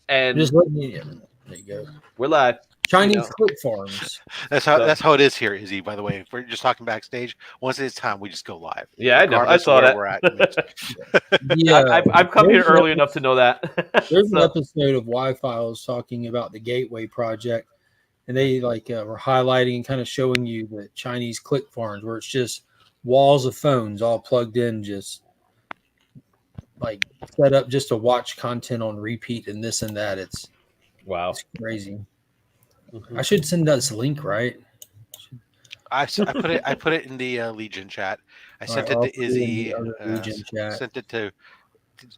And Just letting you know. There you go. we're live. Chinese click farms. That's how it is here, Izzy. By the way, if we're just talking backstage, once it's time, we just go live. Yeah, I know. I Regardless saw of where that. we're at. I mean, I've come here early enough to know that. There's an episode of Y-Files talking about the Gateway project, and they were highlighting and kind of showing you the Chinese click farms where it's just walls of phones all plugged in, just like set up just to watch content on repeat and this and that. It's Wow. It's crazy. I should send us a link, right? I put it in the Legion chat. I sent it to Izzy. Legion chat. Sent it to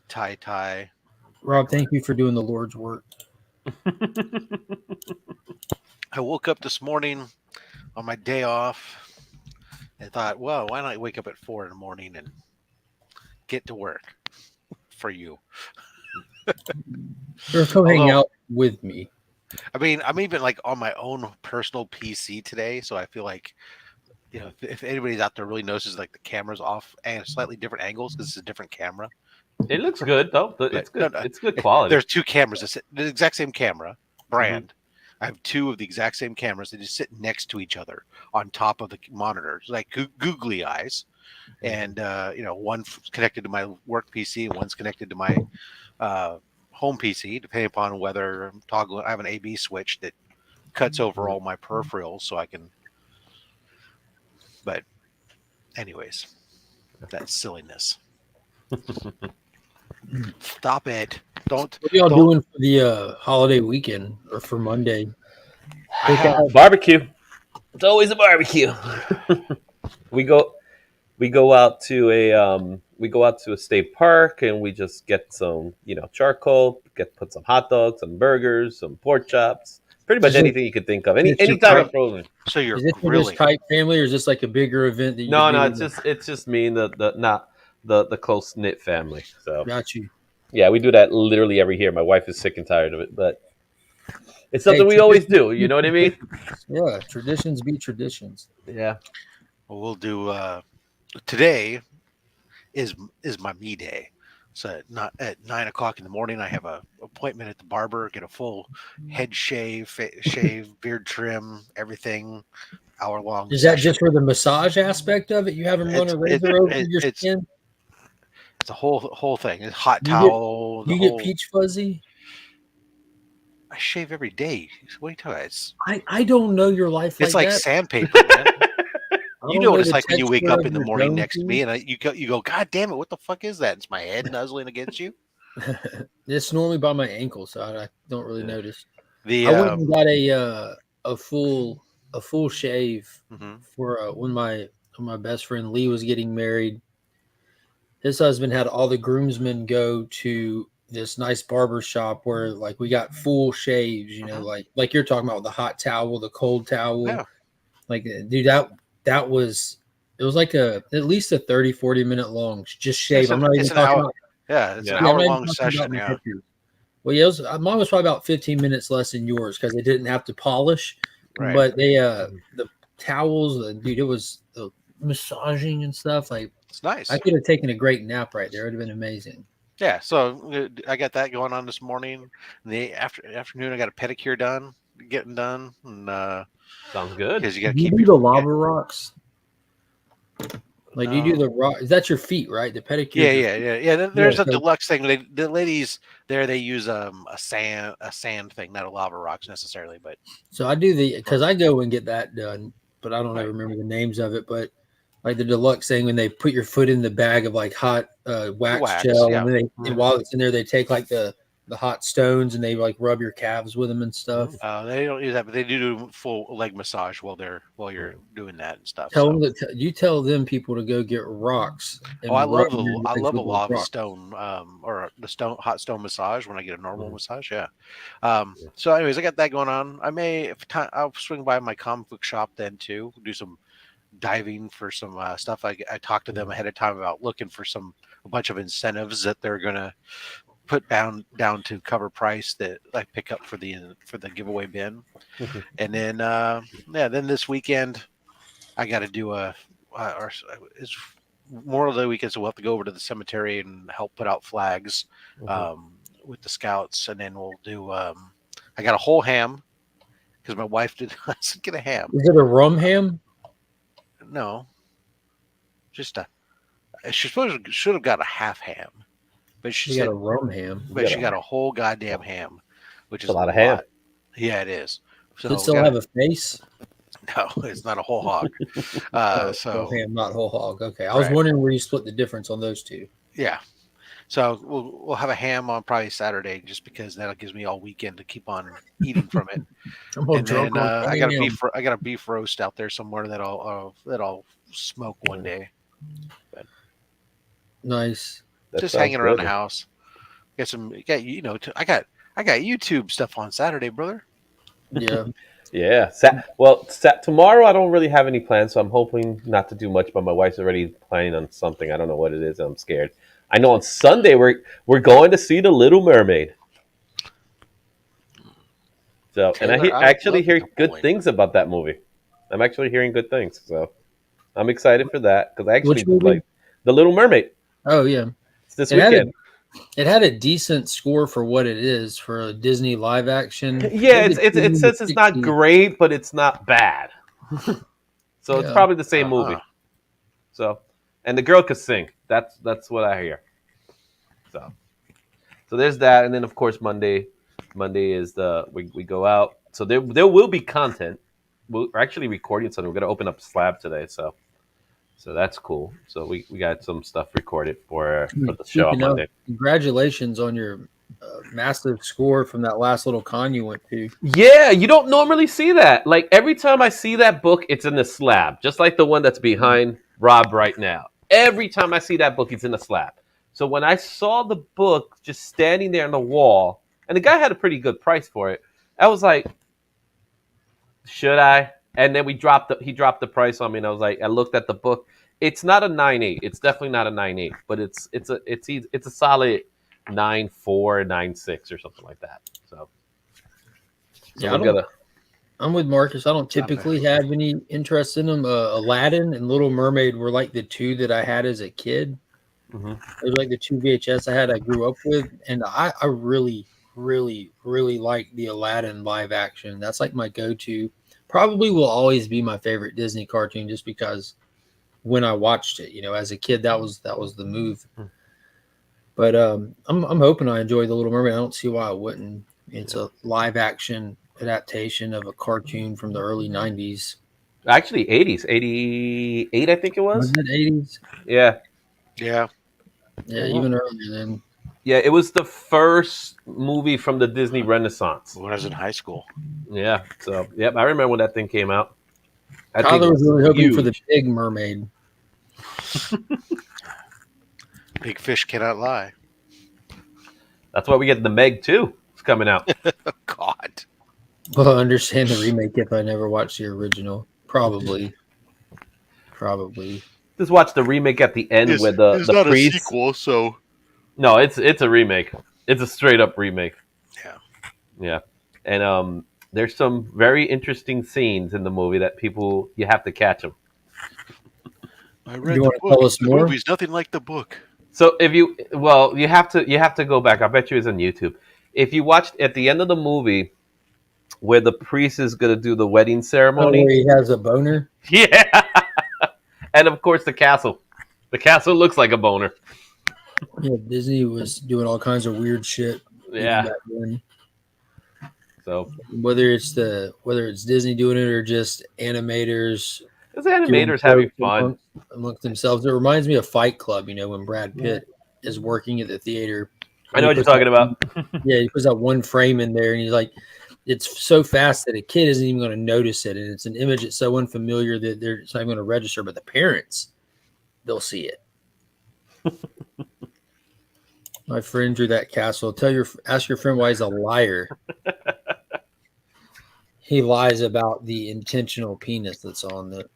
Tai. Rob, thank you for doing the Lord's work. I woke up this morning on my day off and thought, well, why not wake up at 4 in the morning and get to work for you? Or come hang out with me. I mean, I'm even like on my own personal PC today, so I feel like, if anybody's out there really notices like the camera's off and slightly different angles because it's a different camera. It looks good though. It's good. It's good quality. There's two cameras. It's the exact same camera brand. Mm-hmm. I have two of the exact same cameras. They just sit next to each other on top of the monitors, like googly eyes. And one's connected to my work PC and one's connected to my home PC, depending upon whether I'm toggling. I have an AB switch that cuts over all my peripherals, so I can. But, anyways, that's silliness. Stop it! Don't. What are y'all doing for the holiday weekend or for Monday? Barbecue. It's always a barbecue. we go out to a state park and we just get some charcoal, put some hot dogs, some burgers, some pork chops, pretty much anything you could think of. Any type of frozen. So you're is it this type family or is this like a bigger event that you No, it's just me and the close knit family. So got you. Yeah, we do that literally every year. My wife is sick and tired of it, but it's something we always do. You know what I mean? Yeah, traditions be traditions. Yeah. Well, we'll do. Today is my me day. So not at 9 o'clock in the morning, I have a appointment at the barber. Get a full head shave, beard trim, everything. Hour long. Is that just for the massage aspect of it? You have them run a razor over your skin. It's a whole thing. It's hot towel. You get peach fuzzy. I shave every day. What are you talking about? I don't know your life. It's like that. Sandpaper, man. You know what it's like when you wake up in the morning next to me and you go, God damn it, what the fuck is that? It's my head nuzzling against you. It's normally by my ankle, so I don't really notice. I went and got a full shave for when my best friend Lee was getting married. His husband had all the groomsmen go to this nice barber shop where we got full shaves, like you're talking about, the hot towel, the cold towel. Yeah. Dude, that was like at least a 30-40 minute long just shave. I'm not even talking about. Yeah, it's an hour long session. Yeah. Well, yeah, mine was probably about 15 minutes less than yours because they didn't have to polish. Right. But they the towels, dude, it was the massaging and stuff. It's nice. I could have taken a great nap right there. It would have been amazing. Yeah, so I got that going on this morning. In the afternoon, I got a pedicure getting done. And, sounds good. Because you got to keep the lava rocks. Do you do the rock? Is that your feet, right? The pedicure. Yeah. There's a deluxe thing. The ladies there, they use a sand thing, not a lava rocks necessarily, but. So I do because I go and get that done, but I don't remember the names of it. But like the deluxe thing, when they put your foot in the bag of hot wax gel, and then and while it's in there, they take the hot stones and they rub your calves with them and stuff. They don't use that, but they do full leg massage while you're doing that and stuff. You tell them people to go get rocks. I love a lava stone or the hot stone massage when I get a normal massage. Yeah. So anyways, I got that going on. I'll swing by my comic book shop then too. Do some diving for some stuff. I talked to them ahead of time about looking for a bunch of incentives that they're gonna put down to cover price that I pick up for the giveaway bin. And then then this weekend I got to do it's Memorial Day weekend, so we'll have to go over to the cemetery and help put out flags with the scouts, and then we'll do. I got a whole ham because my wife did. I said, get a ham. Is it a rum ham? No, just a. She should have got a half ham, but she got a rum ham. But she got a whole goddamn ham, which is a lot of ham. Yeah, it is. So Does it still have a face? No, it's not a whole hog. So ham, not whole hog. Okay, I was wondering where you split the difference on those two. Yeah, so we'll have a ham on probably Saturday, just because that gives me all weekend to keep on eating from it. And then I got a beef roast out there somewhere that I'll smoke one day. But nice. Just hanging around the house. I got YouTube stuff on Saturday, brother. Yeah. Yeah. Tomorrow I don't really have any plans, so I'm hoping not to do much. But my wife's already planning on something. I don't know what it is. I'm scared. I know on Sunday we're going to see The Little Mermaid. So, and I actually hear good things about that movie. I'm actually hearing good things, so I'm excited for that because I actually like The Little Mermaid. Oh yeah, it's this weekend. It had a decent score for what it is for a Disney live action. Yeah, it says it's not great, but it's not bad. So it's probably the same movie. So, and the girl could sing. That's what I hear. So there's that, and then of course Monday is we go out. So there will be content. We're actually recording something. We're gonna open up Slab today, so that's cool. So we got some stuff recorded for the show on Monday. Congratulations on your massive score from that last little con you went to. Yeah, you don't normally see that. Like every time I see that book, it's in the slab, just like the one that's behind Rob right now. Every time I see that book, it's in the slab. So when I saw the book just standing there on the wall, and the guy had a pretty good price for it, I was like, should I? And then he dropped the price on me, and I was like, I looked at the book. It's not a 9.8. It's definitely not a 9.8, but it's a solid 9.4, 9.6 or something like that. So yeah, I'm with Marcus. I don't typically have any interest in them. Aladdin and Little Mermaid were like the two that I had as a kid. Mm-hmm. They were like the two VHS I grew up with, and I really, really, really like the Aladdin live action. That's like my go-to. Probably will always be my favorite Disney cartoon, just because when I watched it, as a kid, that was the move. But I'm hoping I enjoy The Little Mermaid. I don't see why I wouldn't. It's a live action adaptation of a cartoon from the early 90s. Actually, 80s, 88, I think it was. Was it 80s? Yeah. Yeah. Yeah, even earlier than. Yeah, it was the first movie from the Disney Renaissance. When I was in high school. Yeah, so, yep, I remember when that thing came out. Tyler was really hoping for the Big Mermaid. Big fish cannot lie. That's why we get the Meg 2. It's coming out. God. Well, I understand the remake if I never watched the original. Probably. Just watch the remake at the end where the not priest. A sequel, so no, it's a remake. It's a straight up remake. Yeah, and there's some very interesting scenes in the movie that you have to catch them. I read the book. The movie's nothing like the book. So you have to go back. I bet you it's on YouTube. If you watched at the end of the movie where the priest is going to do the wedding ceremony, where he has a boner. Yeah. And of course the castle. The castle looks like a boner. Yeah, Disney was doing all kinds of weird shit. Yeah. So whether it's Disney doing it or just animators. It's animators having fun amongst themselves. It reminds me of Fight Club, when Brad Pitt is working at the theater. I know what you're talking about. Yeah, he puts that one frame in there and he's like, it's so fast that a kid isn't even going to notice it. And it's an image that's so unfamiliar that they're not going to register, but the parents, they'll see it. My friend drew that castle. Ask your friend why he's a liar. He lies about the intentional penis that's on it.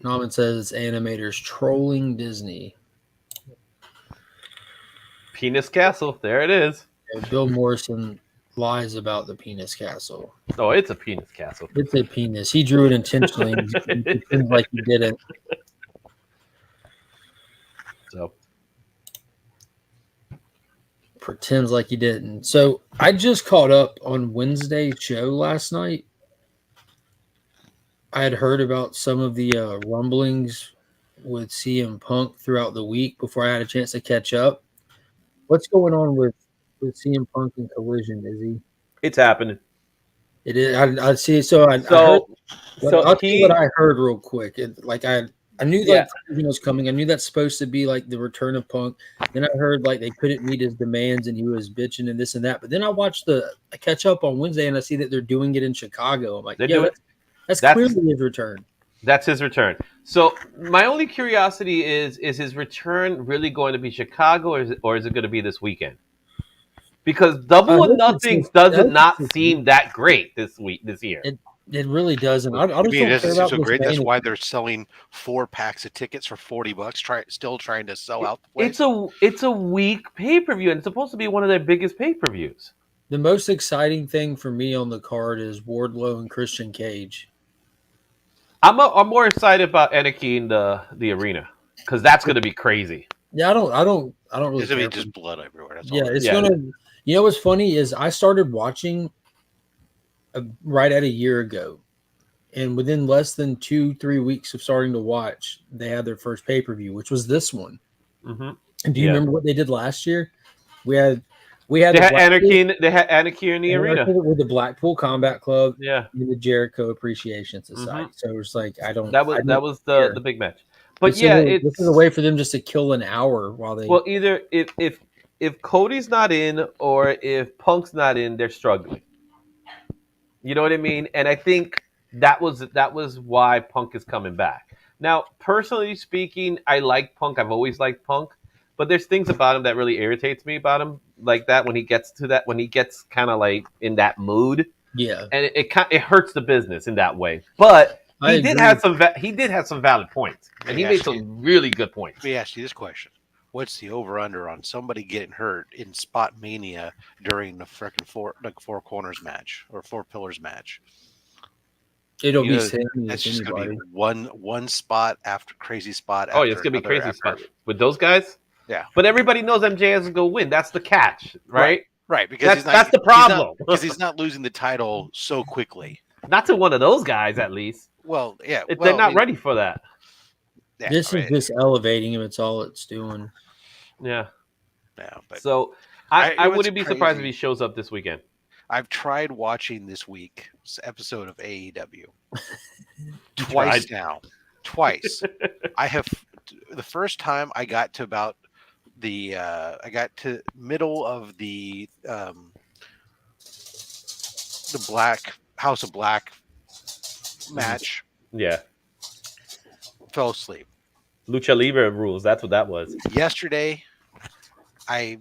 Norman says it's animators trolling Disney. Penis Castle. There it is. Bill Morrison lies about the penis castle. Oh, it's a penis castle. It's a penis. He drew it intentionally. He pretends like he didn't. So, pretends like he didn't. So I just caught up on Wednesday's show last night. I had heard about some of the rumblings with CM Punk throughout the week before I had a chance to catch up. What's going on with CM Punk and Collision? Is he? It's happening. It is. I see. So I heard. I'll tell you what I heard real quick. I knew like Collision was coming. I knew that's supposed to be like the return of Punk. Then I heard like they couldn't meet his demands and he was bitching and this and that. But then I catch up on Wednesday and I see that they're doing it in Chicago. I'm like, that's clearly his return. That's his return. So my only curiosity is his return really going to be Chicago or is it going to be this weekend? Because Double or Nothing does not seem that great this year. It really doesn't. I don't care about so great. That's why they're selling 4 packs of tickets for $40. Still trying to sell out the place. It's a weak pay-per-view, and it's supposed to be one of their biggest pay-per-views. The most exciting thing for me on the card is Wardlow and Christian Cage. I'm more excited about Anarchy in the arena because that's going to be crazy. Yeah, I don't really. It's going to be just blood everywhere. That's all it's going to. You know what's funny is I started watching right at a year ago, and within less than 2-3 weeks of starting to watch, they had their first pay-per-view, which was this one. Mm-hmm. And do you remember what they did last year? They had Anarchy in the arena with the Blackpool Combat Club, and the Jericho Appreciation Society. Mm-hmm. So it was like that was the big match. But this is a way for them just to kill an hour while they. Well, either if Cody's not in or if Punk's not in, they're struggling. You know what I mean? And I think that was why Punk is coming back. Now, personally speaking, I like Punk. I've always liked Punk. But there's things about him that really irritates me about him, like that when he gets kind of like in that mood. Yeah. And it hurts the business in that way. But he did have some valid points. And he made some really good points. Let me ask you this question. What's the over-under on somebody getting hurt in Spot Mania during the freaking four corners match or 4 pillars match? It'll be that's just going to be one spot after crazy spot. Oh, it's going to be crazy spot with those guys. Yeah, but everybody knows MJF is going to win. That's the catch, right? Right. Because that's the problem. Because he's not losing the title so quickly. Not to one of those guys, at least. Well, yeah, they're not ready for that. Yeah, this is just elevating him. It's all it's doing. Yeah. Yeah. But so I wouldn't be surprised if he shows up this weekend. I've tried watching this week's episode of AEW twice now. Twice. I have the first time I got to about I got to middle of the Black House of Black match. Yeah. Fell asleep. Lucha Libre rules. That's what that was. Yesterday, I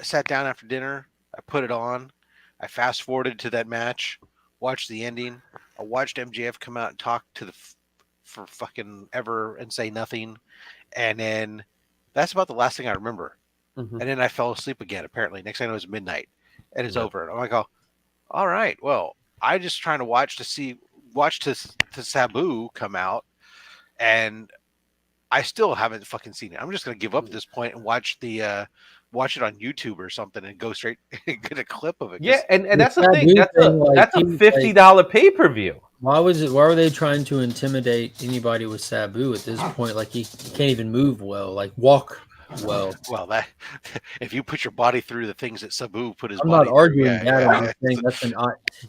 sat down after dinner. I put it on. I fast forwarded to that match, watched the ending. I watched MJF come out and talk for fucking ever and say nothing. And then that's about the last thing I remember. Mm-hmm. And then I fell asleep again, apparently. Next thing I know, it was midnight. And it's over. And I'm like, all right, well, I just trying to watch to Sabu come out. And I still haven't fucking seen it. I'm just going to give up at this point and watch it on YouTube or something and go straight and get a clip of it. Yeah, and that's the thing. That's a $50 pay-per-view. Why were they trying to intimidate anybody with Sabu at this point? Like he can't even move well, like walk well. Well, that if you put your body through the things that Sabu put his I'm body not arguing through, that. I'm saying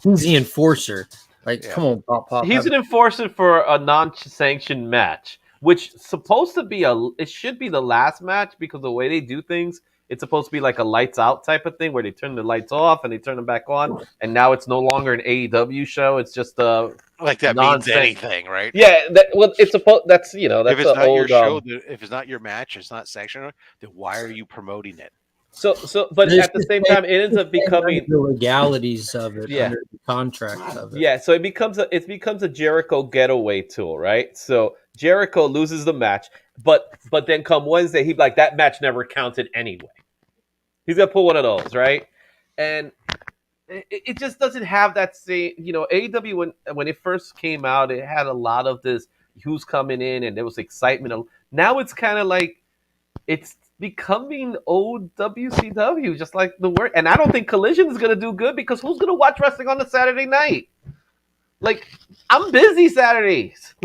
he's the enforcer. Like, come on, Pop. He's an enforcer for a non-sanctioned match, which supposed to be it should be the last match because the way they do things, it's supposed to be like a lights out type of thing where they turn the lights off and they turn them back on, and now it's no longer an AEW show. It's just like that means anything, right? Yeah, it's supposed. That's that's if it's not your show, if it's not your match, it's not sanctioned. Then why are you promoting it? So, but at the same time, it ends up becoming the legalities of it, under the contract of it. Yeah, so it becomes a Jericho getaway tool, right? So Jericho loses the match, but then come Wednesday, he'd be like, that match never counted anyway. He's gonna pull one of those, right? And it just doesn't have that same, AEW when it first came out, it had a lot of this who's coming in, and there was excitement. Now it's kind of like becoming old WCW, just like the word. And I don't think Collision is going to do good because who's going to watch wrestling on a Saturday night? Like, I'm busy Saturdays.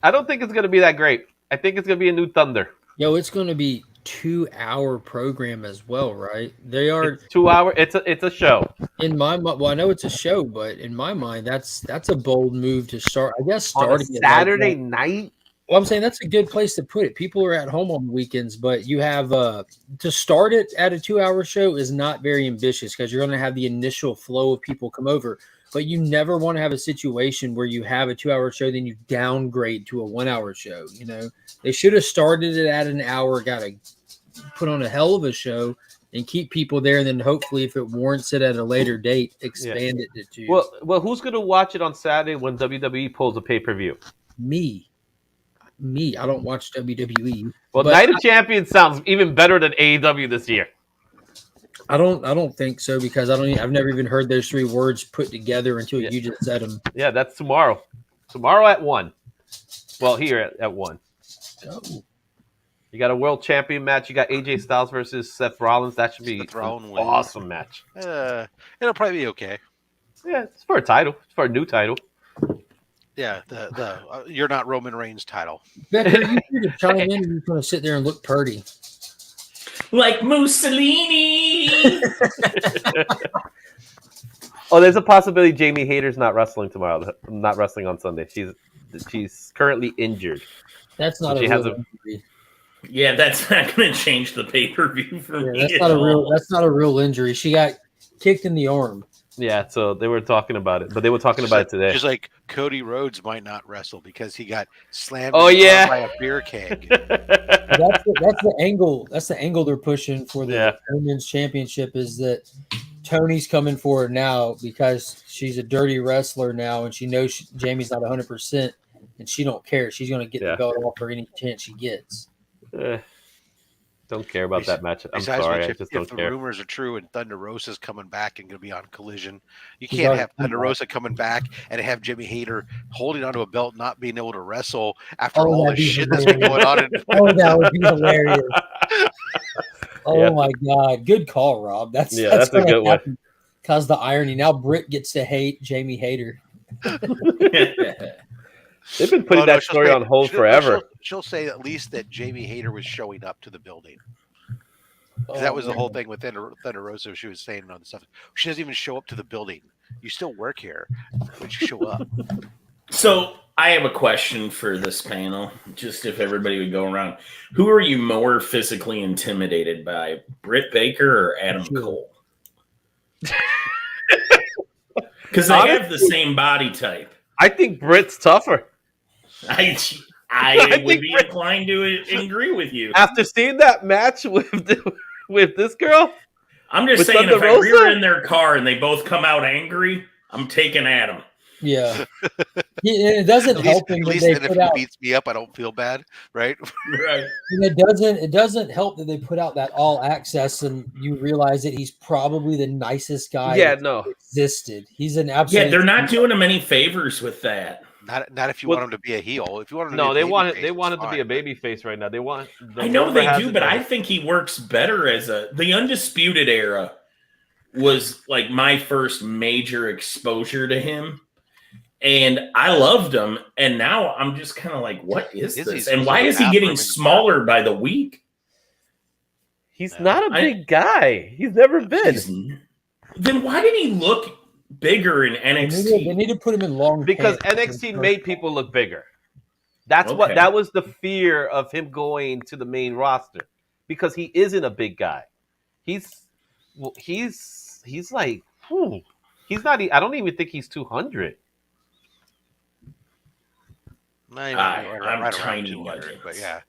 I don't think it's going to be that great. I think it's going to be a new Thunder. Yo, it's going to be 2-hour program as well, right? They are it's 2 hour. It's a show. In my mind, well, I know it's a show, but in my mind, that's a bold move to start. I guess starting on a Saturday night. Well, I'm saying that's a good place to put it. People are at home on weekends, but you have to start it at a 2-hour show is not very ambitious because you're going to have the initial flow of people come over. But you never want to have a situation where you have a 2-hour show, then you downgrade to a 1-hour show. You know, they should have started it at an hour, got to put on a hell of a show and keep people there. And then hopefully, if it warrants it at a later date, expand it to 2. Well, who's going to watch it on Saturday when WWE pulls a pay-per-view? Me. I don't watch WWE. Well, Night of Champions sounds even better than AEW this year. I don't think so because I've never even heard those 3 words put together until you just said them. Yeah, that's tomorrow. Tomorrow at 1. Well, here at 1. Oh. You got a world champion match. You got AJ Styles versus Seth Rollins. That should be an awesome match. It'll probably be okay. Yeah, it's for a title. It's for a new title. Yeah, the You're Not Roman Reigns title. Becker, you here to chime in, and you're going to sit there and look purty. Like Mussolini. Oh, there's a possibility Jamie Hayter's not wrestling tomorrow. Not wrestling on Sunday. She's currently injured. That's not a real injury. Yeah, that's not going to change the pay-per-view for me. That's not a real injury. She got kicked in the arm. Yeah, so they were talking about it, but they were talking about it today. Just like Cody Rhodes might not wrestle because he got slammed by a beer keg. That's the angle. That's the angle they're pushing for the Women's Championship is that Tony's coming for her now because she's a dirty wrestler now, and she knows Jamie's not 100%, and she don't care. She's going to get the belt off her any chance she gets. Don't care about that match. I'm sorry, I just don't care. If the rumors are true and Thunder Rosa's coming back and going to be on Collision, you can't have Thunder Rosa coming back and have Jimmy Hayter holding onto a belt, not being able to wrestle after all the shit that's been going on. That would be hilarious. My God. Good call, Rob. That's a good one. Because the irony. Now Britt gets to hate Jamie Hayter. They've been putting that story on hold forever. She'll say at least that Jamie Hayter was showing up to the building. That was the whole thing with Thunder Rosa. She was saying on the stuff. She doesn't even show up to the building. You still work here, but you show up. So I have a question for this panel. Just if everybody would go around, who are you more physically intimidated by, Britt Baker or Adam Cole? Because they have the same body type. I think Britt's tougher. I would be inclined to agree with you. After seeing that match with this girl? I'm just saying, if I rear in their car and they both come out angry, I'm taking Adam. Yeah. It doesn't help him when they put out. If he beats me up, I don't feel bad, right? Right. And it doesn't help that they put out that all access and you realize that he's probably the nicest guy that existed. He's an absolute. Yeah, they're not doing him any favors with that. Not if you want him to be a heel. If you want him to they want it to be a baby face right now. They want. I know they do, but I think he works better as the Undisputed Era was like my first major exposure to him, and I loved him. And now I'm just kind of like, what is this? And why is he getting smaller by the week? He's not a big guy. He's never been. Then why did he look bigger in NXT? They need to put him in long because NXT made people look bigger. That was the fear of him going to the main roster because he isn't a big guy. He's like he's not. I don't even think he's 200. I'm tiny, but yeah.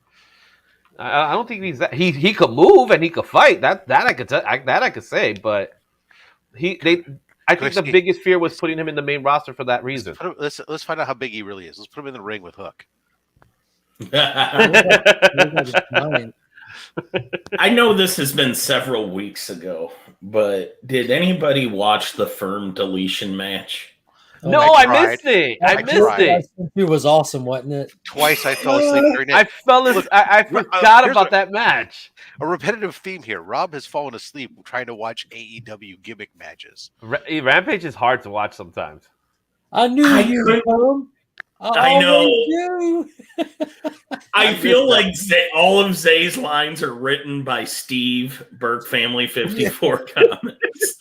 I don't think he's that. He could move and he could fight. That I could I could say, but I think the biggest fear was putting him in the main roster for that reason. Let's find out how big he really is. Let's put him in the ring with Hook. I know this has been several weeks ago, but did anybody watch the Firm deletion match? No, I missed it. I missed it. It was awesome, wasn't it? Twice I fell asleep during it. I forgot about that match. A repetitive theme here. Rob has fallen asleep trying to watch AEW gimmick matches. Rampage is hard to watch sometimes. I knew you would come. I know. I feel like all of Zay's lines are written by Steve, Burke Family 54 Comics.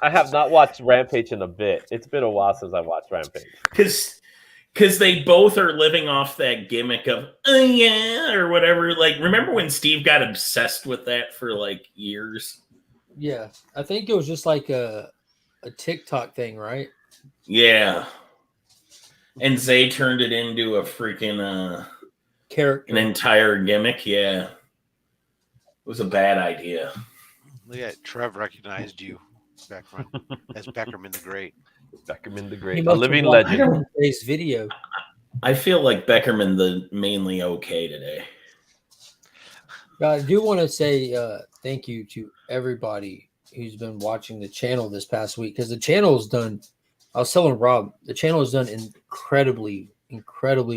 I have not watched Rampage in a bit. It's been a while since I watched Rampage. Because they both are living off that gimmick of, oh yeah, or whatever. Like, remember when Steve got obsessed with that for like years? Yeah. I think it was just like a TikTok thing, right? Yeah. And Zay turned it into a freaking character. An entire gimmick. Yeah. It was a bad idea. Look at Trev recognized you. Beckerman, as Beckerman the Great. Beckerman the Great, a living legend. Video. I feel like Beckerman the mainly okay today. I do want to say thank you to everybody who's been watching the channel this past week, because the channel is done. I was telling Rob, the channel is done incredibly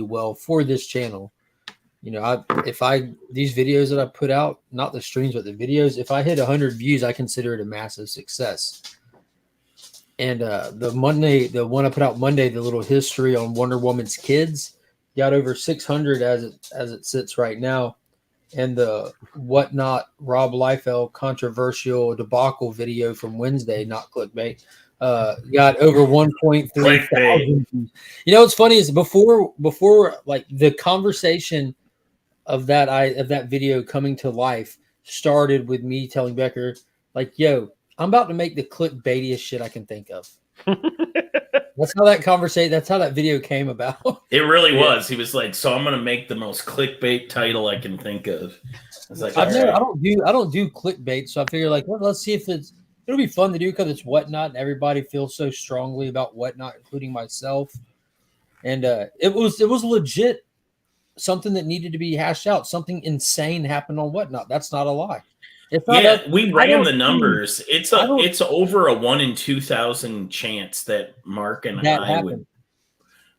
well for this channel. You know, these videos that I put out, not the streams, but the videos, if I hit 100 views, I consider it a massive success. And the one I put out Monday, the little history on Wonder Woman's kids, got over 600 as it sits right now. And the Whatnot Rob Liefeld controversial debacle video from Wednesday, not clickbait, got over 1.3 thousand. You know what's funny is before like the conversation of that video coming to life started with me telling Becker, like, yo, I'm about to make the clickbaitiest shit I can think of. That's how that video came about. It really was. He was like, so I'm going to make the most clickbait title I can think of. I was like, I don't do clickbait. So I figure like, well, let's see if it'll be fun to do because it's Whatnot and everybody feels so strongly about Whatnot, including myself. And it was legit. Something that needed to be hashed out. Something insane happened on Whatnot. That's not a lie. We ran the numbers. It's over a 1 in 2,000 chance that Mark and I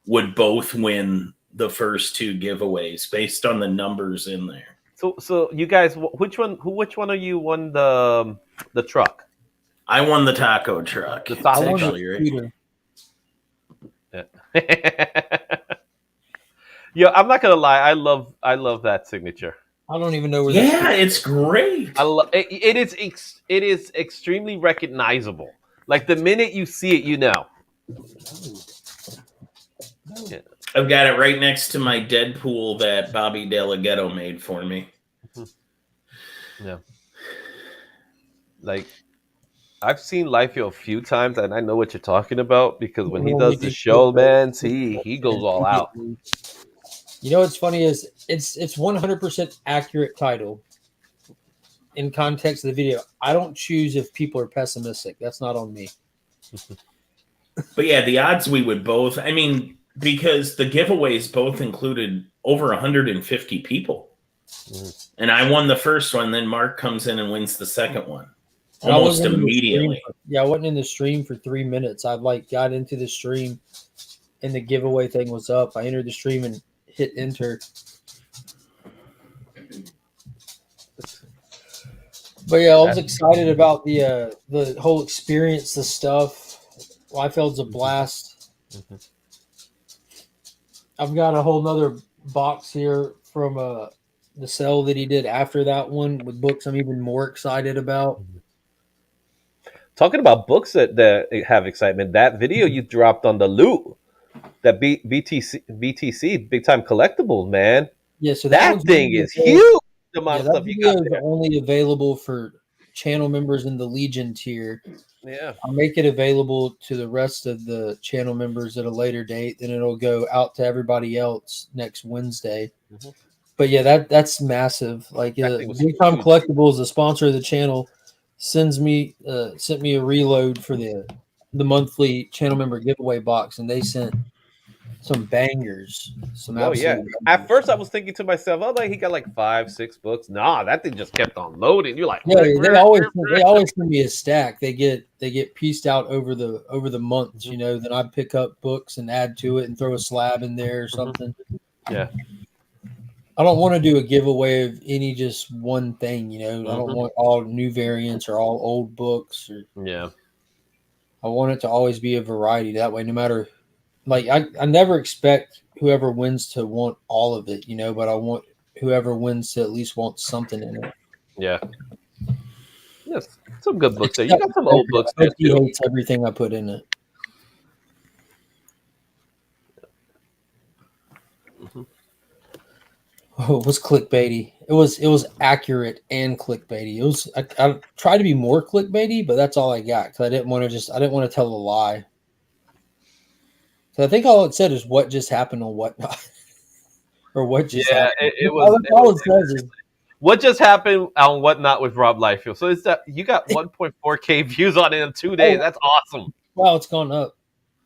would both win the first two giveaways based on the numbers in there. So you guys, which one of you won the truck? I won the taco truck. The taco truck. Yeah. Yo, I'm not gonna lie. I love that signature. I don't even know where. Yeah, it's great. I love it. It is extremely recognizable. Like the minute you see it, you know. Yeah. I've got it right next to my Deadpool that Bobby Delaghetto made for me. Yeah. Like I've seen Liefeld a few times, and I know what you're talking about because when he does the show, man, he goes all out. You know what's funny is it's 100% accurate title in context of the video. I don't choose if people are pessimistic. That's not on me. But yeah, the odds we would both. I mean, because the giveaways both included over 150 people, and I won the first one. Then Mark comes in and wins the second one almost immediately. I wasn't in the stream for 3 minutes. I got into the stream, and the giveaway thing was up. I entered the stream and hit enter. But yeah, I was excited about the whole experience, the stuff. Liefeld's a blast. I've got a whole nother box here from the sale that he did after that one with books I'm even more excited about. Talking about books that have excitement, that video you dropped on the loot, that BTC big time collectible, man. Yeah, so that thing is huge. The amount of stuff you got there. Only available for channel members in the Legion tier. Yeah, I'll make it available to the rest of the channel members at a later date. Then it'll go out to everybody else next Wednesday. Mm-hmm. But yeah, that's massive. Like Big Time Collectibles, the sponsor of the channel, sent me a reload for the monthly channel member giveaway box, and they sent some bangers. Some Oh yeah. absolute At bangers. first, I was thinking to myself, "Oh, like he got like 5-6 books." Nah, that thing just kept on loading. You're like, Yeah, they always send me a stack. They get pieced out over the months, you know. Then I pick up books and add to it and throw a slab in there or something. Yeah. I don't want to do a giveaway of any just one thing, you know. I don't want all new variants or all old books. Yeah. I want it to always be a variety. That way, no matter, like, I never expect whoever wins to want all of it, you know, but I want whoever wins to at least want something in it. Yeah. Yes. Some good books there. You got some old books there He too. hates everything I put in it. Oh, it was clickbaity. It was accurate and clickbaity. It was I tried to be more clickbaity, but that's all I got because I didn't want to tell a lie. So I think all it said is what just happened on whatnot, or what just happened. It was. All it says is what just happened on Whatnot with Rob Liefeld. So it's that you got 1.4K views on it in 2 days. That's awesome. wow, it's gone up.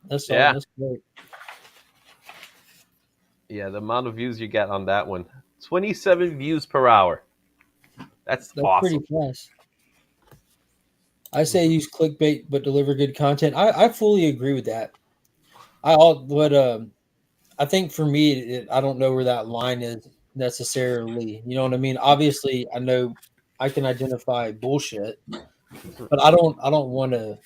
That's great. Yeah, the amount of views you got on that one. 27 views per hour. That's awesome. Pretty fast. I say use clickbait but deliver good content. I fully agree with that. I think for me, I don't know where that line is necessarily. You know what I mean? Obviously, I know I can identify bullshit, but I don't want to.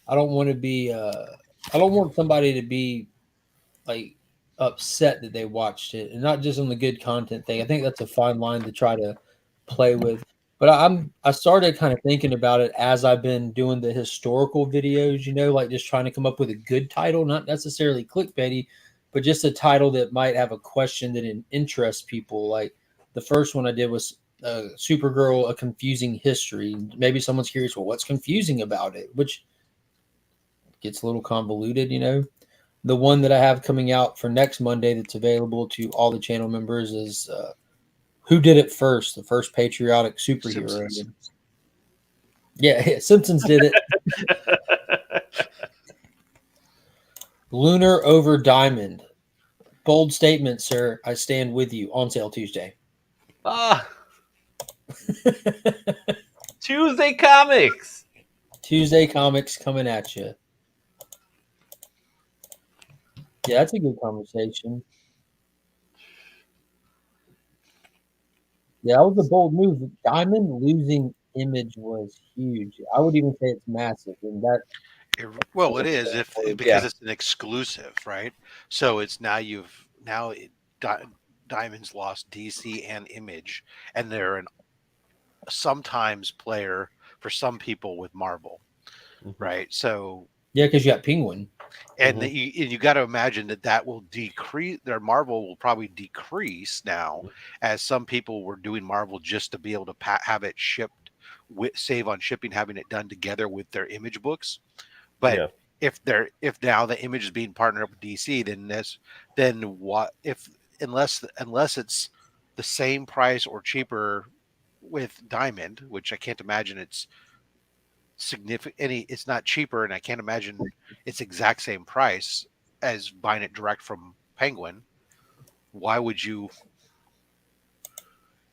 I don't want to be. I don't want somebody to be like upset that they watched it, and not just on the good content thing. I think that's a fine line to try to play with. But I started kind of thinking about it as I've been doing the historical videos, you know, like just trying to come up with a good title, not necessarily clickbaity, but just a title that might have a question that interests people. Like the first one I did was Supergirl, A Confusing History. Maybe someone's curious, well, what's confusing about it? Which gets a little convoluted, you know. The one that I have coming out for next Monday that's available to all the channel members is who did it first? The first patriotic superhero. Yeah, Simpsons did it. Lunar over Diamond. Bold statement, sir. I stand with you. On sale Tuesday. Tuesday Comics. Tuesday Comics coming at you. Yeah, that's a good conversation. Yeah, that was a bold move. Diamond losing Image was huge. I would even say it's massive, and that. Well, it is because it's an exclusive, right? So it's Diamond's lost DC and Image, and they're an sometimes player for some people with Marvel, right? So yeah, because you got Penguin, and you got to imagine that will decrease. Their Marvel will probably decrease now, as some people were doing Marvel just to be able to have it shipped, save on shipping, having it done together with their Image books. But if now the Image is being partnered up with DC, then what if unless it's the same price or cheaper with Diamond, which I can't imagine it's significant. It's not cheaper, and I can't imagine it's exact same price as buying it direct from Penguin. Why would you?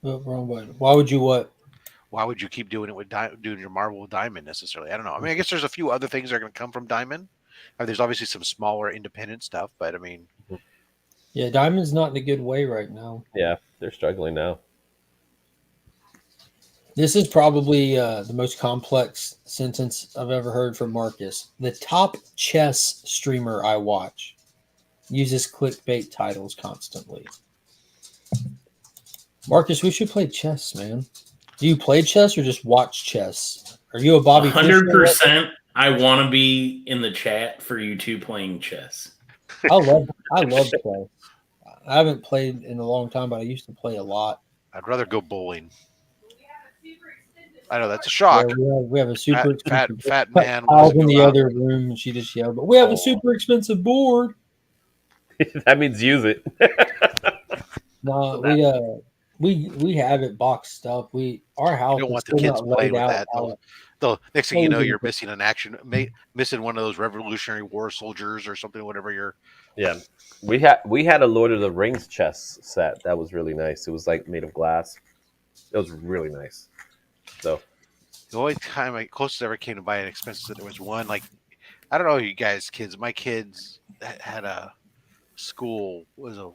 Wrong button. Why would you what? Why would you keep doing it with doing your Marvel with Diamond necessarily? I don't know. I mean, I guess there's a few other things that are going to come from Diamond. There's obviously some smaller independent stuff, but I mean, yeah, Diamond's not in a good way right now. Yeah, they're struggling now. This is probably the most complex sentence I've ever heard from Marcus. The top chess streamer I watch uses clickbait titles constantly. Marcus, we should play chess, man. Do you play chess or just watch chess? Are you a Bobby? 100%. I want to be in the chat for you two playing chess. I love chess. I haven't played in a long time, but I used to play a lot. I'd rather go bowling. I know that's a shock. Yeah, we have a super fat man. Kyle's in the other room, and she just yelled. But we have a super expensive board. That means use it. No, We have it boxed up. Our house You don't is want the still kids not laid playing with out. that. They'll next thing you know, you're Totally. missing one of those Revolutionary War soldiers or something. Whatever you're. Yeah, we had a Lord of the Rings chess set that was really nice. It was like made of glass. It was really nice. So The only time I closest I ever came to buying an expensive set, there was one like I don't know you guys kids. My kids had a school was a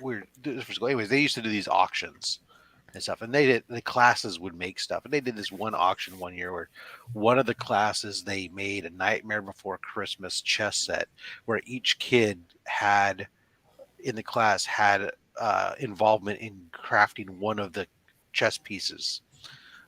weird different school. Anyways, they used to do these auctions and stuff, and the classes would make stuff, and they did this one auction one year where one of the classes they made a Nightmare Before Christmas chess set where each kid had in the class had involvement in crafting one of the chess pieces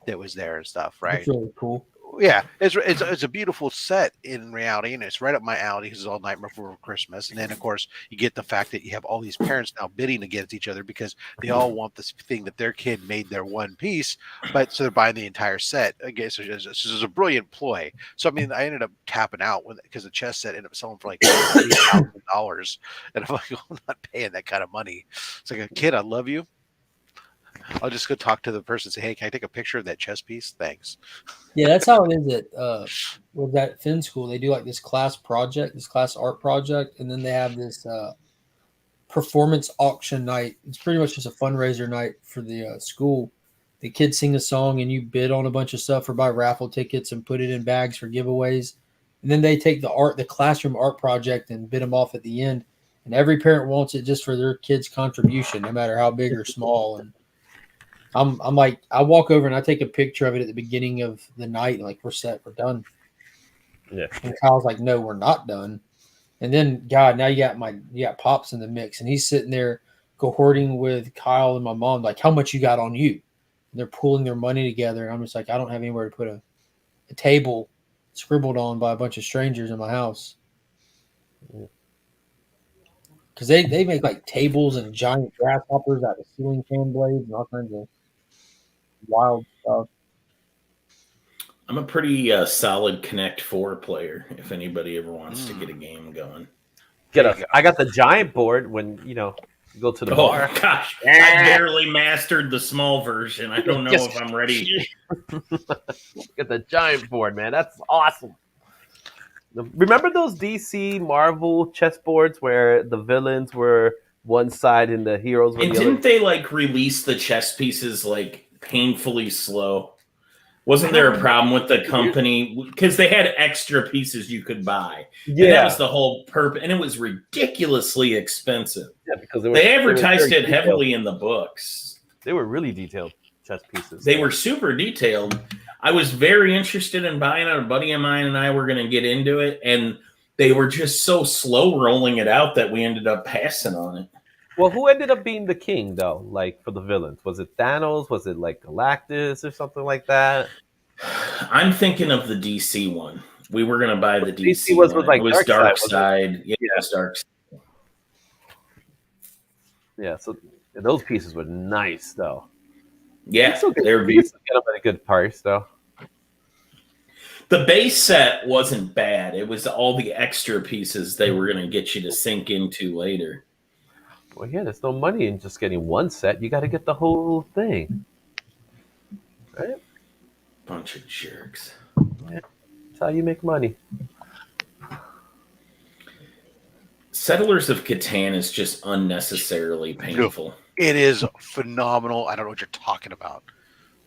that was there and stuff, right? That's really cool. Yeah, it's a beautiful set in reality, and it's right up my alley because it's all Nightmare Before Christmas. And then, of course, you get the fact that you have all these parents now bidding against each other because they all want this thing that their kid made their one piece, but so they're buying the entire set. Again, so this is a brilliant ploy. So I mean, I ended up tapping out because the chess set ended up selling for like $3,000, and I'm like, I'm not paying that kind of money. It's like a kid, I love you. I'll just go talk to the person and say, hey, can I take a picture of that chess piece? Thanks. Yeah, that's how it is at with that Finn school. They do like this class art project, and then they have this performance auction night. It's pretty much just a fundraiser night for the school. The kids sing a song, and you bid on a bunch of stuff or buy raffle tickets and put it in bags for giveaways. And then they take the classroom art project, and bid them off at the end. And every parent wants it just for their kid's contribution, no matter how big or small. And I'm like, I walk over and I take a picture of it at the beginning of the night. Like, we're set, we're done. yeah, And Kyle's like, no, we're not done. And then, God, now you got Pops in the mix, and he's sitting there cohorting with Kyle and my mom, like, how much you got on you? And they're pooling their money together. And I'm just like, I don't have anywhere to put a table scribbled on by a bunch of strangers in my house. Because they make like tables and giant grasshoppers out of ceiling fan blades and all kinds of wild stuff. I'm a pretty solid Connect 4 player if anybody ever wants to get a game going. I got the giant board when, you go to the bar. Oh, gosh. I barely mastered the small version. I don't know if I'm ready. Get the giant board, man. That's awesome. Remember those DC Marvel chessboards where the villains were one side and the heroes were and the other? Didn't they like release the chess pieces like painfully slow? Wasn't there a problem with the company because they had extra pieces you could buy? Yeah, and that was the whole purpose, and it was ridiculously expensive. Yeah, because they advertised it heavily in the books. They were really detailed chess pieces. They were super detailed. I was very interested in buying it. A buddy of mine and I were going to get into it, and they were just so slow rolling it out that we ended up passing on it. Well, who ended up being the king, though, like, for the villains? Was it Thanos? Was it, like, Galactus or something like that? I'm thinking of the DC one. We were going to buy the DC was one. With, like, it was Darkseid. Yeah, it was Darkseid. Yeah, so those pieces were nice, though. Yeah, they were beautiful. Get them at a good price, though. The base set wasn't bad. It was all the extra pieces they were going to get you to sink into later. Well, yeah, there's no money in just getting one set. You got to get the whole thing, right? Bunch of jerks. Yeah, that's how you make money. Settlers of Catan is just unnecessarily painful. It is phenomenal. I don't know what you're talking about.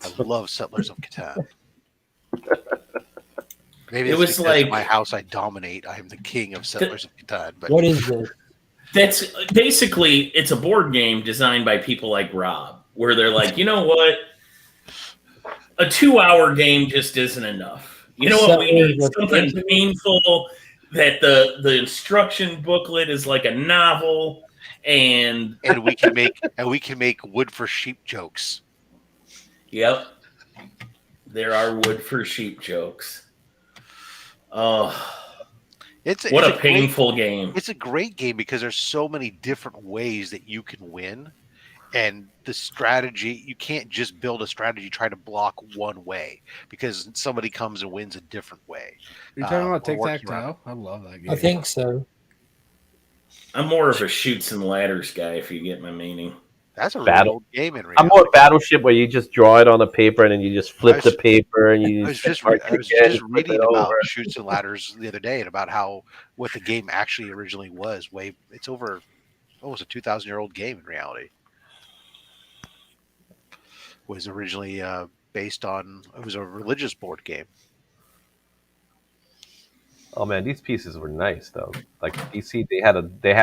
I love Settlers of Catan. Maybe it was like my house. I dominate. I am the king of Settlers of Catan. But what is this? That's basically, it's a board game designed by people like Rob, where they're like, you know what? A 2-hour game just isn't enough. You know what we need? Something painful, that the instruction booklet is like a novel, and we can make wood for sheep jokes. Yep. There are wood for sheep jokes. Oh. It's a painful game. It's a great game because there's so many different ways that you can win. And the strategy, you can't just build a strategy, try to block one way because somebody comes and wins a different way. Are you talking about Tic-Tac-Toe? I love that game. I think so. I'm more of a shoots and ladders guy, if you get my meaning. That's a really old game in reality. I'm more Battleship where you just draw it on the paper and then you just flip the paper and you. I was just reading about Chutes and Ladders the other day and about what the game actually originally was. It's over almost a 2,000-year-old game in reality. Was originally based on it was a religious board game. Oh man, these pieces were nice though. Like DC, they had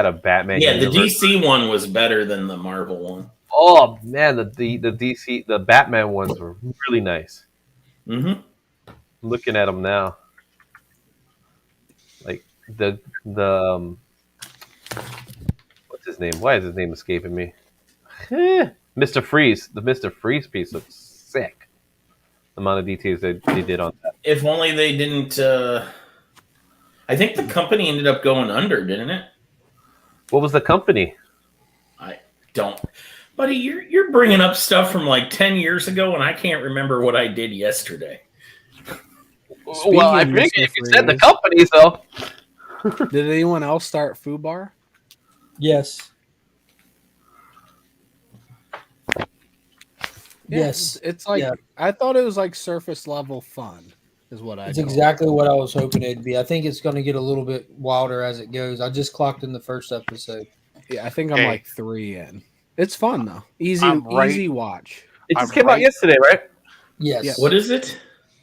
a Batman. Yeah, universe. The DC one was better than the Marvel one. Oh man, the DC the Batman ones were really nice. Mm-hmm. Looking at them now, like the what's his name? Why is his name escaping me? Mr. Freeze. The Mr. Freeze piece looks sick. The amount of details they did on that. If only they didn't. I think the company ended up going under, didn't it? What was the company? I don't. Buddy, you're bringing up stuff from like 10 years ago, and I can't remember what I did yesterday. Well, I figured if you said the company, so. Did anyone else start FooBar? Yes. Yes. It's like, I thought it was like surface level fun. Is what It's exactly what I was hoping it'd be. I think it's going to get a little bit wilder as it goes. I just clocked in the first episode. Yeah, I think I'm like 3 in. It's fun though. Easy watch. It just came out yesterday, right? Yes. What is it?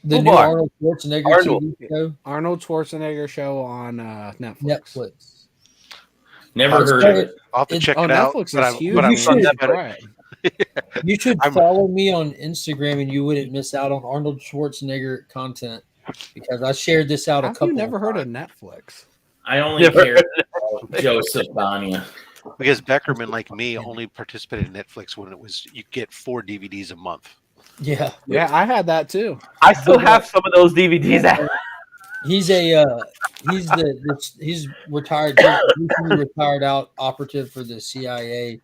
The new Arnold Schwarzenegger TV show. Arnold Schwarzenegger show on Netflix. Never heard of it. I'll have to check it out. Netflix is huge. You should follow me on Instagram, and you wouldn't miss out on Arnold Schwarzenegger content because I shared this out a couple. I've never heard of Netflix. I only care about Joseph Bania. Because Beckerman, like me, only participated in Netflix when it was you get 4 DVDs a month. Yeah, I had that too. I still have some of those DVDs. He's retired. He's retired out operative for the CIA.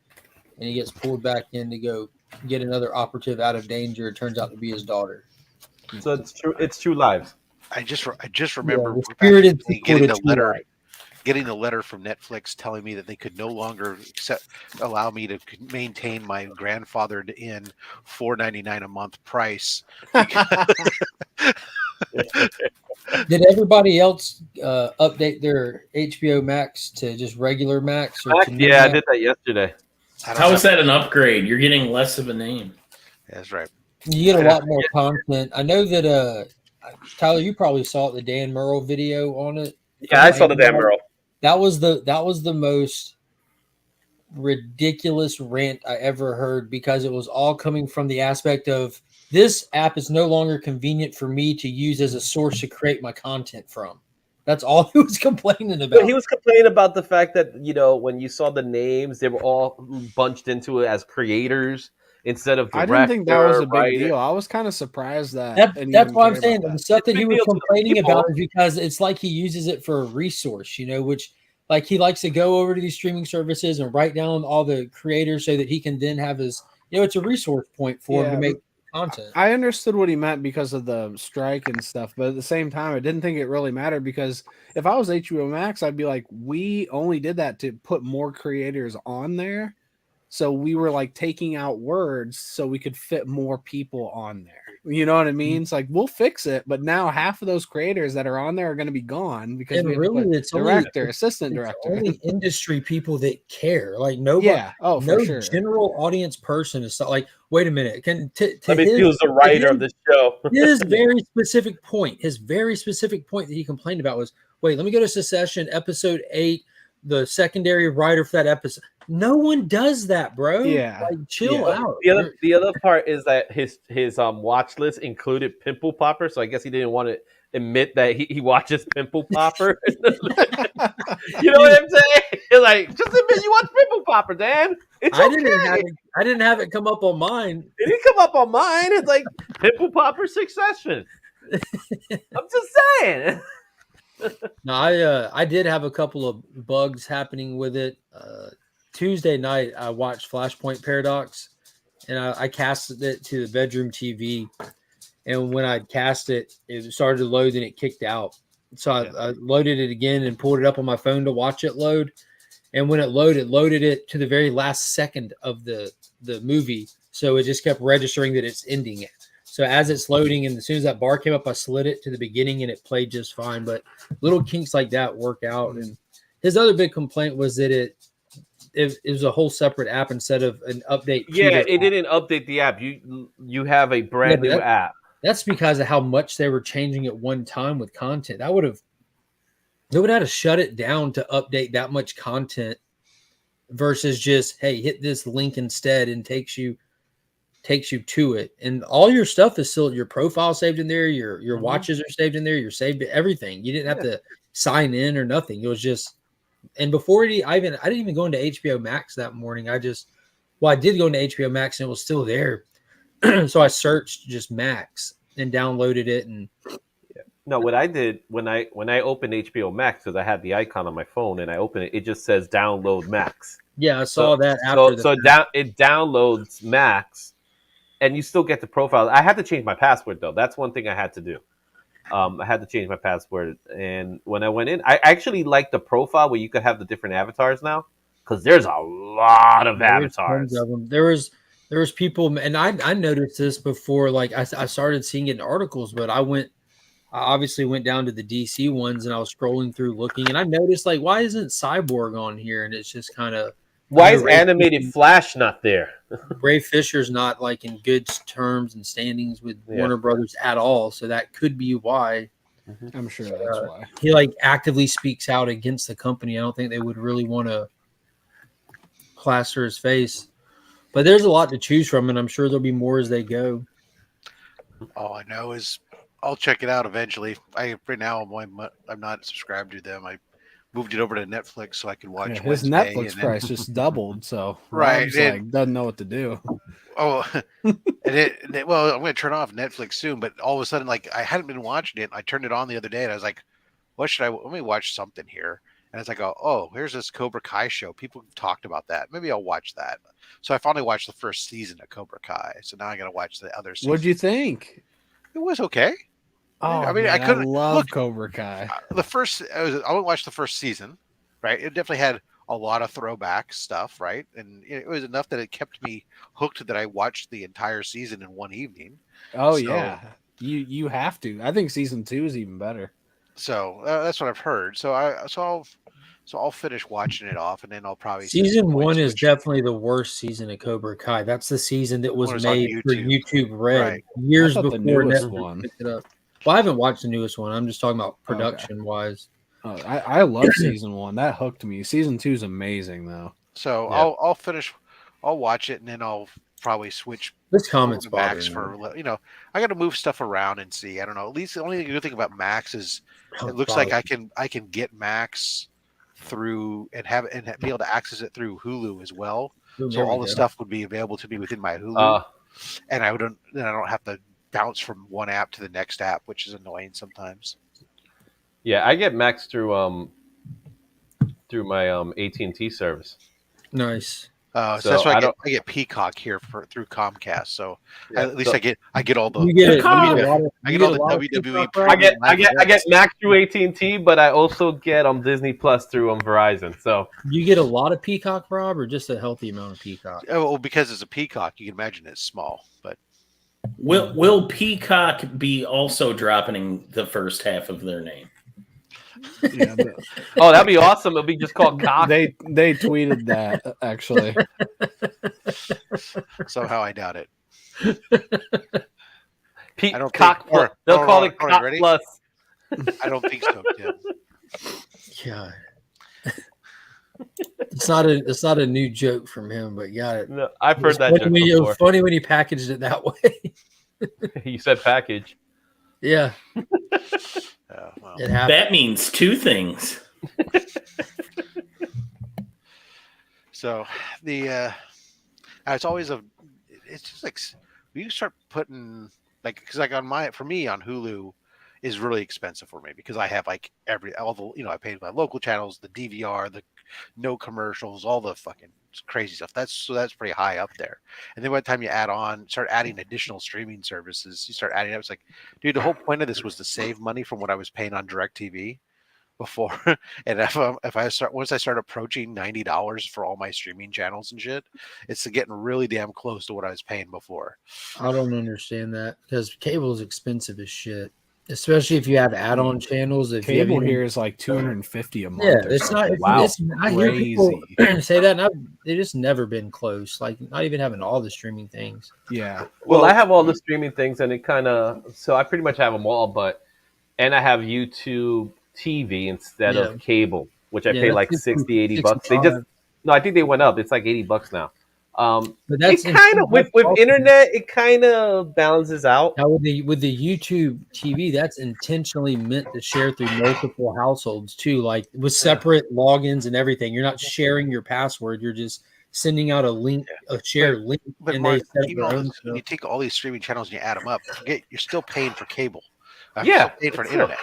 And he gets pulled back in to go get another operative out of danger. It turns out to be his daughter. So it's true. It's True Lives. I just remember getting a letter from Netflix telling me that they could no longer allow me to maintain my grandfathered in $4.99 a month price. Did everybody else update their HBO Max to just regular Max? Or yeah, I did that yesterday. How is that an upgrade? You're getting less of a name. That's right. You get a lot more content. I know that Tyler, you probably saw the Dan Murrell video on it. Yeah, I saw the Dan Murrell. That was the most ridiculous rant I ever heard because it was all coming from the aspect of this app is no longer convenient for me to use as a source to create my content from. That's all he was complaining about. He was complaining about the fact that, when you saw the names, they were all bunched into it as creators instead of director. I didn't think that was a big deal. I was kind of surprised that's what I'm saying. The stuff that he was complaining about is because it's like he uses it for a resource, which like he likes to go over to these streaming services and write down all the creators so that he can then have his, it's a resource point for him to make content. I understood what he meant because of the strike and stuff, but at the same time, I didn't think it really mattered because if I was HBO Max, I'd be like, we only did that to put more creators on there. So we were like taking out words so we could fit more people on there. You know what I mean? It's like, we'll fix it, but now half of those creators that are on there are going to be gone because it's assistant director. Only industry people that care. Like nobody, no general audience person is like, wait a minit. Let me use the writer of the show. His very specific point that he complained about was, wait, let me go to Secession episode 8. The secondary writer for that episode. No one does that, bro. Yeah, like chill out. The other part is that his watch list included Pimple Popper, so I guess he didn't want to admit that he watches Pimple Popper. You know what I'm saying? Like, just admit you watch Pimple Popper, Dan. I didn't have it come up on mine. It didn't come up on mine. It's like Pimple Popper Succession. I'm just saying. No, I did have a couple of bugs happening with it. Tuesday night, I watched Flashpoint Paradox, and I casted it to the bedroom TV. And when I cast it, it started to load and it kicked out. So I loaded it again and pulled it up on my phone to watch it load. And when it loaded it to the very last second of the movie. So it just kept registering that it's ending it. So as it's loading, and as soon as that bar came up, I slid it to the beginning and it played just fine. But little kinks like that work out. And his other big complaint was that it was a whole separate app instead of an update. Yeah, it didn't update the app. You have a brand new app. That's because of how much they were changing at one time with content. They would have had to shut it down to update that much content versus just, hey, hit this link instead and takes you to it. And all your stuff is still, your profile saved in there, your watches are saved in there, you're saved everything. You didn't have to sign in or nothing. It was just, and before I didn't even go into HBO Max that morning. I did go into HBO Max and it was still there. So I searched just Max and downloaded it. And no, what I did when I opened HBO Max, because I had the icon on my phone and I opened it, it just says download Max. Yeah, I saw that after it downloads Max, and you still get the profile. I had to change my password though. That's one thing I had to do. I had to change my password, and when I went in, I actually liked the profile where you could have the different avatars now, because there's a lot of avatars. Of them. There was people, and I noticed this before. Like I started seeing it in articles, but I obviously went down to the DC ones, and I was scrolling through looking, and I noticed, like, why isn't Cyborg on here? And it's just kind of, why is animated Flash not there? Ray Fisher's not like in good terms and standings with Warner Brothers at all, so that could be why. I'm sure that's why he like actively speaks out against the company. I don't think they would really want to plaster his face, but there's a lot to choose from, and I'm sure there'll be more as they go. All I know is I'll check it out eventually. Right now I'm not subscribed to them. I moved it over to Netflix so I could watch. His Netflix price just doubled, so right, doesn't know what to do. Oh, well, I'm going to turn off Netflix soon, but all of a sudden, like, I hadn't been watching it. I turned it on the other day, and I was like, let me watch something here. And it's like, oh, here's this Cobra Kai show. People have talked about that. Maybe I'll watch that. So I finally watched the first season of Cobra Kai. So now I got to watch the other season. What'd you think? It was okay. Oh, I mean, man, I couldn't love Cobra Kai. I went watch the first season, right? It definitely had a lot of throwback stuff, right? And it was enough that it kept me hooked that I watched the entire season in one evening. Oh, yeah. You have to. I think season 2 is even better. So that's what I've heard. So I'll finish watching it off, and then I'll probably season 1 is definitely the worst season of Cobra Kai. That's the season that was made for YouTube Red years before Netflix picked it up. Well, I haven't watched the newest one. I'm just talking about production wise. I love season 1. That hooked me. Season 2 is amazing though. So I'll finish. I'll watch it, and then I'll probably switch. This comment's Max for I got to move stuff around and see. I don't know. At least the only good thing about Max is it looks like I can get Max through and be able to access it through Hulu as well. So all the stuff would be available to me within my Hulu, and I don't have to bounce from one app to the next app, which is annoying sometimes. Yeah, I get Max through my AT&T service. Nice. So that's why I get Peacock here through Comcast. So at least I get all the WWE. I get Max through AT&T, but I also get Disney Plus through Verizon. So you get a lot of Peacock, Rob, or just a healthy amount of Peacock? Oh, well, because it's a Peacock, you can imagine it's small. But will Peacock be also dropping the first half of their name? Yeah, oh, that'd be awesome. It'll be just called Cock. They tweeted that actually. Somehow I doubt it. I don't Cock. They'll call it Cock Plus. I don't think so, Tim. God. It's not a new joke from him, but got it. No, I've heard that joke before. It was funny when he packaged it that way. You said package. Yeah. Well. That means two things. So it's always it's just like you start putting because for me on Hulu is really expensive for me because I have like all the I paid my local channels, the DVR, the no commercials, all the fucking crazy stuff. That's pretty high up there. And then by the time you start adding additional streaming services, you start adding up. It's like, dude, the whole point of this was to save money from what I was paying on DirecTV. before, and once I start approaching $90 for all my streaming channels and shit, it's getting really damn close to what I was paying before. I don't understand that because cable is expensive as shit, especially if you have add-on channels. If Cable you have here is like $250 a month. Yeah, or it's not. something. Wow, I hear people Crazy. say that, and it just never been close. Like not even having all the streaming things. Yeah. Well, I have all the streaming things, and it kind of so I pretty much have them all, and I have YouTube TV instead of cable, which I pay like 60, 80 bucks. They just I think they went up. It's like $80 now. But that's it kind of with internet, it kind of balances out. Now with the YouTube TV, that's intentionally meant to share through multiple households too, like with separate logins and everything. You're not sharing your password. You're just sending out a link, a shared link. But Mark, when you take all these streaming channels and you add them up, you're still paying for cable. You're still paying for internet.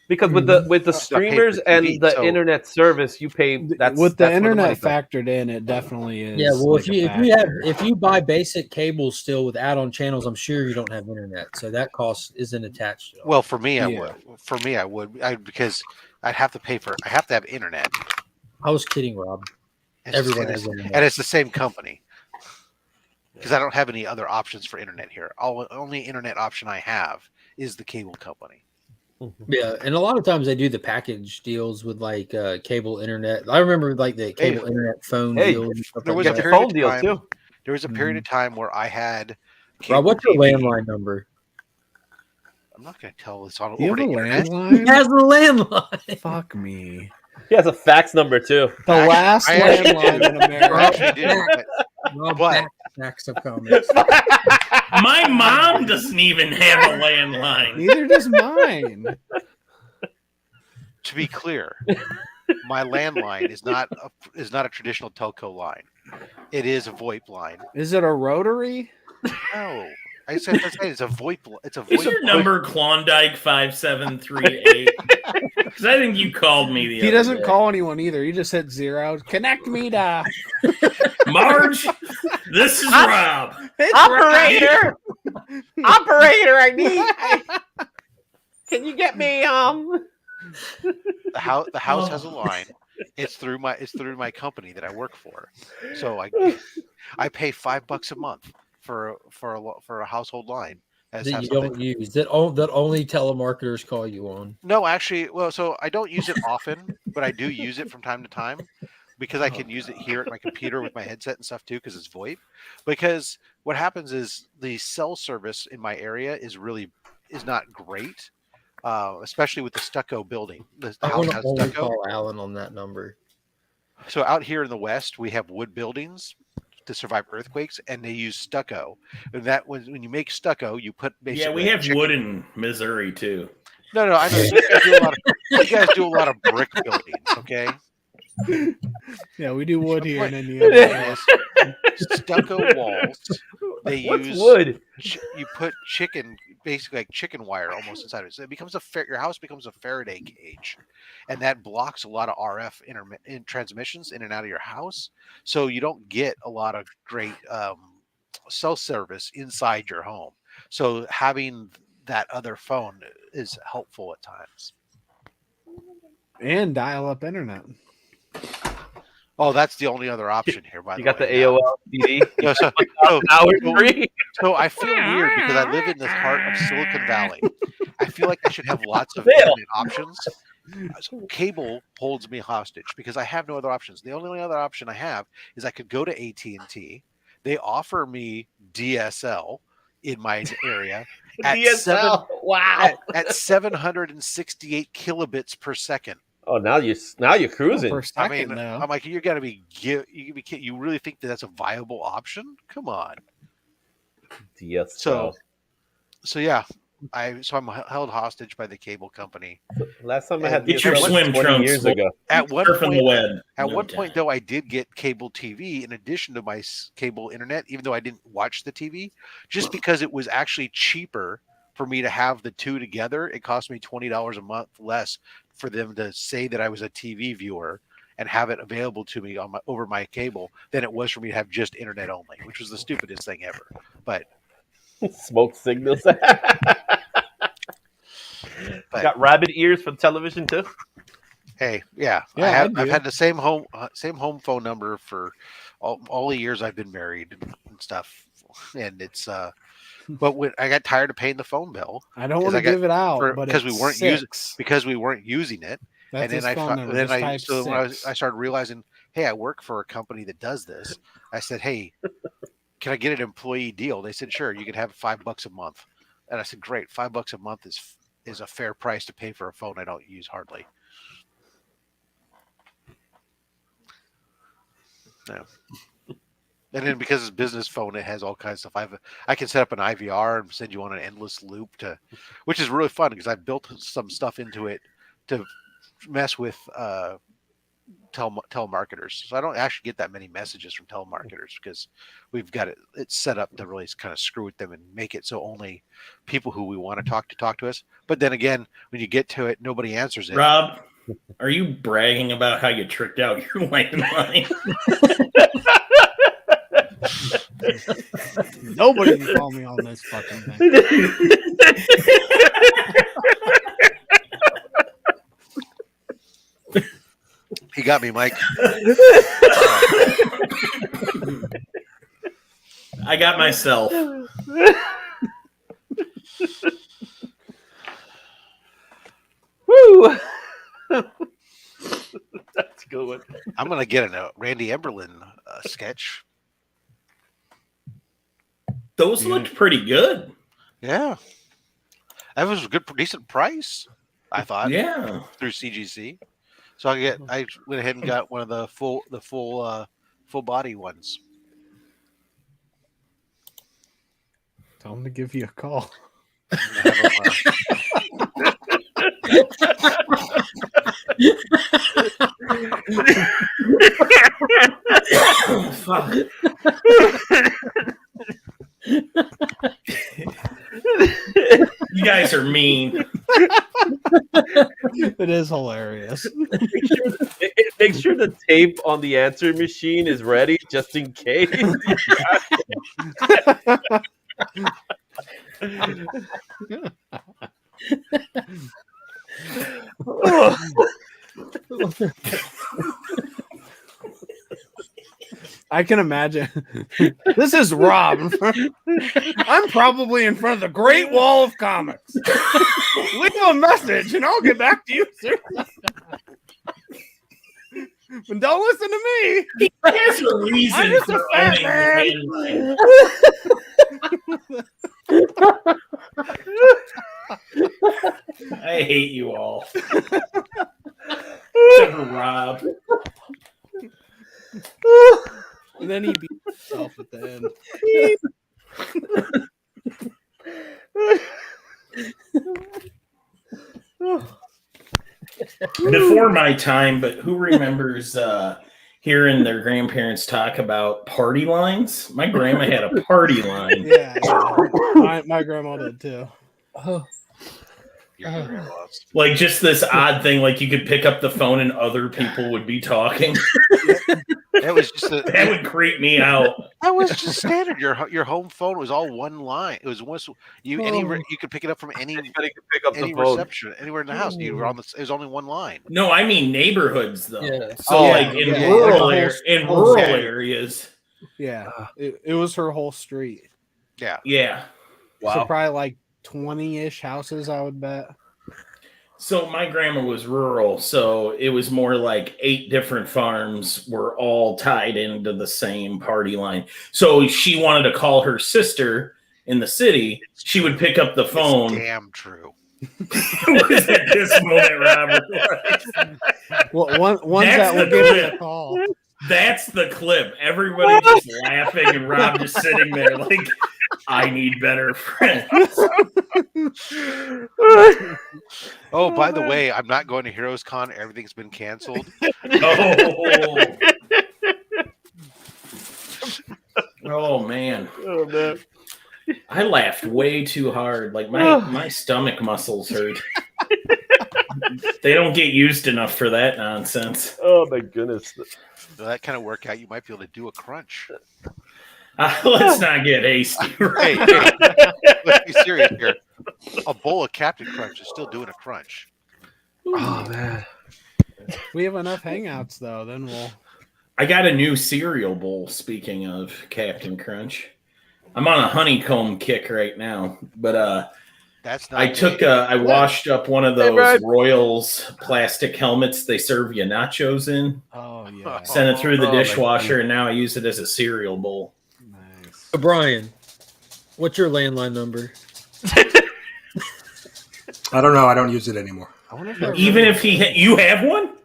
Because with the streamers and the internet service, you pay. With the internet factored in, it definitely is. Yeah, well, if you buy basic cable still with add-on channels, I'm sure you don't have internet, so that cost isn't attached to it. Well, for me, I would. For me, I would because I'd have to pay for. I have to have internet. I was kidding, Rob. Everyone has internet, and it's the same company. Because I don't have any other options for internet here. Only internet option I have is the cable company. Yeah, and a lot of times they do the package deals with like cable internet. I remember like the cable internet phone deals. There was a phone deal too. There was a period of time where I had. Rob, what's your landline number? I'm not going to tell this on over the landline. He has a landline. Fuck me. He has a fax number too. The last landline in America. I actually do. But facts of comments. My mom doesn't even have a landline. Neither does mine. To be clear, my landline is not a traditional telco line. It is a VoIP line. Is it a rotary? No. I said it's a VoIP. It's a VoIP. Is your number Klondike 5738? Because I think you called me the other He doesn't day. call anyone either. He just hit 0. Connect me to Marge. This is Rob. Operator. Operator, I need. Can you get me The house has a line. It's through my company that I work for. So I pay $5 a month for a household line that you don't use that only telemarketers call you on. No, actually, well, so I don't use it often, but I do use it from time to time because I can use it here at my computer with my headset and stuff too because it's VoIP. Because what happens is the cell service in my area is not great, especially with the stucco building. The house has stucco. Call Alan on that number. So out here in the West, we have wood buildings to survive earthquakes, and they use stucco. And that when you make stucco, you put basically we have wood in Missouri too. No, I know you guys do a lot of brick buildings, okay? Yeah, we do wood here in Indiana. Stucco walls. They use wood. You put basically like chicken wire almost inside of it. So it becomes your house becomes a Faraday cage, and that blocks a lot of RF transmissions in and out of your house. So you don't get a lot of great cell service inside your home. So having that other phone is helpful at times. And dial-up internet. Oh, that's the only other option here. By the way, you got the AOL CD. So I feel weird because I live in the heart of Silicon Valley. I feel like I should have lots of internet options. So cable holds me hostage because I have no other options. The only other option I have is I could go to AT&T. They offer me DSL in my area at DSL. at 768 kilobits per second. Oh, now you're cruising. I'm like, you really think that's a viable option? Come on. DSL. So yeah, I'm held hostage by the cable company. Last time I had get your swim 20 trunks years ago. At one point, though, I did get cable TV in addition to my cable internet, even though I didn't watch the TV, just because it was actually cheaper for me to have the two together. It cost me $20 a month less for them to say that I was a TV viewer and have it available to me over my cable than it was for me to have just internet only, which was the stupidest thing ever. But smoke signals. Got rabbit ears for television too. Hey, yeah, I've had the same home phone number for all the years I've been married and stuff, and it's But when I got tired of paying the phone bill, I don't want to give it out, but because we weren't using it. That's and then I started realizing, hey, I work for a company that does this. I said, hey, can I get an employee deal? They said, sure, you can have $5 a month. And I said, great, $5 a month is a fair price to pay for a phone I don't use hardly. No. And then because it's business phone, it has all kinds of stuff. I can set up an IVR and send you on an endless loop which is really fun because I built some stuff into it to mess with telemarketers. So I don't actually get that many messages from telemarketers because we've got it's set up to really kind of screw with them and make it so only people who we want to talk to us. But then again, when you get to it, nobody answers it. Rob, are you bragging about how you tricked out your landline? Nobody can call me on this fucking thing. He got me, Mike. I got myself. Woo! That's a good one. I'm gonna get a Randy Emberlin sketch. Those looked pretty good. Yeah, that was a decent price. I thought. Yeah, through CGC. So I went ahead and got one of the full body ones. Tell him to give you a call. Fuck. You guys are mean. It is hilarious. Make sure the tape on the answer machine is ready just in case. I can imagine. This is Rob. I'm probably in front of the Great Wall of Comics. Leave a message and I'll get back to you, sir. But don't listen to me. He has a reason I'm just for a fat owning landline. I hate you all. Except for Rob. And then he beat himself at the end. Before my time, but who remembers hearing their grandparents talk about party lines? My grandma had a party line. Yeah. My grandma did too. Oh. Like just this odd thing, like you could pick up the phone and other people would be talking. That was just that would creep me out. That was just standard. Your home phone was all one line. It was you could pick it up from any reception anywhere in the house. You were on it was only one line. No, I mean neighborhoods though. Yeah. So in rural areas. Yeah, it was her whole street. Yeah. Yeah. Wow. So probably like 20-ish houses, I would bet. So my grandma was rural, so it was more like 8 different farms were all tied into the same party line. So she wanted to call her sister in the city. She would pick up the phone. It's damn true. Was at this moment, Robert? Well, one that will give me a call. That's the clip. Everybody just laughing and Rob just sitting there like, I need better friends. Oh, by the way, I'm not going to Heroes Con. Everything's been canceled. Oh man. Oh man. I laughed way too hard. Like my stomach muscles hurt. They don't get used enough for that nonsense. Oh my goodness. So that kind of workout, you might be able to do a crunch. Let's not get hasty. Hey, let's be serious here. a bowl of Captain Crunch is still doing a crunch. Oh man. We have enough hangouts though. Then we'll. I got a new cereal bowl. Speaking of Captain Crunch, I'm on a honeycomb kick right now. But that's not. I washed up one of those Royals plastic helmets they serve you nachos in. Oh yeah. Sent it through the dishwasher, and now I use it as a cereal bowl. Nice. Brian, what's your landline number? I don't know. I don't use it anymore. Even if you have one.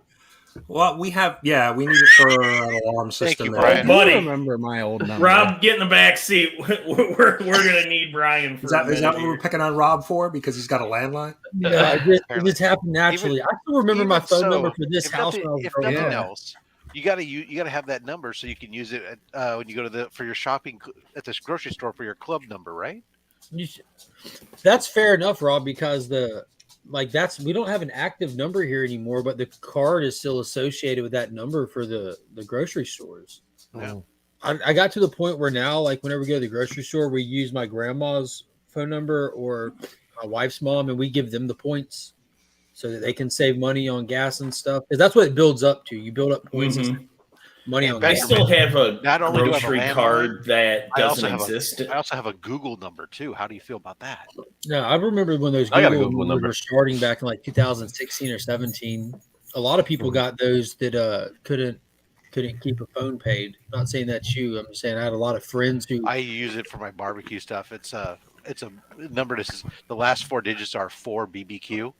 Well, we have, we need it for an alarm system. You, Brian. Buddy, I remember my old number. Rob, get in the back seat. We're gonna need Brian. For is that what we're picking on Rob for? Because he's got a landline? Yeah, it just happened naturally. I still remember my phone number for this house. If nothing else, you gotta have that number so you can use it when you go to for your shopping at this grocery store for your club number, right? That's fair enough, Rob, because we don't have an active number here anymore, but the card is still associated with that number for the grocery stores. Yeah. I got to the point where now, like whenever we go to the grocery store, we use my grandma's phone number or my wife's mom, and we give them the points so that they can save money on gas and stuff. Because that's what it builds up to. You build up points and money on gas. I still have a grocery card that doesn't exist. I also have a Google number too. How do you feel about that? Yeah, I remember when those Google numbers were starting back in like 2016 or 17. A lot of people got those that couldn't keep a phone paid. Not saying that's you. I'm just saying I had a lot of friends who. I use it for my barbecue stuff. It's a number. This is the last 4 digits are 4 BBQ.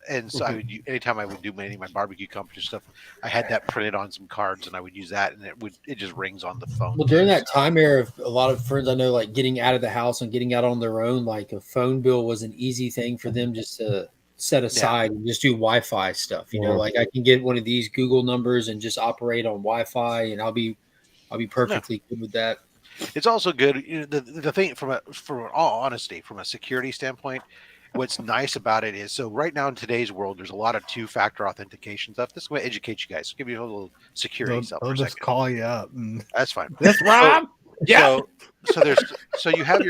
And so anytime I would do any of my barbecue company stuff, I had that printed on some cards, and I would use that, and it just rings on the phone. Well, during that time era, a lot of friends I know, like getting out of the house and getting out on their own, like a phone bill was an easy thing for them just to set aside and just do Wi-Fi stuff. You know, like I can get one of these Google numbers and just operate on Wi-Fi, and I'll be perfectly good with that. It's also good. You know, the thing from all honesty, from a security standpoint. What's nice about it is, so right now in today's world, there's a lot of 2-factor authentication stuff. This is going to educate you guys. Give you a little security stuff. They'll just call you up. That's fine. That's Rob. So you have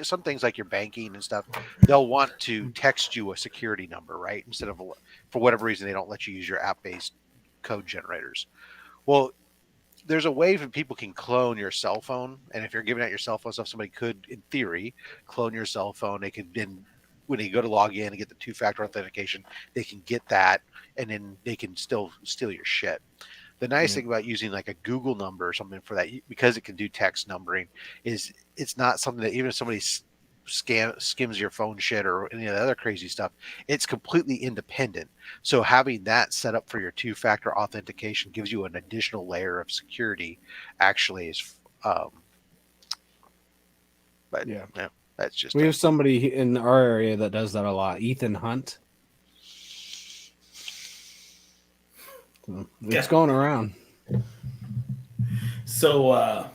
some things like your banking and stuff. They'll want to text you a security number, right? Instead of for whatever reason they don't let you use your app-based code generators. Well, there's a way that people can clone your cell phone, and if you're giving out your cell phone stuff, somebody could, in theory, clone your cell phone. They could then, when they go to log in and get the 2-factor authentication, they can get that, and then they can still steal your shit. The nice thing about using like a Google number or something for that, because it can do text numbering, is it's not something that even if somebody skims your phone shit or any of the other crazy stuff, it's completely independent. So having that set up for your 2-factor authentication gives you an additional layer of security. Actually, is that's just we have somebody in our area that does that a lot. Ethan Hunt. It's going around. So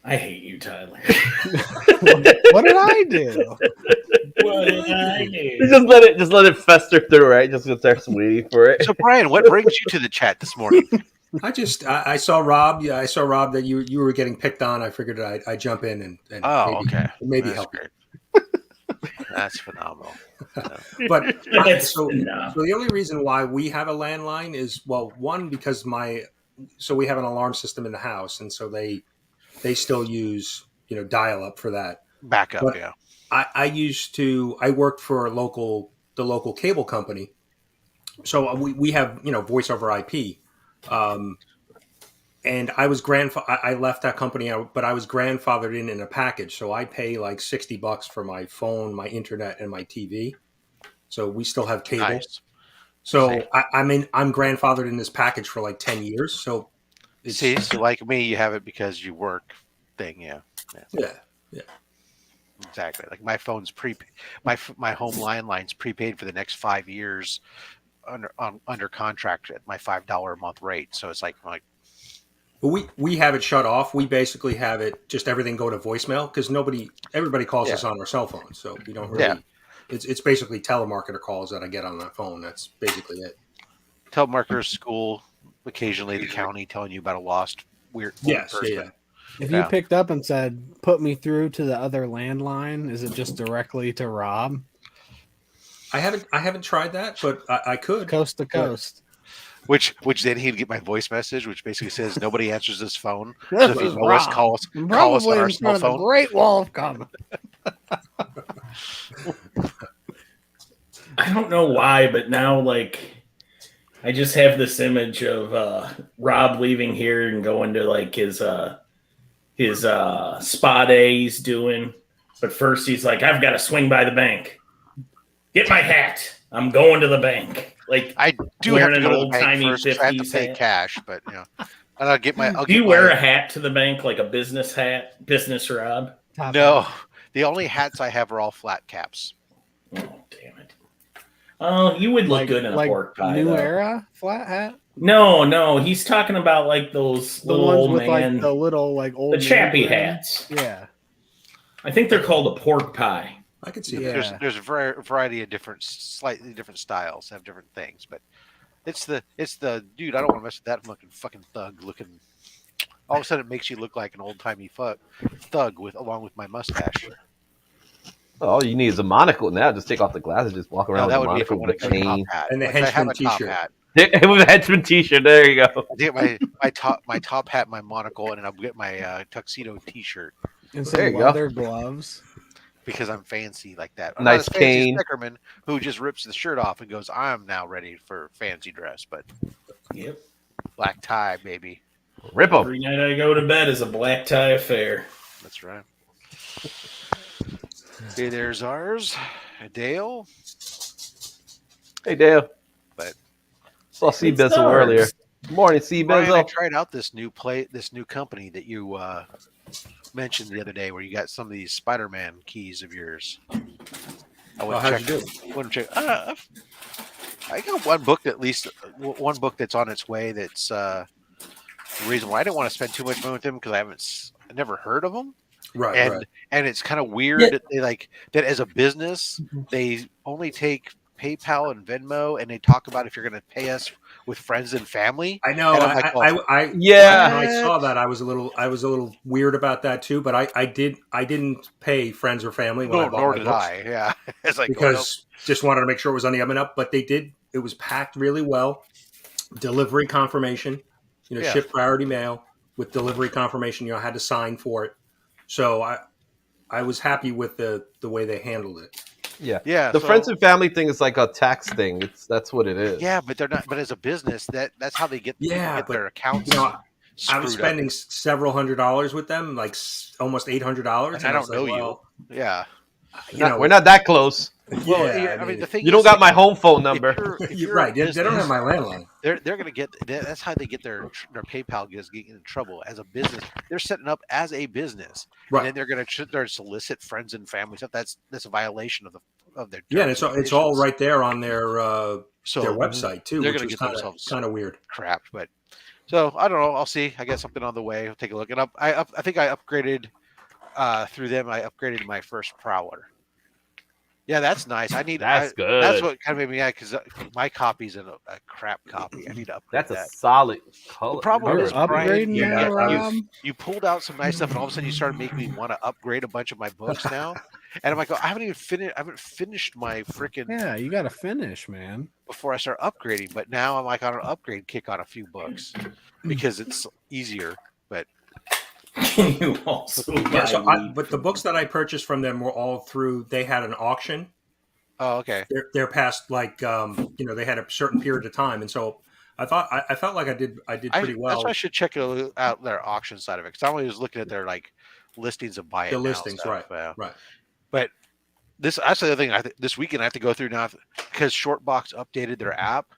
I hate you, Tyler. What did I do? What did I do? Just let it fester through, right? Just start waiting for it. So, Brian, what brings you to the chat this morning? I saw Rob. Yeah, I saw Rob that you were getting picked on. I figured I'd jump in and maybe that's help. Great. That's phenomenal. But so the only reason why we have a landline is, well, one, because we have an alarm system in the house, and so they still use dial up for that backup. But I worked for the local cable company, so we have voice over IP, and I was I left that company, but I was grandfathered in a package, so I pay like $60 for my phone, my internet, and my TV. So we still have cable. Nice. So I'm grandfathered in this package for like 10 years. So so like me, you have it because you work thing. Yeah. Exactly. Like my phone's prepaid. My home landline's prepaid for the next 5 years under contract at my $5 a month rate. So it's like. We have it shut off. We basically have it just everything go to voicemail because everybody calls us on our cell phone. So we don't really. Yeah. It's basically telemarketer calls that I get on that phone. That's basically it. Telemarketers, school, occasionally the county telling you about a lost weird person. If you picked up and said, "Put me through to the other landline," is it just directly to Rob? I haven't tried that, but I could. Coast to coast. Which then he'd get my voice message, which basically says nobody answers this phone. So if you know us, call us on our cell phone. The Great Wall of China. I don't know why, but now like I just have this image of Rob leaving here and going to like his spa day he's doing. But first he's like, I've got to swing by the bank. Get my hat. I'm going to the bank. Like I do have to go to the bank old-timey first. I have to pay cash, but and I'll get my. Do you wear a hat to the bank, like a business hat, business Rob? No, the only hats I have are all flat caps. Oh damn it! Oh, you would look good in a pork pie. New era flat hat? No, he's talking about like those the little ones old with man, like the little like old the chappy hats. Yeah, I think they're called a pork pie. I could see that. There's a variety of slightly different styles, have different things, but it's the dude. I don't want to mess with that fucking thug looking. All of a sudden, it makes you look like an old timey thug along with my mustache. All you need is a monocle now. Just take off the glasses, just walk around with a monocle with a chain and the henchman t-shirt. With a henchman t-shirt, there you go. I get my top hat, my monocle, and I'll get my tuxedo t-shirt. And some leather gloves. Because I'm fancy like that. I'm nice not cane. Stickerman who just rips the shirt off and goes, "I'm now ready for fancy dress." But yep, black tie, baby. Rip them. Every night I go to bed is a black tie affair. That's right. Hey, there's ours, Dale. Hey, Dale. But saw C Bizzle earlier. Good morning, C Bizzle. I tried out this new company that you mentioned the other day, where you got some of these Spider-Man keys of yours. How'd you do? I got one book that's on its way. That's the reason why I didn't want to spend too much money with them, because I never heard of them. Right. And it's kind of weird that they that as a business they only take PayPal and Venmo, and they talk about if you're going to pay us with friends and family. I know. Yeah. When I saw that, I was a little weird about that too. But I didn't pay friends or family when I bought my books. Yeah, it's like because just wanted to make sure it was on the up and up. But they did. It was packed really well. Delivery confirmation, ship priority mail with delivery confirmation. I had to sign for it. So I was happy with the way they handled it. Yeah. The friends and family thing is like a tax thing. That's what it is. Yeah, but they're not. But as a business, that's how they get their accounts. I was spending several $100s with them, like almost $800. And I don't know you. Yeah. We're not that close. Well, I mean, the thing you don't got my home phone number. You're right. They don't have my landline. They're going to get. That's how they get their PayPal gets in trouble as a business. They're setting up as a business, right? And then they're going to solicit friends and family stuff. That's a violation of their. Yeah, and it's all right there on their website too. They're going to get themselves kind of weird crap, but so I don't know. I'll see. I got something on the way. I'll take a look. And I think I upgraded through them. I upgraded my first Prowler. Yeah, that's nice. Good. That's what kind of made me mad, because my copy's a crap copy. I need to upgrade that. That's a solid color. The problem is, Brian, you pulled out some nice stuff, and all of a sudden you started making me want to upgrade a bunch of my books now. And I'm like, I haven't finished my freaking. Yeah, you got to finish, man, before I start upgrading. But now I'm like on an upgrade kick on a few books because it's easier. But can you also but the books that I purchased from them were all through. They had an auction. Oh, okay. They're past they had a certain period of time, and so I felt like I did pretty well. That's why I should check out their auction side of it, because I only was looking at their listings of buy it. The listings, stuff. right. But that's the other thing. This weekend I have to go through now because Shortbox updated their app.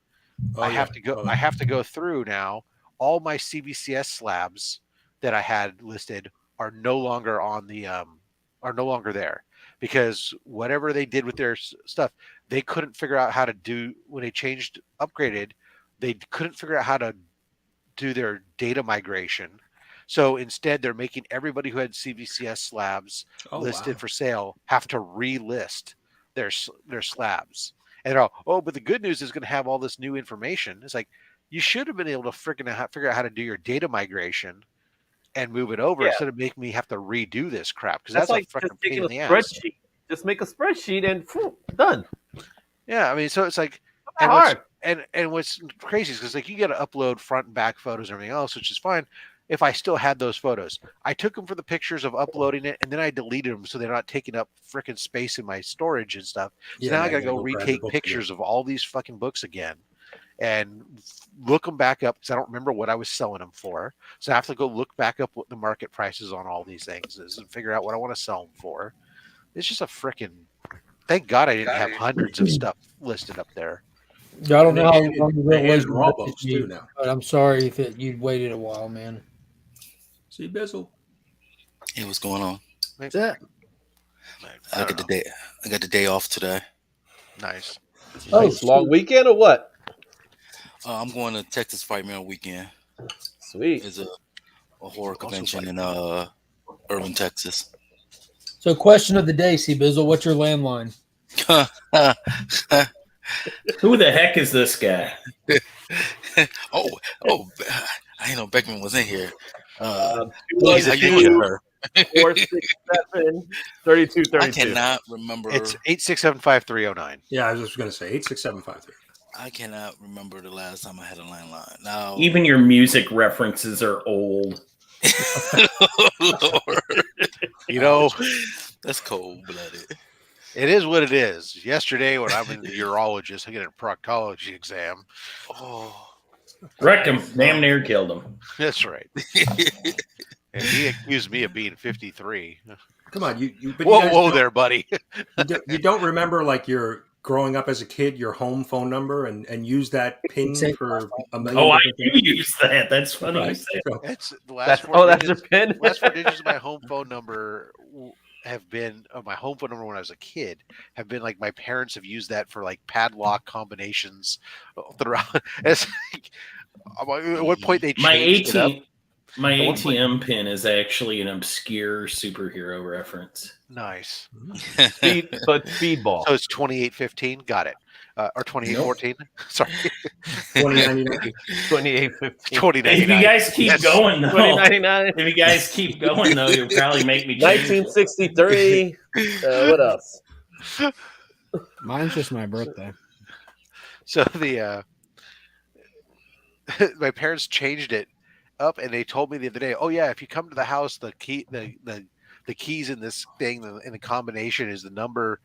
I have to go through now. All my CBCS slabs that I had listed are no longer on the are no longer there, because whatever they did with their stuff, they couldn't figure out how to do when they upgraded. They couldn't figure out how to do their data migration. So instead, they're making everybody who had CBCS slabs listed for sale have to relist their slabs. And they're all, but the good news is going to have all this new information. It's like, you should have been able to figure out how to do your data migration and move it over instead of making me have to redo this crap, because that's like a freaking pain in the ass. Just make a spreadsheet and done. Yeah, I mean, so it's like, and what's crazy is because like you got to upload front and back photos and everything else, which is fine. If I still had those photos, I took them for the pictures of uploading it, and then I deleted them so they're not taking up freaking space in my storage and stuff. So now I got to go retake pictures of all these fucking books again and look them back up because I don't remember what I was selling them for. So I have to go look back up what the market prices on all these things is and figure out what I want to sell them for. It's just a freaking. Thank God I didn't have hundreds of stuff listed up there. I don't know how long you waited raw books too now. But I'm sorry if you'd waited a while, man. See, Bizzle. Hey, what's going on? What's that? I got the day off today. Nice. Nice long weekend or what? I'm going to Texas Fight Man weekend. Sweet. It's a horror convention in Irving, Texas. So, question of the day, C Bizzle, what's your landline? Who the heck is this guy? oh, I didn't know Beckman was in here. 467 3232. I cannot remember. It's 8675309. Yeah, I was just going to say 86753. I cannot remember the last time I had a landline. Now, Even your music references are old. Lord. You know, that's cold-blooded. it is what it is. Yesterday, when I'm in the urologist, I get a proctology exam. Oh, Wrecked him. Damn near killed him. That's right. And he accused me of being 53. Come on, you Whoa there, buddy. you don't remember like your growing up as a kid, your home phone number and use that pin for a million. Oh, I do use that. That's funny. Right. You say. That's the last That's your pin. last 4 digits of my home phone number have been my home phone number when I was a kid have been like my parents have used that for like padlock combinations throughout. It's like, at what point they changed it up. My ATM pin is actually an obscure superhero reference. Nice. Speedball. So it's 2815. Got it. Or 2814. Nope. Sorry. 2099. 2815. 2099. If you guys keep going, though, 2099. if you guys keep going, though, you'll probably make me change 1963. What else? Mine's just my birthday. So the my parents changed it up, and they told me the other day, oh yeah, if you come to the house, the keys in this thing in the combination is the number,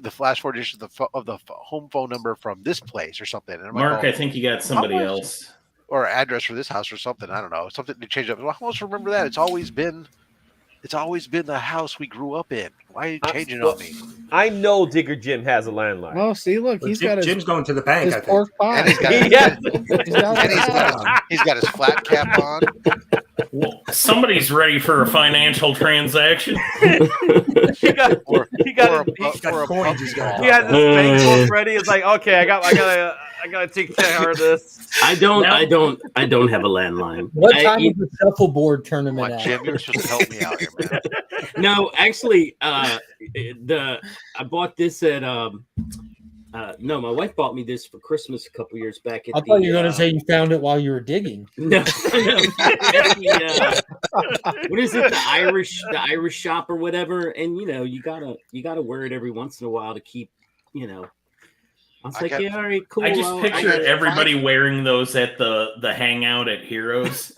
the last 4 digits of the home phone number from this place or something. And I'm Mark, like, I think you got somebody else. Or address for this house or something. I don't know. Something to change up. Well, I almost remember that. It's always been the house we grew up in. Why are you changing on me? I know Digger Jim has a landline. Oh, see, look, Jim's going to the bank. his pork pie. And he's got his flat cap on. Well, somebody's ready for a financial transaction. He has his bank book ready. It's like, okay, I gotta take care of this. I don't have a landline. What time is the shuffleboard tournament at? Jim, you're supposed to help me out here, man. No, actually, I bought this at no, my wife bought me this for Christmas a couple years back. I thought you were going to say you found it while you were digging. No, what is it? The Irish shop or whatever. And you gotta wear it every once in a while to keep, I was like, yeah, all right, cool. I just picture everybody wearing those at the Hangout at Heroes,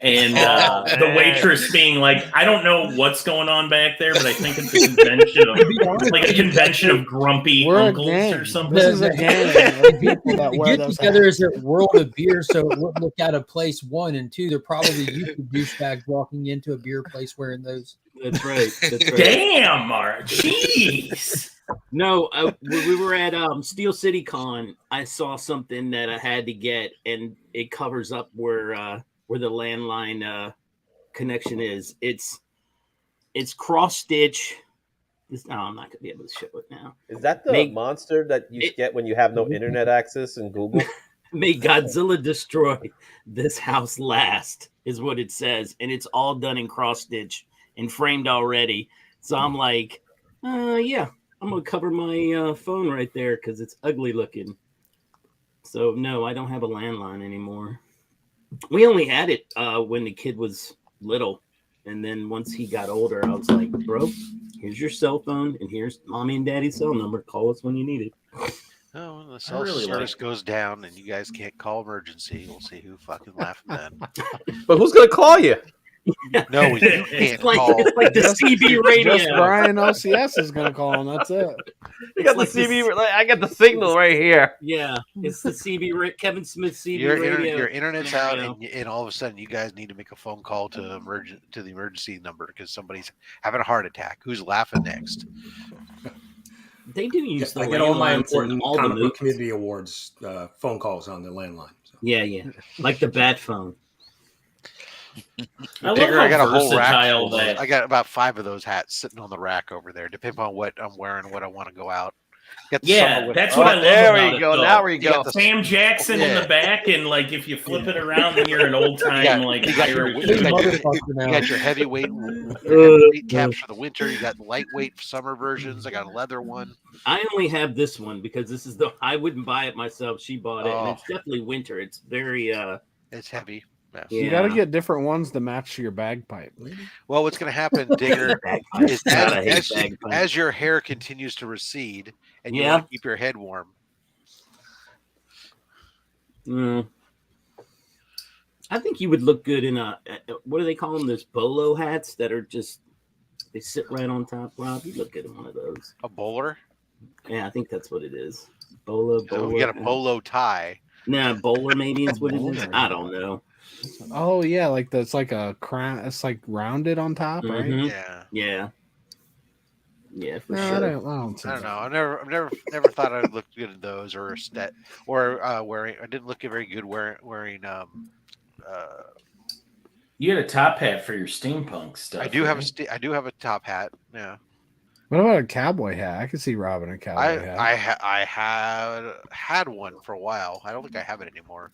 and the waitress being like, "I don't know what's going on back there, but I think it's a convention of grumpy uncles or something." This is a game of people that wear those together as a world of beer, so it wouldn't look out of place. 1 and 2, they're probably YouTube douchebags walking into a beer place wearing those. That's right. Damn, Mark. Jeez. No, when we were at Steel City Con, I saw something that I had to get, and it covers up where the landline connection is. It's cross stitch. I'm not gonna be able to show it now. Is that the monster that you get when you have no internet access in Google? May Godzilla destroy this house last, is what it says, and it's all done in cross stitch and framed already. So I'm like, yeah. I'm going to cover my phone right there because it's ugly looking. So, no, I don't have a landline anymore. We only had it when the kid was little. And then once he got older, I was like, bro, here's your cell phone, and here's mommy and daddy's cell number. Call us when you need it. Oh, when the cell service goes down and you guys can't call emergency, we'll see who fucking laughing then. But who's gonna call you? No, you can't call. It's like the CB radio. Just Brian OCS is going to call him. That's it. You got like the CB. I got the signal right here. Yeah, it's the Kevin Smith CB radio. Your internet's out, and all of a sudden, you guys need to make a phone call to the emergency number because somebody's having a heart attack. Who's laughing next? They do use the I get all my landlines important and all the comic book movies. community awards phone calls on the landline. So. Yeah, like the bat phone. I got a whole rack. I got about 5 of those hats sitting on the rack over there, depending on what I'm wearing, what I want to go out. Yeah, that's what I love. There about we go. It, now we go. Sam Jackson in the back, and like if you flip it around, then you're an old time you got your heavyweight caps for the winter. You got lightweight summer versions. I got a leather one. I only have this one because this is I wouldn't buy it myself. She bought it, and it's definitely winter. It's very it's heavy. Yeah. You got to get different ones to match your bagpipe. Well, what's going to happen, Digger, is as your hair continues to recede and you want to keep your head warm. I think you would look good in what do they call them? Those bolo hats that are just, they sit right on top. Rob, you look good in one of those. A bowler? Yeah, I think that's what it is. Bolo. So we got a bolo tie. Nah, bowler maybe is what it is. I don't know. Oh yeah, like that's like a crown. It's like rounded on top, right? Yeah. For sure. I don't know. I've never thought I'd look good in those or wearing. I didn't look very good wearing. You had a top hat for your steampunk stuff. I do have a top hat. Yeah. What about a cowboy hat? I could see Rob in a cowboy hat. I had one for a while. I don't think I have it anymore.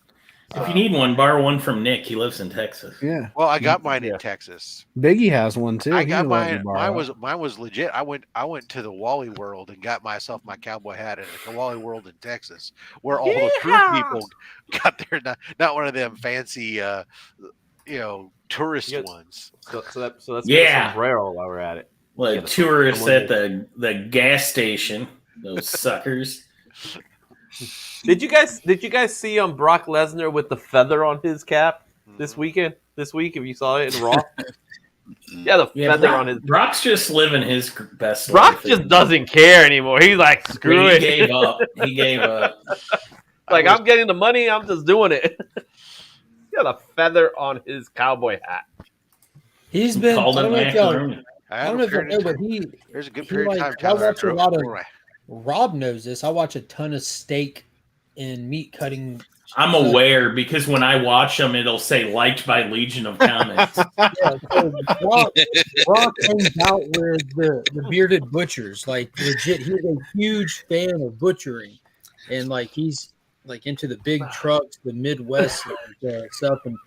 If you need one, borrow one from Nick. He lives in Texas. Yeah. Well, I got mine in Texas. Biggie has one too. I got mine. Mine was legit. I went to the Wally World and got myself my cowboy hat at the Wally World in Texas, where all the crew people got their not one of them fancy, tourist ones. So that's a sombrero while we're at it. Like tourists at the gas station. Those suckers. Did you guys see Brock Lesnar with the feather on his cap this weekend? This week, if you saw it in Raw, feather on his. Brock's just living his best life. Brock just doesn't care anymore. He's like, screw it. He gave up. Like, I'm getting the money. I'm just doing it. He got a feather on his cowboy hat. He's been. I don't know if you know, but there's a good period of time. I watch a lot of. Rob knows this. I watch a ton of steak and meat cutting. I'm aware because when I watch them, it'll say liked by Legion of Comics. So Brock hangs out with the bearded butchers. Like legit, he's a huge fan of butchering, and like he's like into the big trucks, the Midwest stuff. And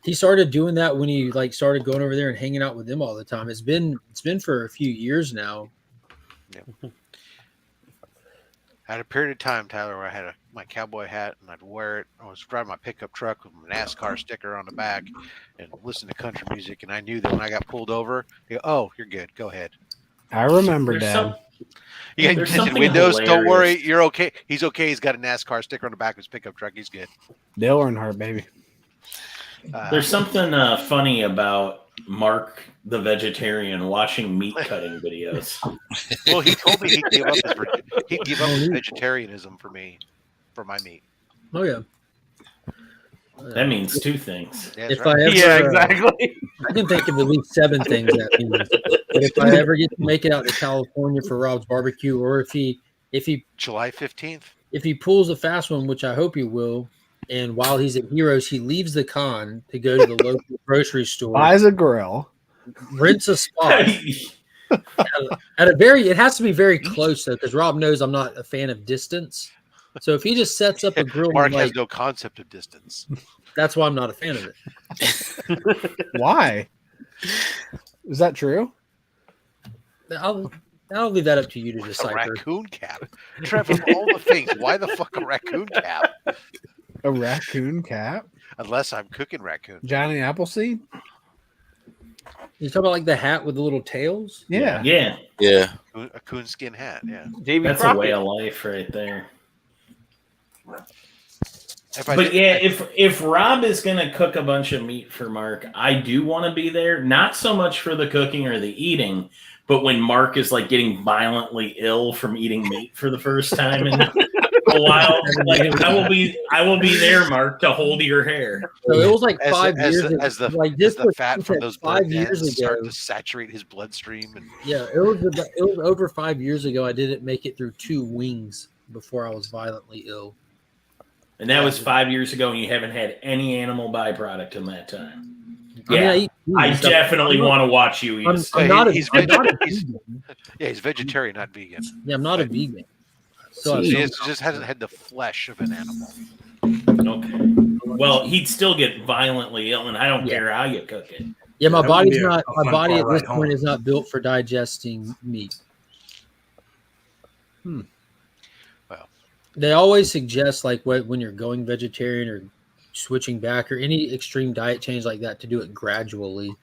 he started doing that when he like started going over there and hanging out with them all the time. It's been for a few years now. Yeah. I had a period of time, Tyler, where I had my cowboy hat and I'd wear it. I was driving my pickup truck with a NASCAR sticker on the back and listen to country music. And I knew that when I got pulled over, they go, "Oh, you're good. Go ahead." I remember, Dad. You got tinted windows. Hilarious. Don't worry. You're okay. He's okay. He's got a NASCAR sticker on the back of his pickup truck. He's good. Dale Earnhardt, baby. There's something funny about Mark the vegetarian watching meat cutting videos. Well, he told me he'd give up his vegetarianism for my meat. Oh yeah. That means two things. Yeah, if right. I ever, exactly. I can think of at least 7 things that means. But if I ever get to make it out to California for Rob's barbecue, or if he July 15th, if he pulls a fast one, which I hope he will, and while he's at Heroes, he leaves the con to go to the local grocery store, buys a grill, rents a spot. It has to be very close though, because Rob knows I'm not a fan of distance. So if he just sets up a grill, Mark has no concept of distance. That's why I'm not a fan of it. Why? Is that true? I'll leave that up to you to decipher. A raccoon cap, Trevor. Of all the things, why the fuck a raccoon cap? A raccoon cap? Unless I'm cooking raccoon. Johnny Appleseed? You talking about like the hat with the little tails? Yeah. Yeah. A coonskin hat. Yeah. Davy That's Crockett. a way of life right there. But if Rob is gonna cook a bunch of meat for Mark, I do want to be there. Not so much for the cooking or the eating, but when Mark is like getting violently ill from eating meat for the first time in a while, like I will be there, Mark, to hold your hair. So it was like 5 years ago. As the fat from those 5 years ago start to saturate his bloodstream. And yeah, it was over 5 years ago. I didn't make it through 2 wings before I was violently ill. And that was 5 years ago, and you haven't had any animal byproduct in that time. Yeah, I definitely want to watch you eat. He's vegetarian, not vegan. Yeah, I'm not a vegan. So he just hasn't had the flesh of an animal. Okay. Well, he'd still get violently ill, and I don't care how you cook it. Yeah, my body at this point is not built for digesting meat. Well, they always suggest like when you're going vegetarian or switching back or any extreme diet change like that to do it gradually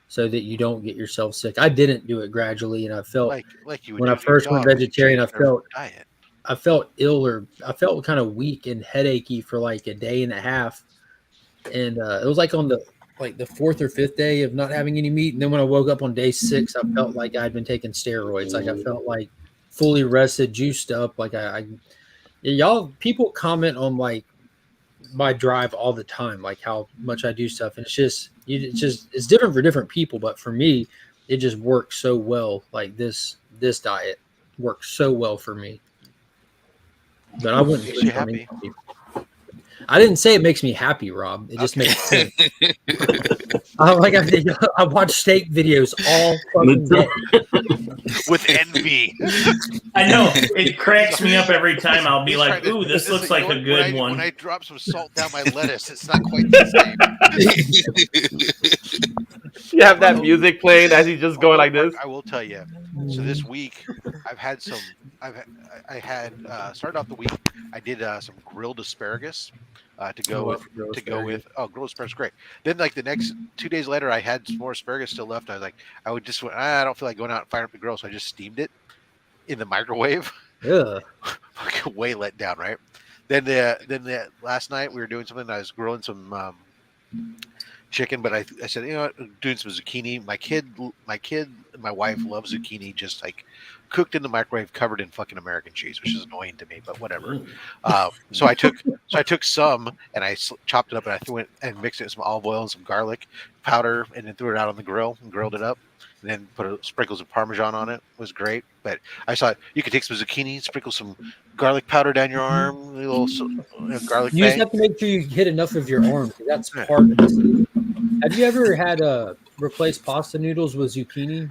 so that you don't get yourself sick. I didn't do it gradually, and I felt like you would when I first went vegetarian, I felt ill, or I felt kind of weak and headachy for like a day and a half. And it was like on the 4th or 5th day of not having any meat. And then when I woke up on day 6, I felt like I'd been taking steroids. Like I felt like fully rested, juiced up. Like people comment on like my drive all the time, like how much I do stuff. And it's different for different people. But for me, it just works so well. Like this diet works so well for me. But I wouldn't makes you happy. I didn't say it makes me happy, Rob. It just makes sense. I watch steak videos all fucking day. With envy. I know. It cracks me up every time. I'll be like, ooh, this looks like a good one. When I drop some salt down my lettuce, it's not quite the same. You have that music playing as he's just going like this. I will tell you. So this week, I had started off the week. I did some grilled asparagus to go with. Grilled asparagus, great. Then like the next 2 days later, I had some more asparagus still left. I was like, I don't feel like going out and firing up the grill, so I just steamed it in the microwave. Yeah, way let down, right? Then last night we were doing something. I was grilling some chicken, but I said, you know what, doing some zucchini. My kid, and my wife love zucchini, just like cooked in the microwave, covered in fucking American cheese, which is annoying to me, but whatever. So I took some and I chopped it up and I threw it and mixed it with some olive oil and some garlic powder, and then threw it out on the grill and grilled it up. And then put sprinkles of Parmesan on it. It was great. But I thought you could take some zucchini, sprinkle some garlic powder down your arm, a little garlic. You just have to make sure you hit enough of your arm. That's part of it. Have you ever had replace pasta noodles with zucchini?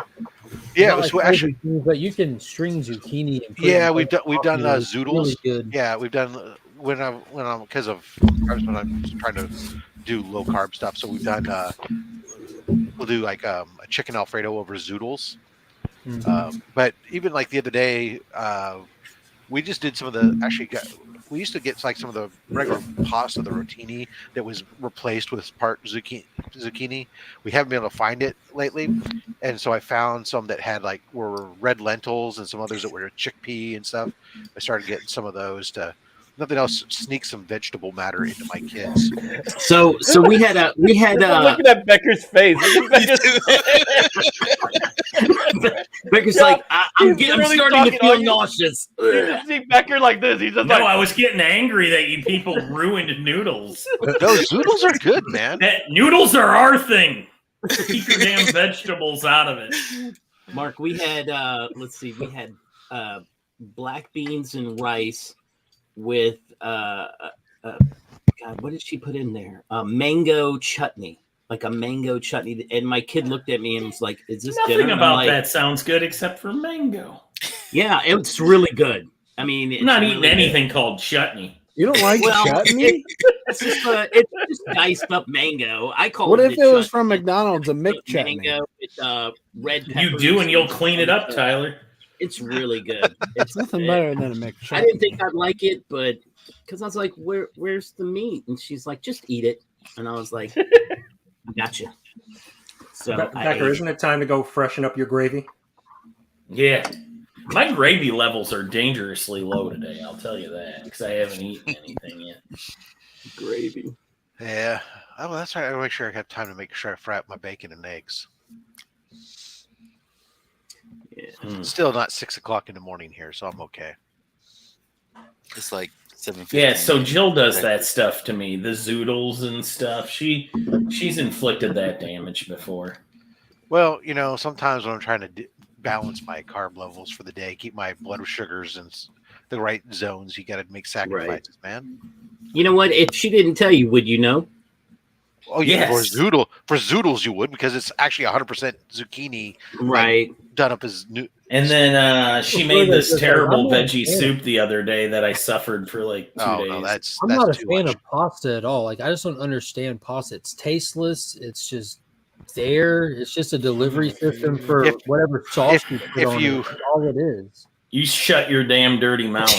Yeah, it was actually. But you can string zucchini. And we've done zoodles. Really good. Yeah, we've done when I'm because of carbs, when I'm trying to do low carb stuff. So we've done. We'll do like a chicken Alfredo over zoodles. But even like the other day, we just did some of the we used to get like some of the regular pasta, the rotini that was replaced with part zucchini. We haven't been able to find it lately, and so I found some that had were red lentils and some others that were chickpea and stuff. I started getting some of those to. Nothing else sneak some vegetable matter into my kids. So we had looking at Becker's face. Becker's like, I'm starting to feel nauseous. You just see Becker like this. He's just I was getting angry that you people ruined noodles. Those noodles are good, man. Noodles are our thing. Keep your damn vegetables out of it. Mark, we had we had black beans and rice with God, what did she put in there? Mango chutney, like a mango chutney. And my kid looked at me and was like, "Is this nothing dinner?" about that sounds good except for mango? Yeah, it's really good. I mean, I'm not eating anything called chutney. You don't like chutney? It's just diced up mango. I call what it. What if it was from McDonald's, a McChutney? Mango with red pepper. You do, and you'll clean it up, Tyler. It's really good. It's nothing better than a McChutney. I didn't think I'd like it, but because I was like, "Where's the meat?" And she's like, "Just eat it." And I was like, "Gotcha." So Becker, isn't it time to go freshen up your gravy? Yeah. My gravy levels are dangerously low today, I'll tell you that, because I haven't eaten anything yet. Gravy. Yeah. Oh, that's right. I gotta make sure I have time to make sure I fry up my bacon and eggs. Yeah. Still not 6 o'clock in the morning here, so I'm okay. It's like 7:15. Yeah, so Jill does that stuff to me, the zoodles and stuff. She's inflicted that damage before. Well, sometimes when I'm trying to balance my carb levels for the day, keep my blood sugars in the right zones, you got to make sacrifices, man. You know what? If she didn't tell you, would you know? Oh yeah, Yes. for zoodles you would, because it's actually 100% zucchini, Right? Done up as new. And then she made this terrible veggie soup the other day that I suffered for like 2 days. No, that's I'm not a too fan much. of pasta at all. Like, I just don't understand pasta. It's tasteless. It's just there. It's just a delivery system for whatever sauce you put on it. That's all it is. You shut your damn dirty mouth.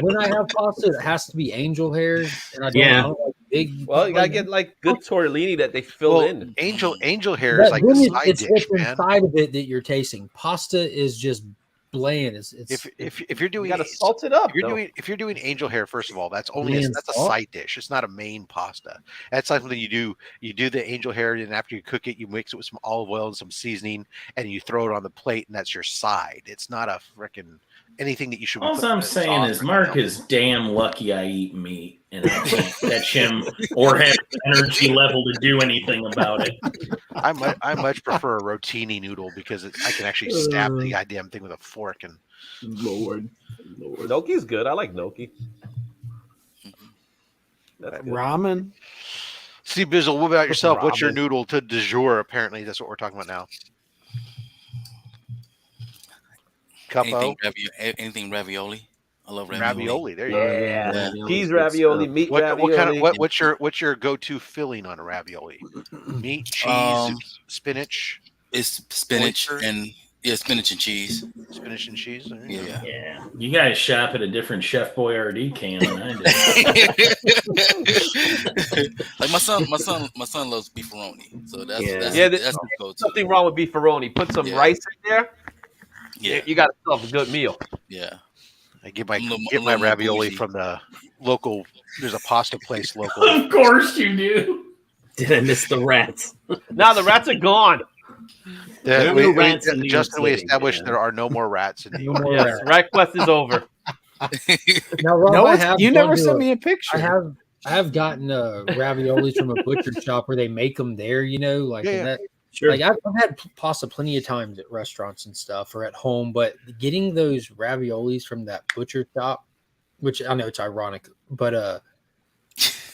When I have pasta, it has to be angel hair, and I don't like big. Well, you gotta get like good tortellini that they fill in. Angel hair is like the side dish, what's man. inside of it that you're tasting. Pasta is just bland. If you're doing, you gotta salt it up. If you're doing angel hair, first of all, that's a side dish. It's not a main pasta. That's something you do. You do the angel hair, and after you cook it, you mix it with some olive oil and some seasoning, and you throw it on the plate, and that's your side. It's not a frickin' anything that you should. All I'm saying is Mark is damn lucky I eat meat, and I can't catch him or have the energy level to do anything about it. I much prefer a rotini noodle because I can actually stab the goddamn thing with a fork. And Lord. Gnocchi's good. I like gnocchi. Ramen. See, Bizzle, what about yourself? What's your noodle to du jour? Apparently, that's what we're talking about now. Anything ravioli. I love ravioli. There you go. Yeah. Cheese ravioli, meat ravioli. What's your go-to filling on a ravioli? Meat, cheese, spinach. It's spinach and spinach and cheese. Spinach and cheese. Yeah. You guys shop at a different Chef Boyardee can than I do. Like my son loves beefaroni. So that's there's nothing wrong with beefaroni. Put some rice in there. Yeah, you got yourself a good meal. Yeah, I get my ravioli from the local. There's a pasta place local. Of course you do. Did I miss the rats? Now the rats are gone. Justin, we established there are no more rats in New York. Rat quest is over. Now, Rob, you never sent me a picture. I have gotten raviolis from a butcher shop where they make them there. That. Sure. Like I've had pasta plenty of times at restaurants and stuff or at home, but getting those raviolis from that butcher shop, which I know it's ironic, but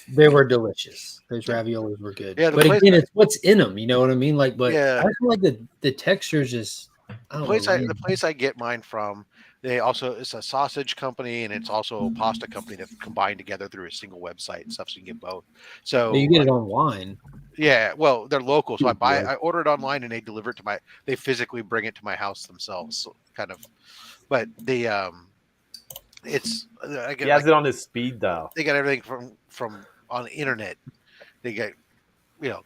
they were delicious. Those raviolis were good. Yeah, but again, it's what's in them. You know what I mean? I feel like the texture just. The place I get mine from, it's a sausage company and it's also a pasta company that combined together through a single website and stuff, so you can get both. So you get it online. Yeah, well, they're local, so I order it online and they deliver it they physically bring it to my house themselves, so kind of. But he has it on his speed dial. They got everything from on the internet. They got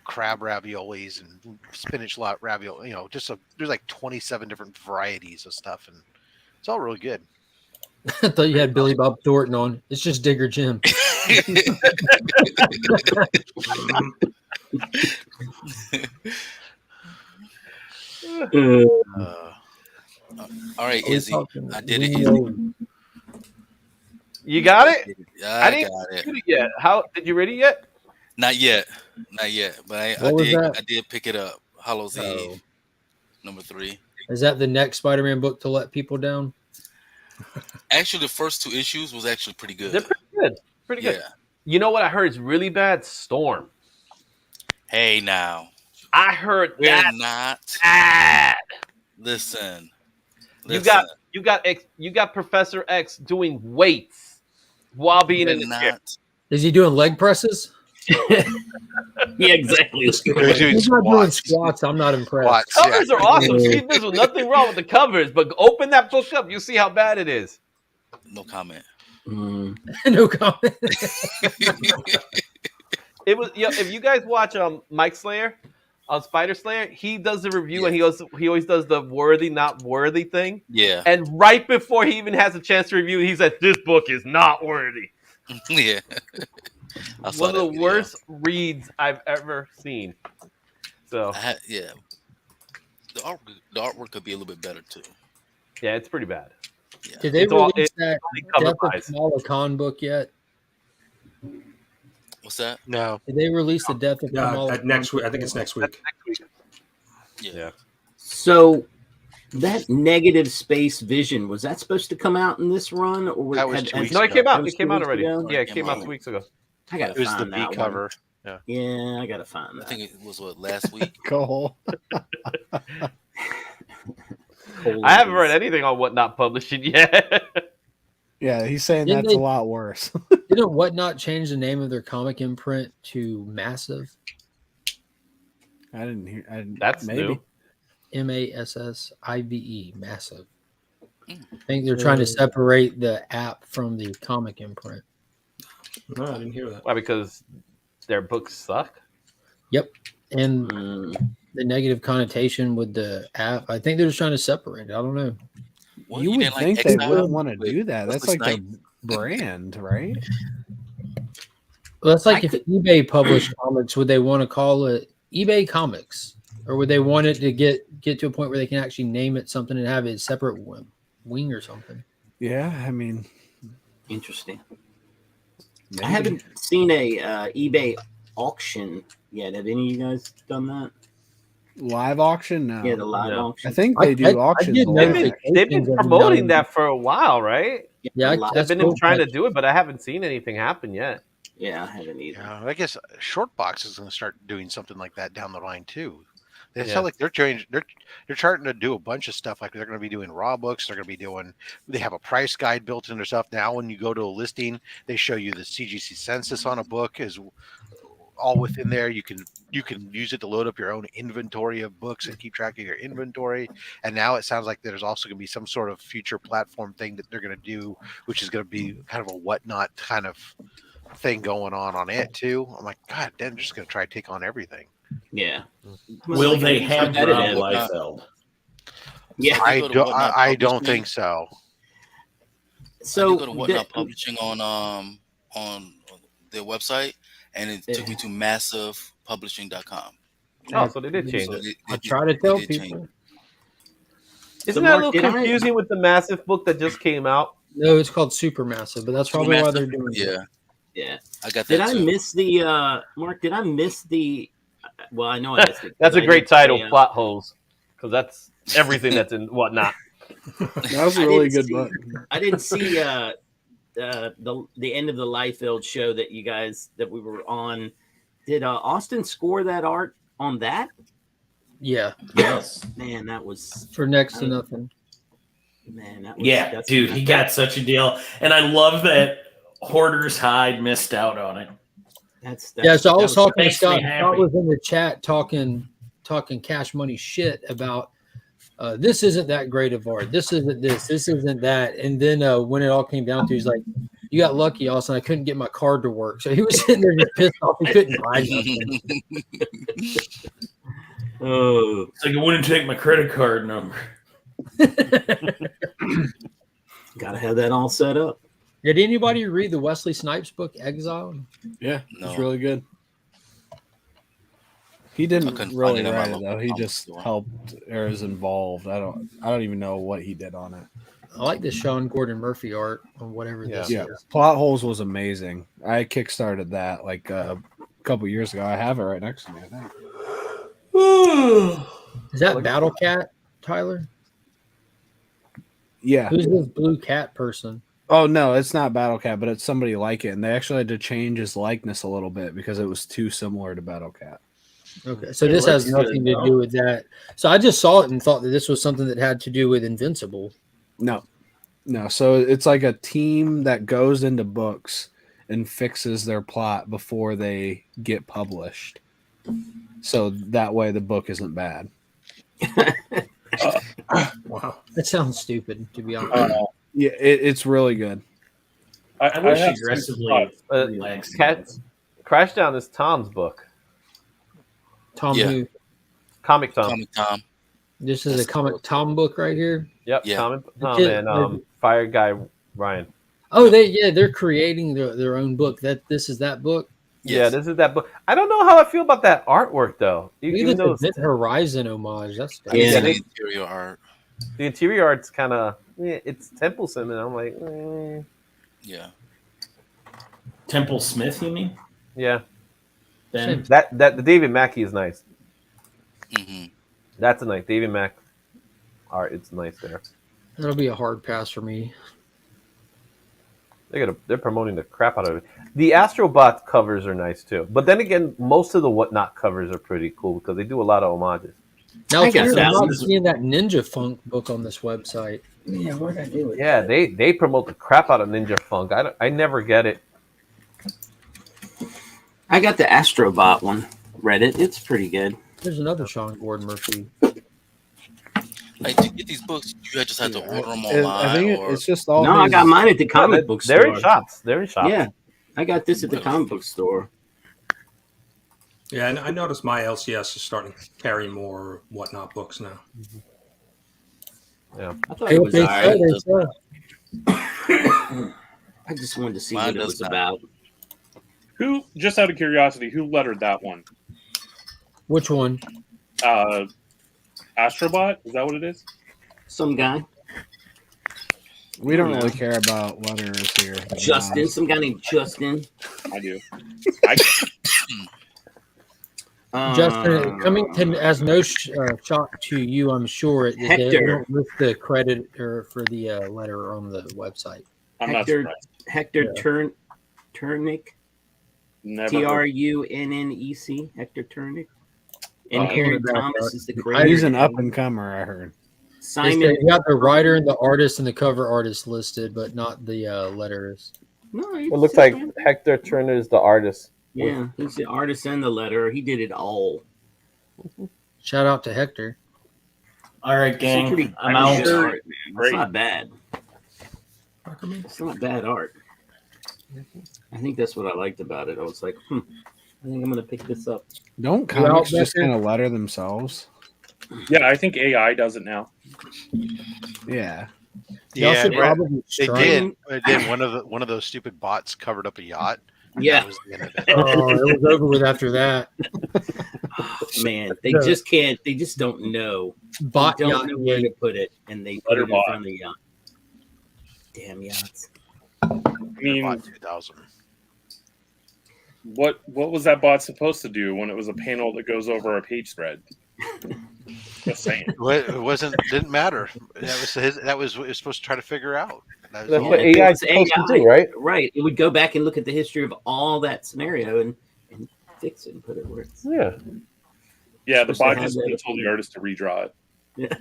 crab raviolis and spinach ravioli. There's like 27 different varieties of stuff, and it's all really good. I thought you had Billy Bob Thornton on. It's just Digger Jim. All right, Izzy. I did it, Izzy. You got it? I didn't got it yet. How did you read it yet? Not yet. But I did pick it up. Hallows Eve, number 3. Is that the next Spider-Man book to let people down? Actually, the first 2 issues was actually pretty good. They're pretty good. Pretty good. You know what I heard is really bad? Storm. Hey, now. I heard we're that not bad. Listen. You got Professor X doing weights while being in the chair. Is he doing leg presses? Yeah, exactly. He's not doing squats. I'm not impressed. Covers are awesome. Steve Bizzle, nothing wrong with the covers, but open that book up. You see how bad it is. No comment. No comment. It was if you guys watch Mike Slayer on Spider Slayer, he does the review and he always does the worthy not worthy thing. Yeah. And right before he even has a chance to review, he said this book is not worthy. Yeah. One of the worst reads I've ever seen. So the artwork could be a little bit better too. Yeah, it's pretty bad. Yeah. Did they release that Death of Kamala Khan book yet? What's that? No. Did they release the Death of Kamala next week? I think it's next week. Yeah. So that negative space vision, was that supposed to come out in this run, or that was no? It came out. It came out already. Yeah, it came out 2 weeks ago. I gotta it was find the B cover. One. Yeah, I gotta find that. I think it was last week. Cole. I haven't read anything on Whatnot Publishing yet. Yeah, he's saying that's a lot worse. Didn't Whatnot change the name of their comic imprint to Massive? I didn't hear. That's maybe new. MASSIVE, Massive. I think they're trying to separate the app from the comic imprint. No, I didn't hear that. Why? Because their books suck? Yep. And the negative connotation with the app, I think they're just trying to separate it. I don't know. Well, you would think they wouldn't want to do that. That's like their brand, right? Well, that's like if eBay published comics, would they want to call it eBay Comics? Or would they want it to get to a point where they can actually name it something and have a separate wing or something? Yeah, I mean. Interesting. Maybe. I haven't seen a eBay auction yet. Have any of you guys done that? Live auction? No. Yeah, the live auction. I think they do auctions. They've been promoting that for a while, right? Yeah, I've been trying to do it, but I haven't seen anything happen yet. Yeah, I haven't either. Yeah, I guess Shortbox is going to start doing something like that down the line too. They sound like they're starting to do a bunch of stuff. Like they're going to be doing raw books. They're going to be doing. They have a price guide built into their stuff now. When you go to a listing, they show you the CGC census on a book is all within there. You can use it to load up your own inventory of books and keep track of your inventory. And now it sounds like there's also going to be some sort of future platform thing that they're going to do, which is going to be kind of a Whatnot kind of thing going on it too. I'm like, God, they're just going to try to take on everything. Yeah. Will they have Rob Liefeld? Yeah, I don't think so. So I go to Whatnot Publishing on their website, and it took me to massivepublishing.com. Oh, so they did change it. I try to tell people. Isn't that a little confusing with the Massive book that just came out? No, it's called Supermassive, but that's probably why they're doing it. Yeah. I got that. Did I miss the Mark? Did I miss the? Well, I know I missed it. That's a great title, Plot Holes, because that's everything that's in Whatnot. That was a really good book. I didn't see the end of the Liefeld show that you guys that we were on. Did Austin score that art on that? Yeah. Yes. Man, that was for next to nothing. Man, that was, yeah, dude, he got such a deal, and I love that Hoarder's Hide missed out on it. That's yeah. So I was talking to Scott. Scott was in the chat talking Cash Money shit about this isn't that great of art. This isn't this. This isn't that. And then when it all came down to, he's like, "You got lucky, Austin. I couldn't get my card to work." So he was sitting there just pissed off. He couldn't buy nothing. Oh, it's like I wouldn't take my credit card number. Gotta have that all set up. Did anybody read the Wesley Snipes book, Exile? Yeah, it's really good. He didn't really write it though. He just helped or is involved. I don't even know what he did on it. I like the Sean Gordon Murphy art on whatever this is. Plot Holes was amazing. I kickstarted that like a couple years ago. I have it right next to me, I think. Is that Battle Cat, Tyler? Yeah. Who's this blue cat person? Oh no, it's not Battle Cat, but it's somebody like it, and they actually had to change his likeness a little bit because it was too similar to Battle Cat. Okay, so this has nothing to do with that. So I just saw it and thought that this was something that had to do with Invincible. No. So it's like a team that goes into books and fixes their plot before they get published. So that way the book isn't bad. Wow. That sounds stupid, to be honest. Yeah, it's really good. I wish aggressively Crashdown is Tom's book. Tom Yeah. who? Comic Tom. Comic Tom. This is a Comic Tom book right here. Yep. Yeah. Comic Tom and Fire Guy Ryan. Oh, they're creating their own book. This is that book. Yeah, Yes. this is that book. I don't know how I feel about that artwork though. Even though Event Horizon homage, that's I didn't yeah. see the interior art. The interior art's kind of it's Templeson, and I'm like, Yeah. Temple Smith, you mean? yeah. Ben? That the David Mackey is nice. Mm-hmm. That's a nice David Mack art. It's nice there. That'll be a hard pass for me. They're promoting the crap out of it. The Astrobot covers are nice too, but then again, most of the Whatnot covers are pretty cool because they do a lot of homages. Now, I guess I'm that not seeing that Ninja Funk book on this website. Yeah, what did I do with Yeah, they promote the crap out of Ninja Funk. I never get it. I got the Astrobot one. Read it. It's pretty good. There's another Sean Gordon Murphy. Like to get these books, you just have to order them online. I think or... it's just all. No, I got mine at the comic book store. They're in shops. They're in shops. Yeah, I got this at the comic book store. Yeah, and I noticed my LCS is starting to carry more Whatnot books now. Yeah. I thought it was all right. I just wanted to see what it was about. Who, just out of curiosity, who lettered that one? Which one? Astrobot? Is that what it is? Some guy. We don't really care about letters here. Justin, some guy named Justin. I do. Justin, coming to, as no shock to you, I'm sure they don't list the credit for the letter on the website. I'm not surprised. Hector Turnick. Trunnec. Hector Turnick. And Aaron Thomas is the creator. He's an up and comer, I heard. Simon, you got the writer and the artist and the cover artist listed, but not the letters. No, it looks like Hector Turner is the artist. Yeah, he's the artist and the letter. He did it all. Shout out to Hector. All right, gang. I'm out. Art, man. It's not bad. It's not bad art. I think that's what I liked about it. I was like, I think I'm going to pick this up. Don't comics just kind of letter themselves? Yeah, I think AI does it now. Yeah. Yeah, they did. One of those stupid bots covered up a yacht. Yeah. That was the end of it. It was over with after that. Oh, man, they just can't. They just don't know. Bot they don't know where to put it, and they put it in front of the yacht. Damn yachts. I mean, 2000. What was that bot supposed to do when it was a panel that goes over a page spread? Just saying. It didn't matter. That was what it was supposed to try to figure out. That's what AI is supposed to do, right? Right. It would go back and look at the history of all that scenario and fix it and put it where it's. Yeah. Yeah, the bot just told the artist to redraw it. Yeah.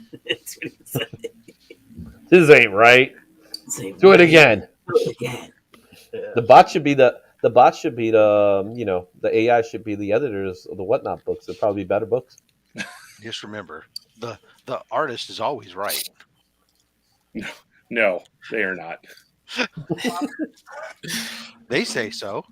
This ain't right. Do it again. The bot should be the the AI should be the editors of the Whatnot books. They'll probably be better books. Just remember, the artist is always right. No, they are not. They say so.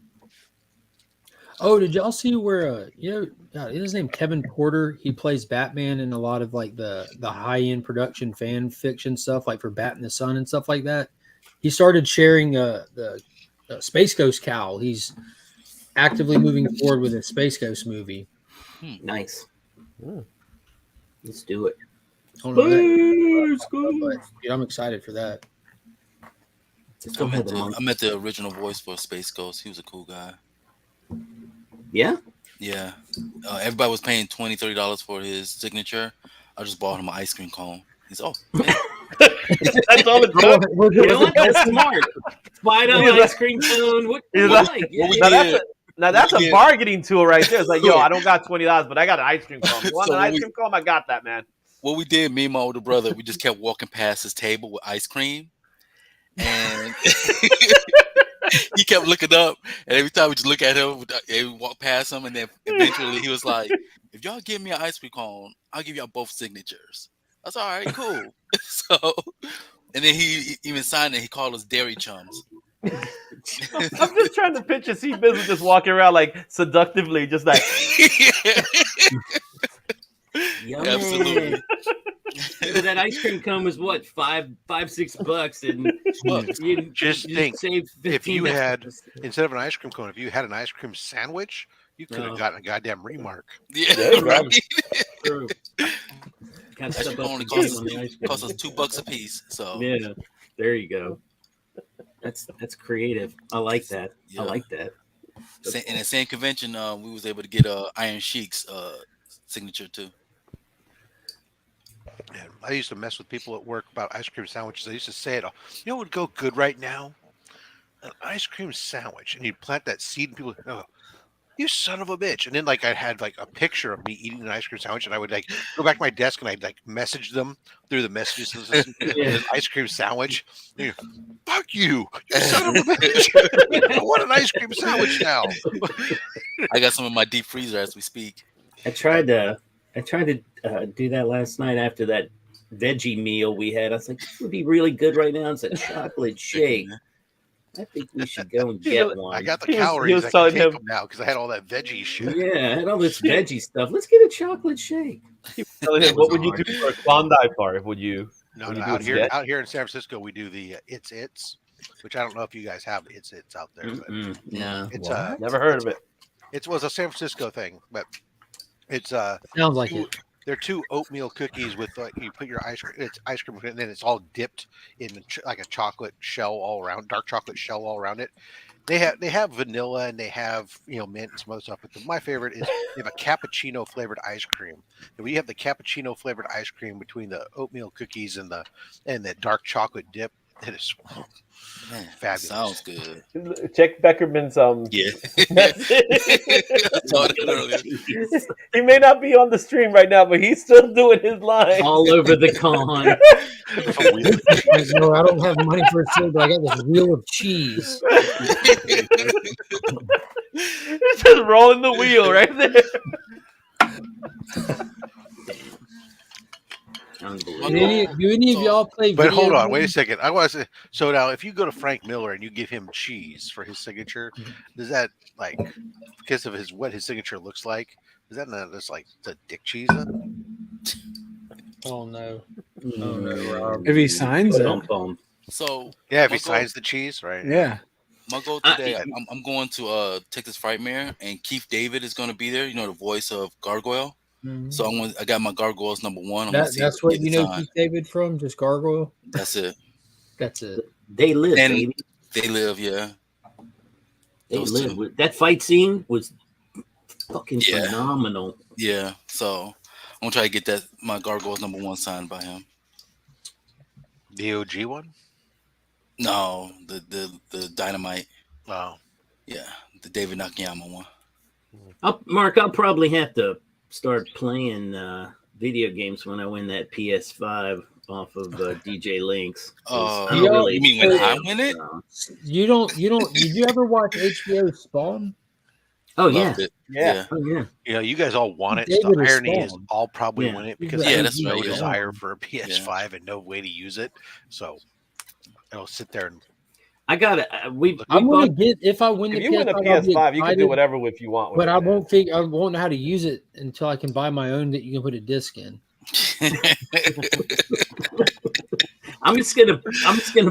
Oh, did y'all see where his name Kevin Porter? He plays Batman in a lot of like the high end production fan fiction stuff, like for Bat in the Sun and stuff like that. He started sharing the Space Ghost cowl. He's actively moving forward with a Space Ghost movie. Nice. Let's do it. I'm excited for that. I met the original voice for Space Ghost. He was a cool guy. Yeah? Yeah. Everybody was paying $20, $30 for his signature. I just bought him an ice cream cone. He's that's all it took. You know what? That's smart. Buy an ice cream cone. What do you like? Now that's a bargaining tool right there. It's like, yo, I don't got $20, but I got an ice cream cone. You want an ice cream cone? I got that, man. What we did, me and my older brother, we just kept walking past his table with ice cream. And he kept looking up, and every time we just look at him, we walk past him, and then eventually he was like, "If y'all give me an ice cream cone, I'll give y'all both signatures." That's all right, cool. So, and then he even signed it. He called us Dairy Chums. I'm just trying to picture C-Bizzle just walking around like seductively, just like. Absolutely. That ice cream cone was what, $5-6, and you just think save if you had $15. instead of an ice cream cone, if you had an ice cream sandwich, you could have gotten a goddamn remark. Yeah, right. True. Ice cream only costs us $2 a piece. So yeah, there you go. That's creative. I like that. Yeah. I like that. In the same convention, we was able to get Iron Sheik's signature too. And I used to mess with people at work about ice cream sandwiches. I used to say it, you know what would go good right now? An ice cream sandwich. And you'd plant that seed and people, oh, you son of a bitch. And then like I had like a picture of me eating an ice cream sandwich, and I would like go back to my desk and I'd like message them through the messages system, an ice cream sandwich. And fuck you son of a bitch. I want an ice cream sandwich now. I got some in my deep freezer as we speak. I tried to do that last night after that veggie meal we had. I was like, this would be really good right now. It's a chocolate shake. I think we should go and get one. I got the calories. I can take them now because I had all that veggie shit. Yeah, I had all this veggie stuff. Let's get a chocolate shake. What would you do for a Klondike bar? Would you? No, out here in San Francisco, we do the It's, which I don't know if you guys have It's out there. But no, it's never heard of it. It was a San Francisco thing, but it's sounds like it. They're 2 oatmeal cookies with you put your ice cream. It's ice cream, and then it's all dipped in like a chocolate shell all around, dark chocolate shell all around it. They have vanilla and they have mint and some other stuff. But my favorite is they have a cappuccino flavored ice cream. And we have the cappuccino flavored ice cream between the oatmeal cookies and the dark chocolate dip. It is fabulous. Sounds good. Check Beckerman's Yeah. He may not be on the stream right now, but he's still doing his line all over the con. No, I don't have money for a shake, but I got this wheel of cheese. It's just rolling the wheel right there. Do any of y'all play video? But hold on, wait a second. I want to say, so now if you go to Frank Miller and you give him cheese for his signature, does that like because of what his signature looks like? Is that not just like the dick cheese? Oh no! Oh no, Rob. If he signs it, so yeah, if he signs the cheese, right? Yeah. My goal today, I'm going to Texas Frightmare, and Keith David is going to be there. The voice of Gargoyle. Mm-hmm. So I got my Gargoyles #1. That's what you know Keith David from, just Gargoyle. That's it. That's it. They live, and baby. They live, yeah. They live. That fight scene was fucking phenomenal. Yeah. So I'm gonna try to get my Gargoyles #1 signed by him. The OG one? No, the Dynamite. Oh. Yeah, the David Nakayama one. Mark, I'll probably have to start playing video games when I win that PS5 off of DJ Links. You mean when I win it? You don't. Did you ever watch HBO Spawn? Oh yeah. Yeah. Oh yeah. You guys all want it. So the irony is I'll probably win it because I have no desire for a PS5 and no way to use it. So I'll sit there and I'm gonna get if I win the PS5. If you win a PS5, you can do whatever if you want. But I won't know how to use it until I can buy my own that you can put a disc in. I'm just gonna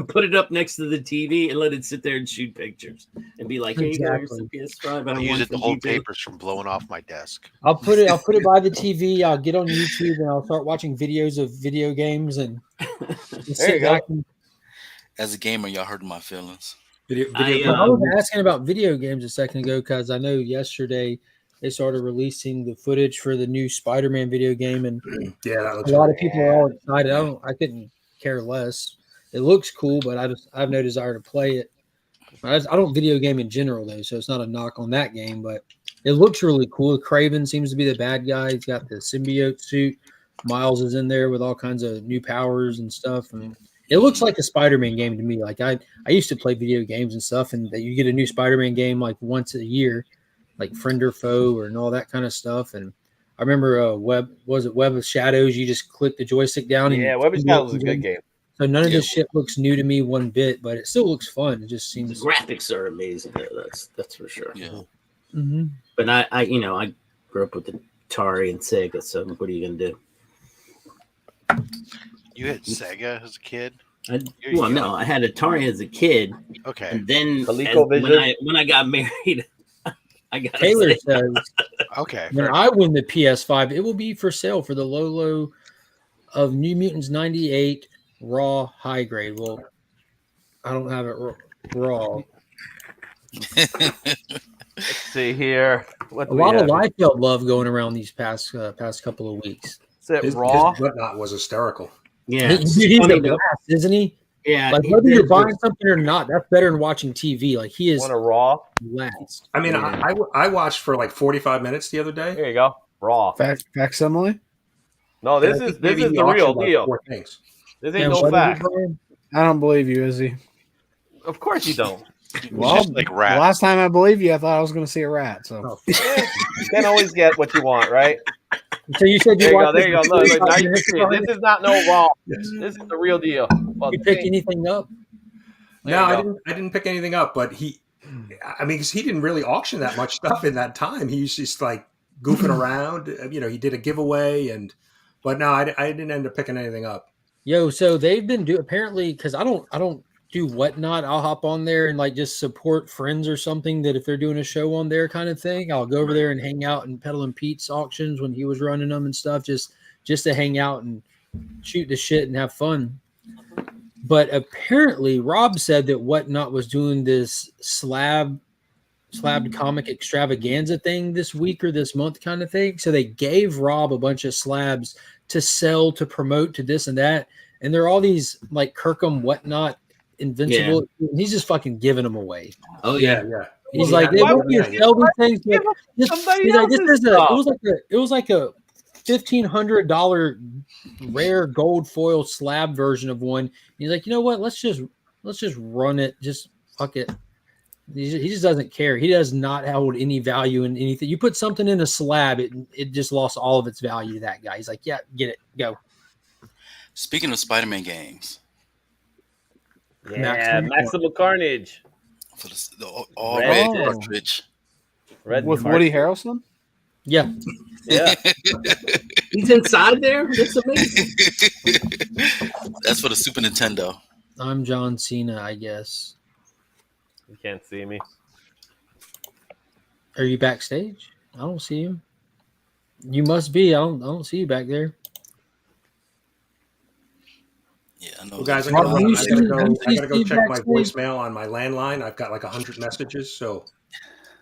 put it up next to the TV and let it sit there and shoot pictures and be like, "Here you go, here's the PS5." I'll use it to hold papers from blowing off my desk. I'll put it by the TV. I'll get on YouTube and I'll start watching videos of video games and sit back. As a gamer, y'all hurting my feelings. I was asking about video games a second ago because I know yesterday they started releasing the footage for the new Spider-Man video game, and that looks a lot of people are all excited. I couldn't care less. It looks cool, but I have no desire to play it. I don't video game in general though, so it's not a knock on that game, but it looks really cool. Kraven seems to be the bad guy. He's got the symbiote suit. Miles is in there with all kinds of new powers and stuff, and it looks like a Spider-Man game to me. Like I used to play video games and stuff, and you get a new Spider-Man game like once a year, like Friend or Foe and all that kind of stuff. And I remember Web of Shadows. You just click the joystick down. Web of Shadows is a good game. So none of this shit looks new to me one bit, but it still looks fun. It just seems The graphics are amazing. That's for sure. Yeah. Mm-hmm. But I grew up with Atari and Sega. So what are you gonna do? You had Sega as a kid? I had Atari as a kid. Okay. And then ColecoVision. when I got married, I got Taylor says, okay. when I win the PS5, it will be for sale for the low of New Mutants 98 raw high grade. Well, I don't have it raw. Let's see here. A lot of Liefeld love going around these past couple of weeks. Is it His raw? whatnot was hysterical. Yeah, he's the best, isn't he? Yeah, like whether you're buying something or not, that's better than watching TV. Like he is Want a raw? last. I mean, I watched for like 45 minutes the other day. Here you go, raw. Facsimile? No, this is the real deal. This ain't no fact. I don't believe you, Izzy. Of course you don't. Well, like rats. Last time I believed you, I thought I was going to see a rat. So you can't always get what you want, right? So you said there you go. Look, now you see it. This is not no raw. This is the real deal. Well, you pick anything up? No, I didn't pick anything up. But he didn't really auction that much stuff in that time. He was just like goofing around. He did a giveaway, but no, I didn't end up picking anything up. Yo, so they've been apparently because I don't do whatnot. I'll hop on there and like just support friends or something that if they're doing a show on there kind of thing, I'll go over there and hang out and Peddle and Pete's auctions when he was running them and stuff, just to hang out and shoot the shit and have fun. But apparently Rob said that Whatnot was doing this slabbed comic extravaganza thing this week or this month kind of thing. So they gave Rob a bunch of slabs to sell, to promote, to this and that. And they're all these like Kirkham Whatnot Invincible. Yeah. He's just fucking giving them away. Oh yeah. He's like, they want you to sell these things. It was like a $1,500 rare gold foil slab version of one. He's like, you know what? Let's just run it. Just fuck it. He just doesn't care. He does not hold any value in anything. You put something in a slab, it just lost all of its value to that guy. He's like, yeah, get it, go. Speaking of Spider-Man games. Yeah, Maximum Carnage. For the red cartridge. With Woody Harrelson? Yeah. Yeah. He's inside there? That's amazing. That's for the Super Nintendo. I'm John Cena, I guess. You can't see me. Are you backstage? I don't see you. You must be. I don't see you back there. Yeah, I know. Well, guys, I gotta go check my voicemail on my landline. I've got like 100 messages, so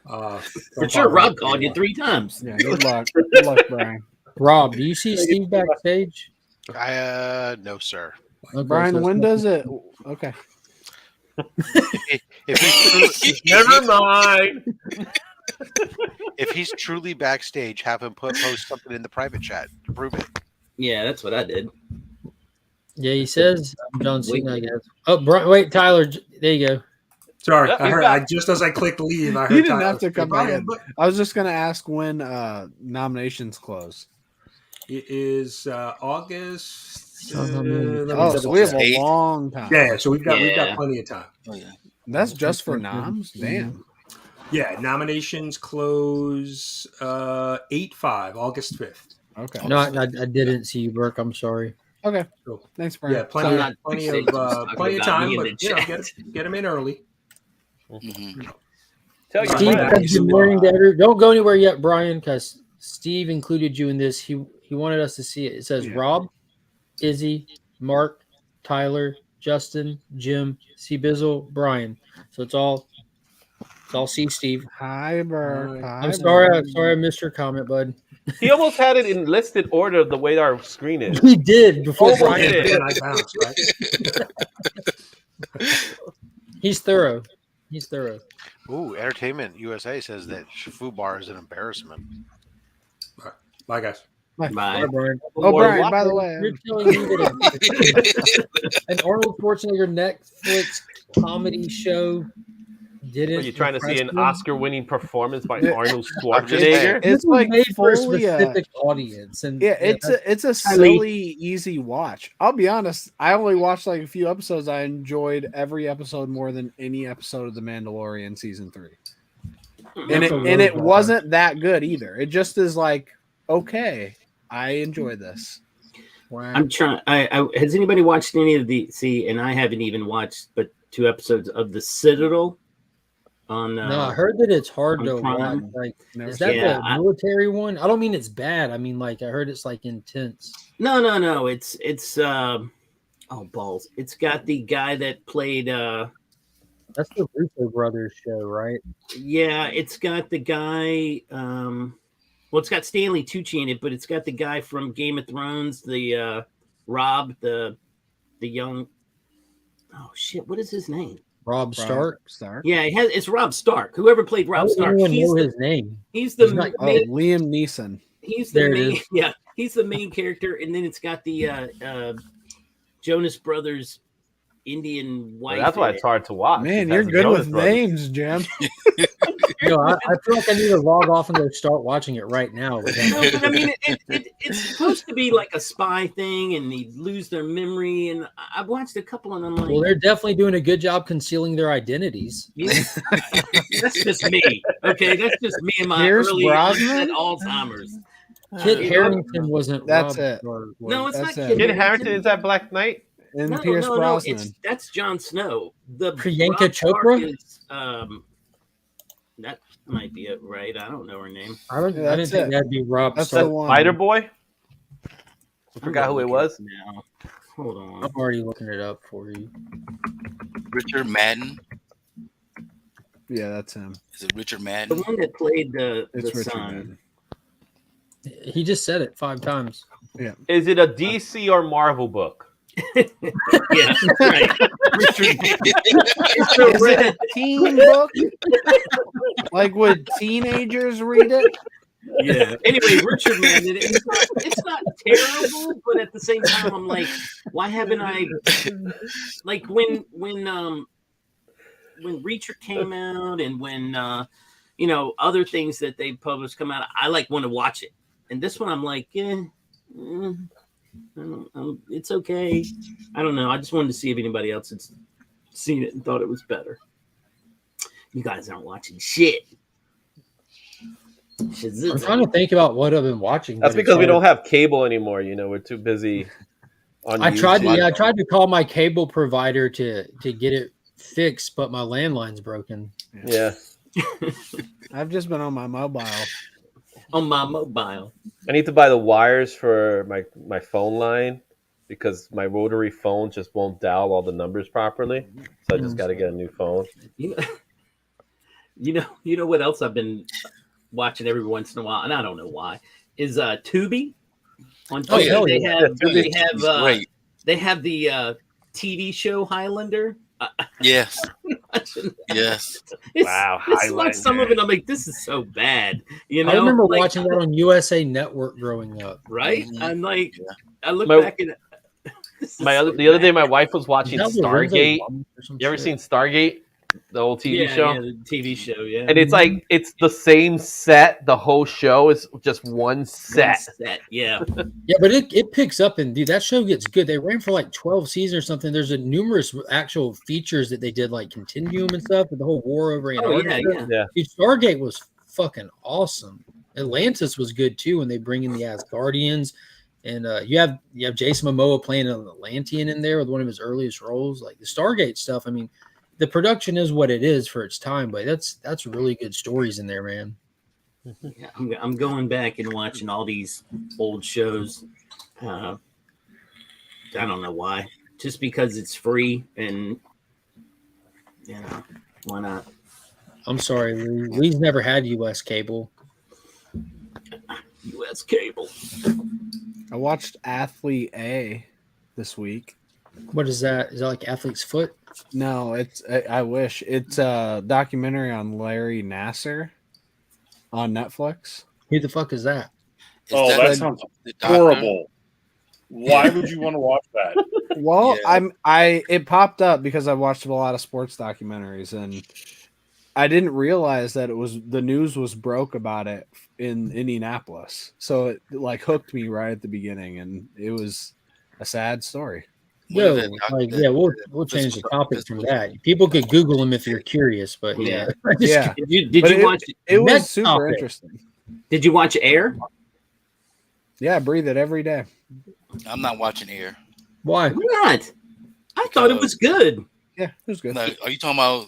for sure. Rob called you 3 times. Yeah, good luck. Good luck, Brian. Rob, do you see Steve backstage? No, sir. Okay, Brian, when does it? Okay. Never mind. If he's truly backstage, have him post something in the private chat to prove it. Yeah, that's what I did. Yeah, he says John Cena, I guess. Oh, Brian, wait, Tyler, there you go. Sorry, I just as I clicked leave, I heard you didn't have to come back in. I was just going to ask when nominations close. It is August. So we have a long time. Yeah, so we've got plenty of time. Oh yeah, that's just for noms. Damn. Yeah, nominations close 8/5, August 5th. Okay. No, I didn't see you, Burke. I'm sorry. Okay. Cool. Thanks, Brian. Yeah, plenty of time, but get them in early. Mm-hmm. Tell you, Steve has been wearing that. Don't go anywhere yet, Brian, because Steve included you in this. He wanted us to see it. It says Rob, Izzy, Mark, Tyler, Justin, Jim, C. Bizzle, Brian. So it's all C. Steve. Hi, Burke. I'm sorry I missed your comment, bud. He almost had it in listed order of the way our screen is. He did before Brian did. And I bounced, right? He's thorough. Ooh, Entertainment USA says that Shifu Bar is an embarrassment. All right. Bye, guys. Bye. Brian. Oh, Brian, by the way. You're telling me that an Arnold Schwarzenegger Netflix comedy show didn't. Are you trying to see an impress me. Oscar-winning performance by Yeah. Arnold just Schwarzenegger? saying. This It's was like made for a fully specific audience, and yeah, it's a I mean- silly, easy watch. I'll be honest. I only watched like a few episodes. I enjoyed every episode more than any episode of The Mandalorian season 3, and it wasn't that good either. It just is like, okay, I enjoy this. wow. I'm trying. Has anybody watched any of the? See, and I haven't even watched but 2 episodes of The Citadel. On No, I heard that it's hard on to watch. Prime. Like, Never is that seen Yeah, the military one? I don't mean it's bad. I mean, like, I heard it's like intense. No. It's oh balls. It's got the guy that played. That's the Russo brothers show, right? Yeah, it's got the guy. Well, it's got Stanley Tucci in it, but it's got the guy from Game of Thrones, the Rob, the young. Oh shit! What is his name? Rob Stark. Yeah, it's Rob Stark. Whoever played I Rob don't Stark, even he's know the, his name. he's the He's not- main, Liam Neeson. he's the There it main, is. yeah, he's the main character, and then it's got the Jonas Brothers Indian wife. Well, that's why in it's it. hard to watch. Man, It you're has the good Jonas with Brothers. names, Jim. I feel like I need to log off and go start watching it right now. No, but I mean, it's supposed to be like a spy thing, and they lose their memory. And I've watched a couple, and I'm like, Well, they're definitely doing a good job concealing their identities. yeah, that's just me. Okay, that's just me and my Pierce early Brosnan? Alzheimer's. Kit you know, Harrington wasn't. That's Rob it. Stark, was No, it's That's not it. Kit Kid Harrington is that Black Knight? And No, Pierce no, Brosnan. that's Jon Snow. The Priyanka Rob Stark Chopra? is, that might be it, right? I don't know her name. I didn't That's think it. that'd be Rob That's Stark. the one. Spider Boy? I I'm forgot gonna who it look was. up now. Hold on. I'm already looking it up for you. Richard Madden. Yeah, that's him. Is it Richard The Madden? one that played the It's Richard son. Madden. He just said it 5 times. Is it a DC or Marvel book? Yeah, right. Richard. Is it a teen book? Like, would teenagers read it? Yeah. Anyway, Richard Madden. It's not terrible, but at the same time, I'm like, why haven't I? Like when Reacher came out, and when other things that they published come out, I like want to watch it. And this one, I'm like, it's okay. I don't know. I just wanted to see if anybody else had seen it and thought it was better. You guys aren't watching shit. I'm trying to think about what I've been watching. That's but it's because we hard. don't have cable anymore. You know, we're too busy. On I tried YouTube. to call my cable provider to get it fixed, but my landline's broken. Yeah, I've just been on my mobile. On my mobile. I need to buy the wires for my phone line because my rotary phone just won't dial all the numbers properly. So I just got to get a new phone. You know what else I've been watching every once in a while, and I don't know why, is Tubi. On Tubi, hell they yeah. have Great. they have the TV show Highlander. Yes. Yes. It's, Wow, it's like some of Highlander. it. I'm like, this is so bad. You know, I remember like, watching that on USA Network growing up. right? Mhm. I'm like, Yeah. I look My- back at this is The other bad. day, my wife was watching That was Lorenzo Stargate. Lump or some You ever shit. seen Stargate, the old TV show? Yeah, the TV show, yeah. And it's like it's the same set. The whole show is just one set. Yeah. Yeah, but it picks up, and dude, that show gets good. They ran for like 12 seasons or something. There's a numerous actual features that they did, like Continuum and stuff, with the whole war over Oh, Antarctica. yeah. Dude, Stargate was fucking awesome. Atlantis was good too when they bring in the Asgardians, and you have Jason Momoa playing an Atlantean in there with one of his earliest roles. Like the Stargate stuff. I mean, the production is what it is for its time, but that's really good stories in there, man. Yeah, I'm going back and watching all these old shows. I don't know why. Just because it's free, and why not? I'm sorry, Lee. Lee's never had U.S. cable. U.S. cable. I watched Athlete A this week. What is that? Is that like Athlete's Foot? No, I wish. It's a documentary on Larry Nasser on Netflix. Who the fuck is that? Is Oh, that the sounds doctor? horrible. Why would you want to watch that? Well, Yeah. it popped up because I watched a lot of sports documentaries, and I didn't realize that the news was broke about it in Indianapolis. So it like hooked me right at the beginning, and it was a sad story. Yo, we'll change the topic from that. People could Google them if you're curious, but yeah. Yeah. Did you watch it? Was super interesting. Did you watch Air? Yeah, I breathe it every day. I'm not watching Air. Why not? I thought it was good. Yeah, it was good. Now, are you talking about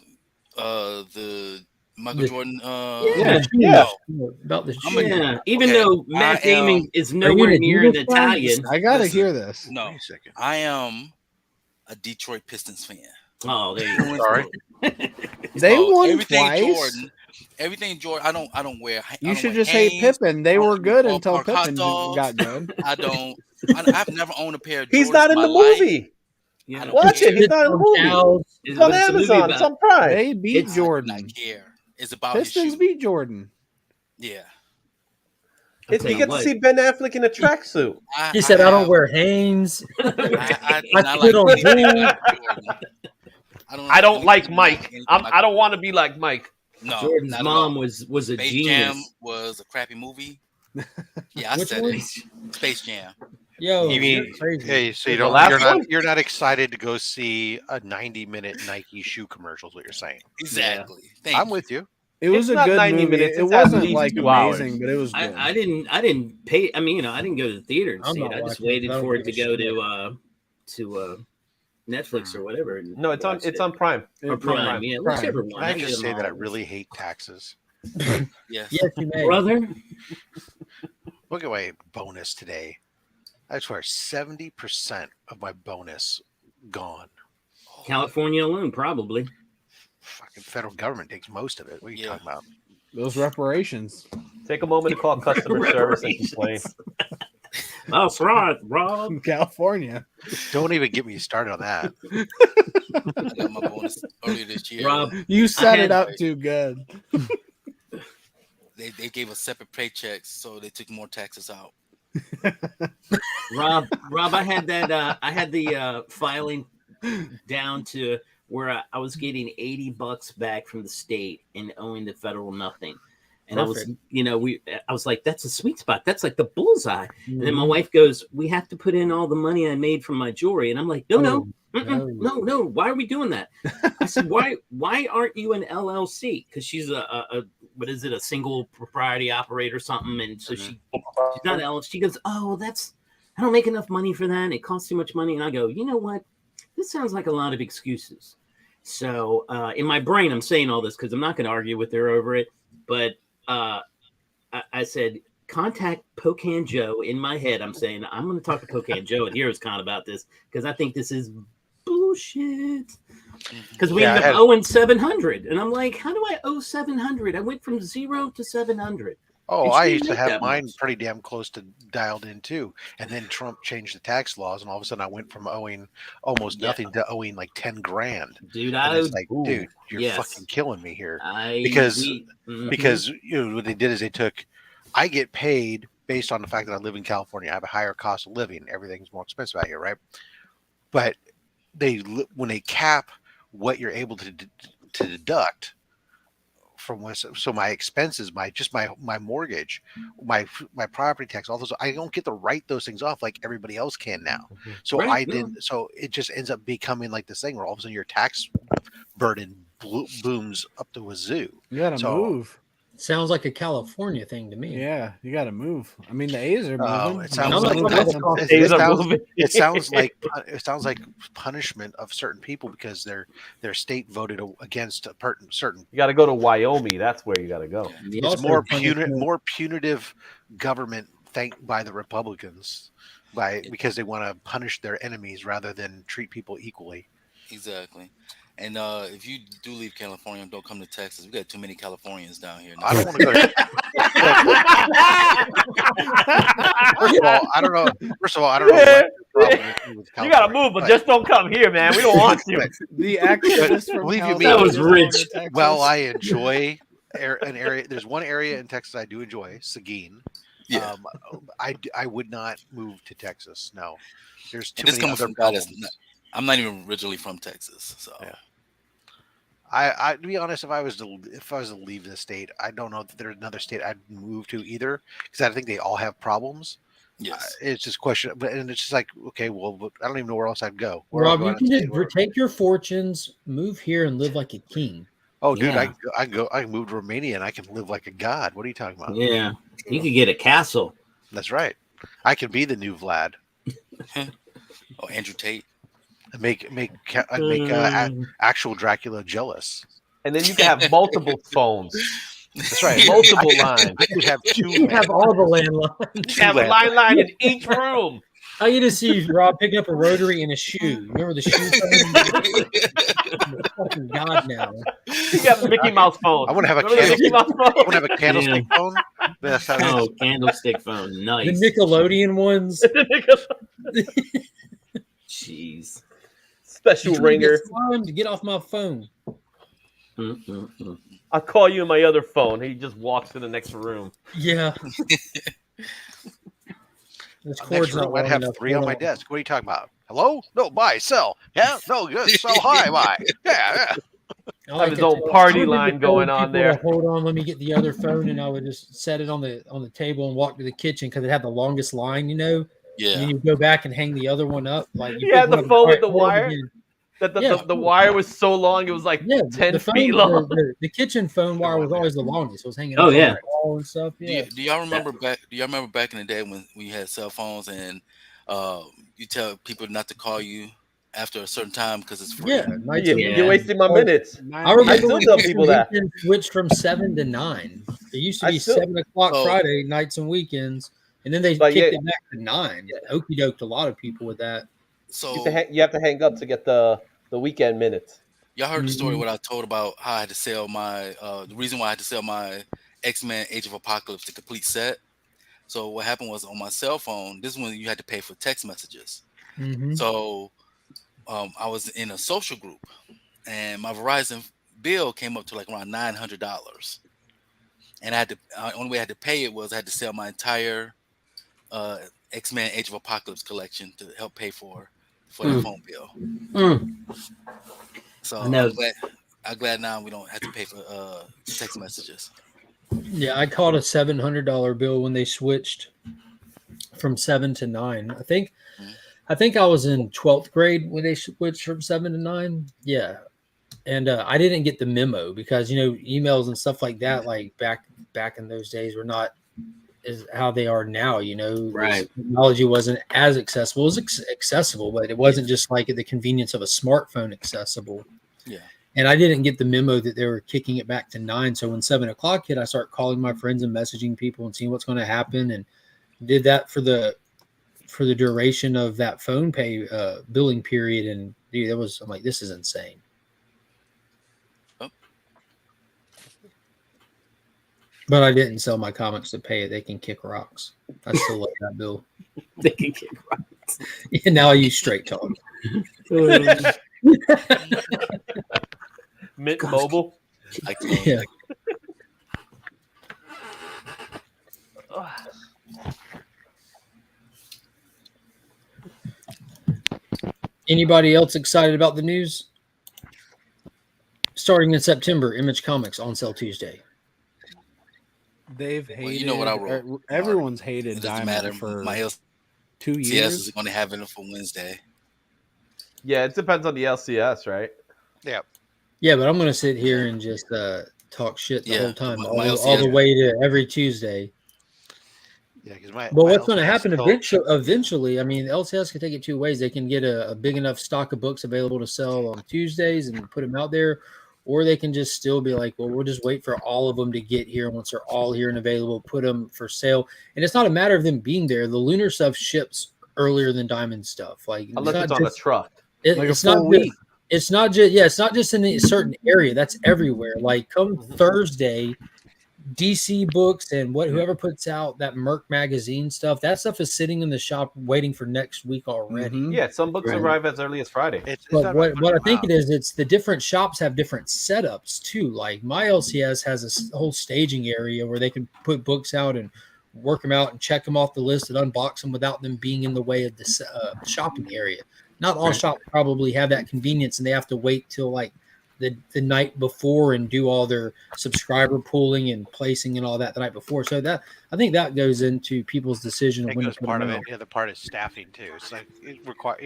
the Michael Jordan? About the even though Matt Damon is nowhere near an Italian. I gotta hear this. No, wait a second. I am a Detroit Pistons fan. Oh, there you go. Sorry. They won everything twice. Jordan. Everything Jordan. I don't wear. You should just hate Pippen. They were good until Pippen got good. I've never owned a pair of Jordans. He's not in the movie. Yeah. Watch it. He's not in the movie. It's on Amazon. It's on Prime. They beat Jordan. I care. It's about Pistons beat Jordan. Yeah. You get to see Ben Affleck in a tracksuit. He said, "I don't wear Hanes. I quit on Jordan. I don't like Mike. I don't want to be like Mike." No, Jordan's mom was a Space genius. Jam was a crappy movie. Yeah, I said it. Space Jam. Yo, you mean hey? So you're not excited to go see a 90-minute Nike shoe commercial? Is what you're saying? Exactly. Yeah. I'm with you. It was a good 90 movie. Minutes. It wasn't like amazing, but it was good. I didn't pay. I mean, I didn't go to the theater and see it. I just waited for it to go to Netflix or whatever. No, it's on Prime. Or Prime. Yeah, whichever one. I just say that I really hate taxes. Yes, you may, brother. Look at my bonus today. I swear, 70% of my bonus gone. California alone, probably. Fucking federal government takes most of it. What are you talking about? Those reparations. Take a moment to call customer service and complain. That's right, Rob. California. Don't even get me started on that. I got my bonus earlier this year. Rob, you set it up too good. They gave us separate paychecks, so they took more taxes out. Rob, I had that. I had the filing down to where I was getting $80 back from the state and owing the federal nothing. And perfect. I was like, that's a sweet spot. That's like the bullseye. Mm-hmm. And then my wife goes, we have to put in all the money I made from my jewelry. And I'm like, no. Why are we doing that? I said, why aren't you an LLC? Because she's a single propriety operator or something. And so she's not an LLC. She goes, I don't make enough money for that. It costs too much money. And I go, you know what? This sounds like a lot of excuses. So in my brain, I'm saying all this because I'm not going to argue with her over it. But I said, contact Pocan Joe. In my head, I'm saying, I'm going to talk to Pocan Joe at HeroesCon about this because I think this is bullshit. Because we ended up owing 700. And I'm like, how do I owe 700? I went from 0 to 700. Oh, I used to have mine pretty damn close to dialed in too. And then Trump changed the tax laws, and all of a sudden I went from owing almost nothing to owing like 10 grand. Dude, dude, you're fucking killing me here. Because what they did is I get paid based on the fact that I live in California. I have a higher cost of living. Everything's more expensive out here, right? But when they cap what you're able to deduct from so my expenses, my mortgage, my property tax, all those, I don't get to write those things off like everybody else can now. So so it just ends up becoming like this thing where all of a sudden your tax burden booms up to a zoo. You gotta move. Sounds like a California thing to me. Yeah, you got to move. I mean, the A's are moving. It sounds like punishment of certain people because their state voted against a certain. You got to go to Wyoming. That's where you got to go. It's more punitive government by the Republicans because they want to punish their enemies rather than treat people equally. Exactly. And if you do leave California and don't come to Texas, we got too many Californians down here. I don't want to go to First of all, I don't know. You got to move, but just don't come here, man. We don't want you. The activist from that was rich. Well, I enjoy an area. There's one area in Texas I do enjoy, Seguin. Yeah. I would not move to Texas. No. There's too many other problems. I'm not even originally from Texas, so. Yeah. I to be honest, if I was to leave this state, I don't know that there's another state I'd move to either, because I think they all have problems. Yes. It's just question, and it's just like, okay, well, I don't even know where else I'd go. Rob, you can just take your fortunes, move here, and live like a king. Oh, dude, I can move to Romania and I can live like a god. What are you talking about? Yeah, you could get a castle. That's right. I can be the new Vlad. Oh, Andrew Tate. Make actual Dracula jealous. And then you can have multiple phones. That's right. Multiple lines. I could have two. You have all the landlines. You have a line in each room. I get to see Rob pick up a rotary and a shoe. Remember the shoe phone? Fucking God now. You have a Mickey Mouse phone. I want to have a candlestick phone. Oh, candlestick phone. Nice. The Nickelodeon ones. Jeez. Special ringer. To get off my phone. I'll call you on my other phone. He just walks to the next room. Yeah. I'd have three on my desk. What are you talking about? Hello? No, buy, sell. Yeah, no, good. Sell high, buy. Yeah. Have his own party line going on there. Hold on, let me get the other phone, and I would just set it on the table and walk to the kitchen because it had the longest line, you know. Yeah. And then you go back and hang the other one up. Like you had the phone with the wire. The wire was so long; it was like 10 feet long. The kitchen phone wire was always the longest. It was hanging. Oh yeah. On the wall and stuff. Yeah. Do y'all remember back? Do y'all remember back in the day when we had cell phones and you tell people not to call you after a certain time because it's free? Yeah, you're wasting my minutes. I remember still tell people that switched from 7 to 9. It used to be 7 o'clock Friday nights and weekends, and then they kicked it back to 9. Okey doked a lot of people with that. So you have to hang up to get the weekend minutes. Y'all heard the story what I told about how I had to sell my the reason why I had to sell my X-Men Age of Apocalypse, the complete set. So what happened was on my cell phone, this is when you had to pay for text messages. So I was in a social group and my Verizon bill came up to like around $900. And I had to only way I had to pay it was I had to sell my entire X-Men Age of Apocalypse collection to help pay for the phone bill. So I'm glad now we don't have to pay for text messages. Yeah, I caught a $700 bill when they switched from 7 to 9. I think I was in 12th grade when they switched from 7 to 9. Yeah. And I didn't get the memo because, you know, emails and stuff like that, like back in those days were not as how they are now, you know. Right. Technology wasn't as accessible. It was accessible, but it wasn't just like the convenience of a smartphone accessible. Yeah. And I didn't get the memo that they were kicking it back to 9. So when 7 o'clock hit, I started calling my friends and messaging people and seeing what's going to happen, and did that for the duration of that phone pay billing period. And dude, I'm like, this is insane. Oh. But I didn't sell my comics to pay it. They can kick rocks. I still like that bill. They can kick rocks. Yeah, now I use Straight Talk. Mint Mobile. Yeah. Anybody else excited about the news? Starting in September, Image Comics on sale Tuesday. They've hated. Well, you know what I wrote. Everyone's hated it doesn't Diamond matter. for My 2 LCS years. is going to have it for Wednesday. Yeah, it depends on the LCS, right? Yeah. Yeah, but I'm going to sit here and just talk shit the whole time, my all the way to every Tuesday. Yeah, because but what's going to happen eventually? I mean, LCS can take it two ways. They can get a big enough stock of books available to sell on Tuesdays and put them out there, or they can just still be like, well, we'll just wait for all of them to get here. Once they're all here and available, put them for sale. And it's not a matter of them being there. The Lunar stuff ships earlier than Diamond stuff. Like unless it's on a truck. It's not week. It's not just in a certain area. That's everywhere. Like come Thursday, DC Books and whoever puts out that Merc magazine stuff, that stuff is sitting in the shop waiting for next week already. Yeah, some books arrive as early as Friday. But what I think it is, it's the different shops have different setups too. Like my LCS has a whole staging area where they can put books out and work them out and check them off the list and unbox them without them being in the way of the shopping area. Not all shops probably have that convenience, and they have to wait till like the night before and do all their subscriber pooling and placing and all that the night before. So that I think that goes into people's decision of It when to goes put part them of out. it. The other part is staffing too. It's like it require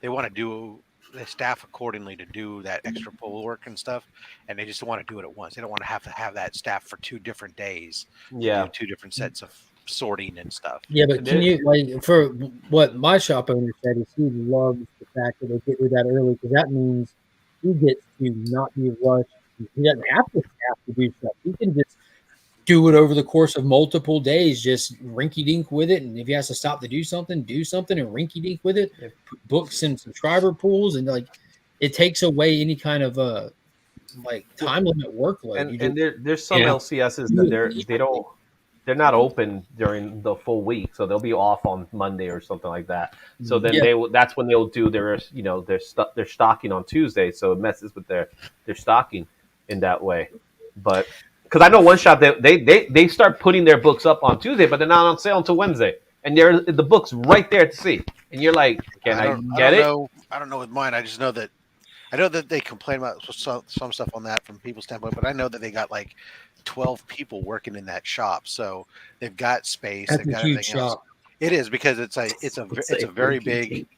they want to do the staff accordingly to do that extra poll work and stuff, and they just want to do it at once. They don't want to have that staff for 2 different days. Yeah. Do 2 different sets of sorting and stuff. Yeah, but can you like for what my shop owner said is he loves the fact that they get rid of that early because that means he gets to not be rushed. He doesn't have to staff to do stuff. He can just do it over the course of multiple days, just rinky dink with it. And if he has to stop to do something and rinky dink with it. Books and subscriber pools, and like it takes away any kind of like time limit workload. And there's some LCSs that they're not open during the full week, so they'll be off on Monday or something like that. So then that's when they'll do their their stocking on Tuesday, so it messes with their stocking in that way. But because I know one shop they start putting their books up on Tuesday, but they're not on sale until Wednesday, and the book's right there to see, and you're like, I don't know with mine. I just know that they complain about some stuff on that from people's standpoint, but I know that they got like 12 people working in that shop, so they've got space. That's they've got a huge everything else. shop. It is because it's a very big.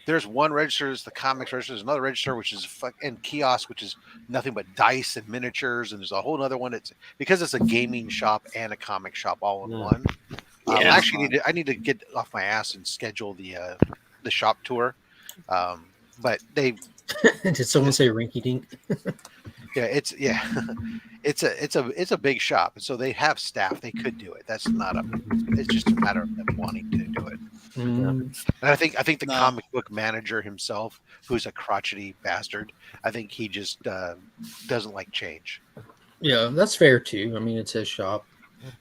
There's one register, it's the comics register. There's another register which is and kiosk, which is nothing but dice and miniatures, and there's a whole other one. It's because it's a gaming shop and a comic shop all in one. Actually, I need to get off my ass and schedule the shop tour. But they did someone say rinky dink? it's a big shop, and so they have staff. They could do it. It's just a matter of them wanting to do it. And I think the comic book manager himself, who's a crotchety bastard, I think he just doesn't like change. Yeah, that's fair too. I mean, it's his shop.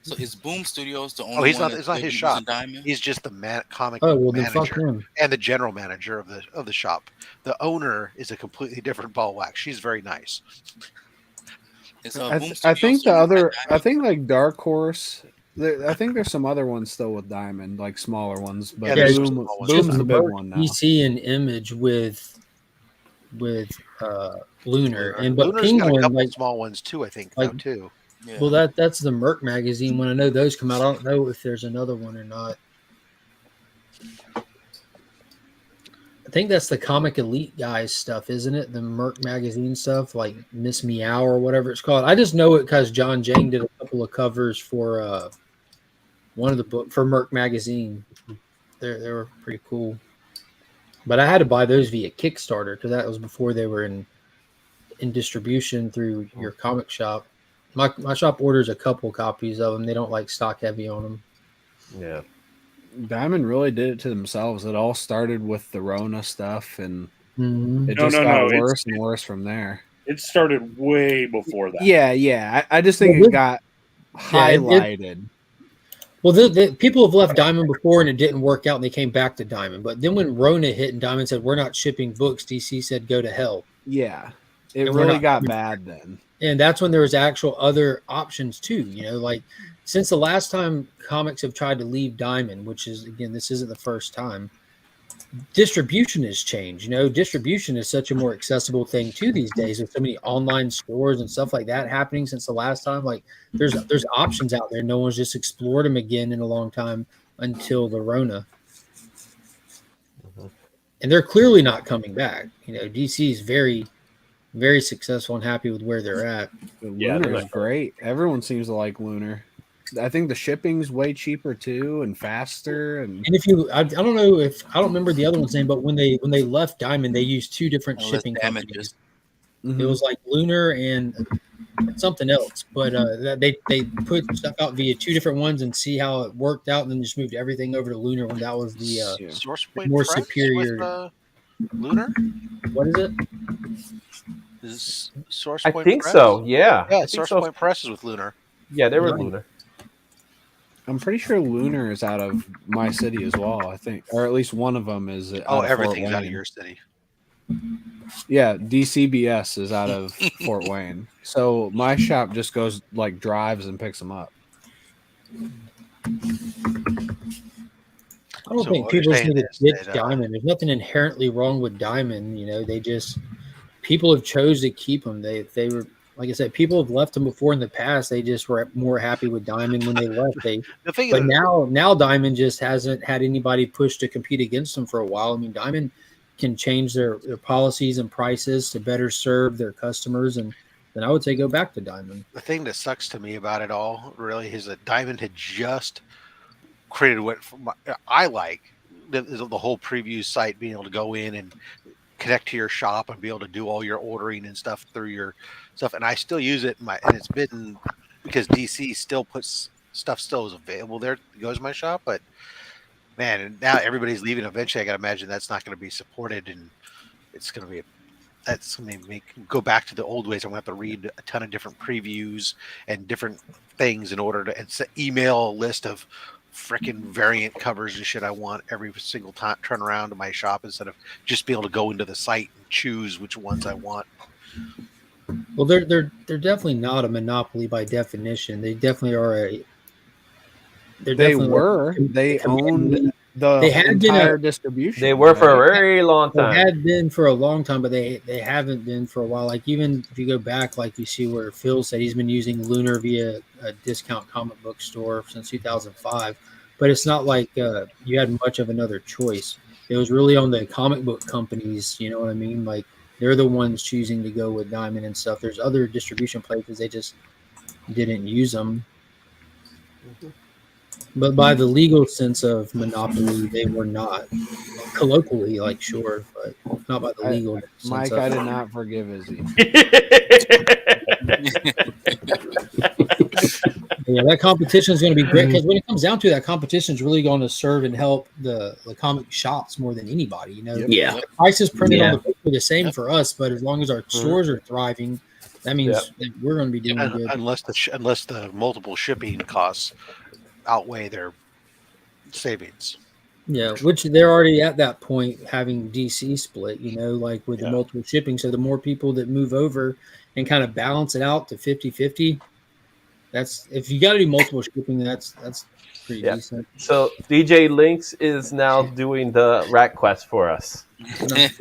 So is Boom Studios the only? It's not his shop. He's just the comic manager and the general manager of the shop. The owner is a completely different ball wax. She's very nice. I think like Dark Horse. I think there's some other ones still with Diamond, like smaller ones, but Boom's the big one now. DC and Image with Lunar, and but Lunar's Penguin got a couple like small ones too. I think too. Yeah. Well, that's the Merc magazine. When I know those come out, I don't know if there's another one or not. I think that's the Comic Elite guys stuff, isn't it? The Merc magazine stuff, like Miss Meow or whatever it's called. I just know it because John Jang did a couple of covers for one of the book for Merc magazine. They were pretty cool. But I had to buy those via Kickstarter because that was before they were in distribution through your comic shop. My shop orders a couple copies of them. They don't like stock heavy on them. Yeah. Diamond really did it to themselves. It all started with the Rona stuff, and it just got worse and worse from there. It started way before that. Yeah. I just think it got highlighted. Well, the people have left Diamond before, and it didn't work out, and they came back to Diamond. But then when Rona hit and Diamond said, "We're not shipping books," DC said, "Go to hell." Yeah, it really got bad then. And that's when there was actual other options too. Like since the last time comics have tried to leave Diamond, which is, again, this isn't the first time, distribution has changed. Distribution is such a more accessible thing too these days with so many online stores and stuff like that happening since the last time. Like there's options out there. No one's just explored them again in a long time until the Rona. And they're clearly not coming back. DC is very, very successful and happy with where they're at. Lunar is great. Everyone seems to like Lunar. I think the shipping's way cheaper too and faster. And if I don't know if I don't remember the other one's name, but when they left Diamond, they used 2 different shipping companies. It was like Lunar and something else, but they put stuff out via 2 different ones and see how it worked out, and then just moved everything over to Lunar when that was the Source Point more Press superior. Lunar. What is it? Is Source I Point think Press? so. Yeah. Yeah, Source Point Press is with Lunar. Yeah, they were Lunar. I'm pretty sure Lunar is out of my city as well. I think, or at least one of them is. Everything's out of your city. Yeah, DCBS is out of Fort Wayne. So my shop just goes drives and picks them up. I don't think people need to ditch Diamond. There's nothing inherently wrong with Diamond. They just people have chose to keep them. They were, like I said, people have left them before in the past. They just were more happy with Diamond when they left. But now Diamond just hasn't had anybody push to compete against them for a while. I mean, Diamond can change their policies and prices to better serve their customers, and then I would say go back to Diamond. The thing that sucks to me about it all really is that Diamond had just created what I like, the whole preview site, being able to go in and connect to your shop and be able to do all your ordering and stuff through your stuff. And I still use it and it's been because DC still puts stuff still is available there to go to my shop. But man, and now everybody's leaving. Eventually I got to imagine that's not going to be supported, and it's going to be that's going to make go back to the old ways. I'm going to have to read a ton of different previews and different things in order to email a list of freaking variant covers and shit I want every single time turn around to my shop, instead of just be able to go into the site and choose which ones I want. Well, they're definitely not a monopoly by definition. They definitely are They owned the entire distribution. They were for a very long time. They had been for a long time, but they haven't been for a while. Like, even if you go back, like you see where Phil said he's been using Lunar via a discount comic book store since 2005. But it's not like you had much of another choice. It was really on the comic book companies, you know what I mean? Like, they're the ones choosing to go with Diamond and stuff. There's other distribution places, they just didn't use them. But by the legal sense of monopoly, they were not. Colloquially, like, sure, but not by the legal sense. Mike, I did not forgive Izzy. Yeah, that competition is going to be great, because when it comes down to it, that competition is really going to serve and help the comic shops more than anybody. You know, yeah, the prices printed on the book are the same for us, but as long as our stores are thriving, that means that we're going to be doing good. Unless the multiple shipping costs outweigh their savings. Yeah, which they're already at that point, having DC split, you know, like with the multiple shipping. So the more people that move over and kind of balance it out to 50-50, that's, if you got to do multiple shipping, that's pretty decent. So DJ Lynx is now doing the rat quest for us. Yes.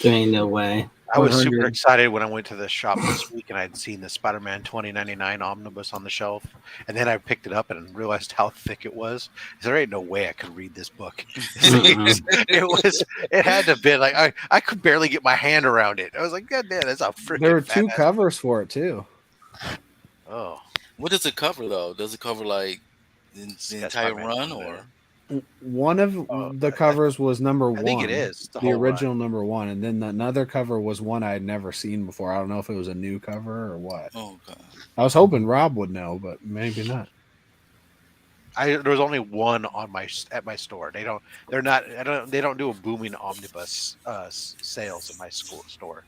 There ain't no way. I was super excited when I went to the shop this week and I'd seen the Spider-Man 2099 omnibus on the shelf, and then I picked it up and realized how thick it was. There ain't no way I could read this book. It had to be like I could barely get my hand around it. I was like, God damn, that's a freaking. There were two covers for it too. Oh, what does it cover though? Does it cover like the entire run, or? One of the covers was number one. I think it is the original number one, and then another cover was one I had never seen before. I don't know if it was a new cover or what. Oh God! I was hoping Rob would know, but maybe not. There was only one at my store. They don't do a booming omnibus sales at my store.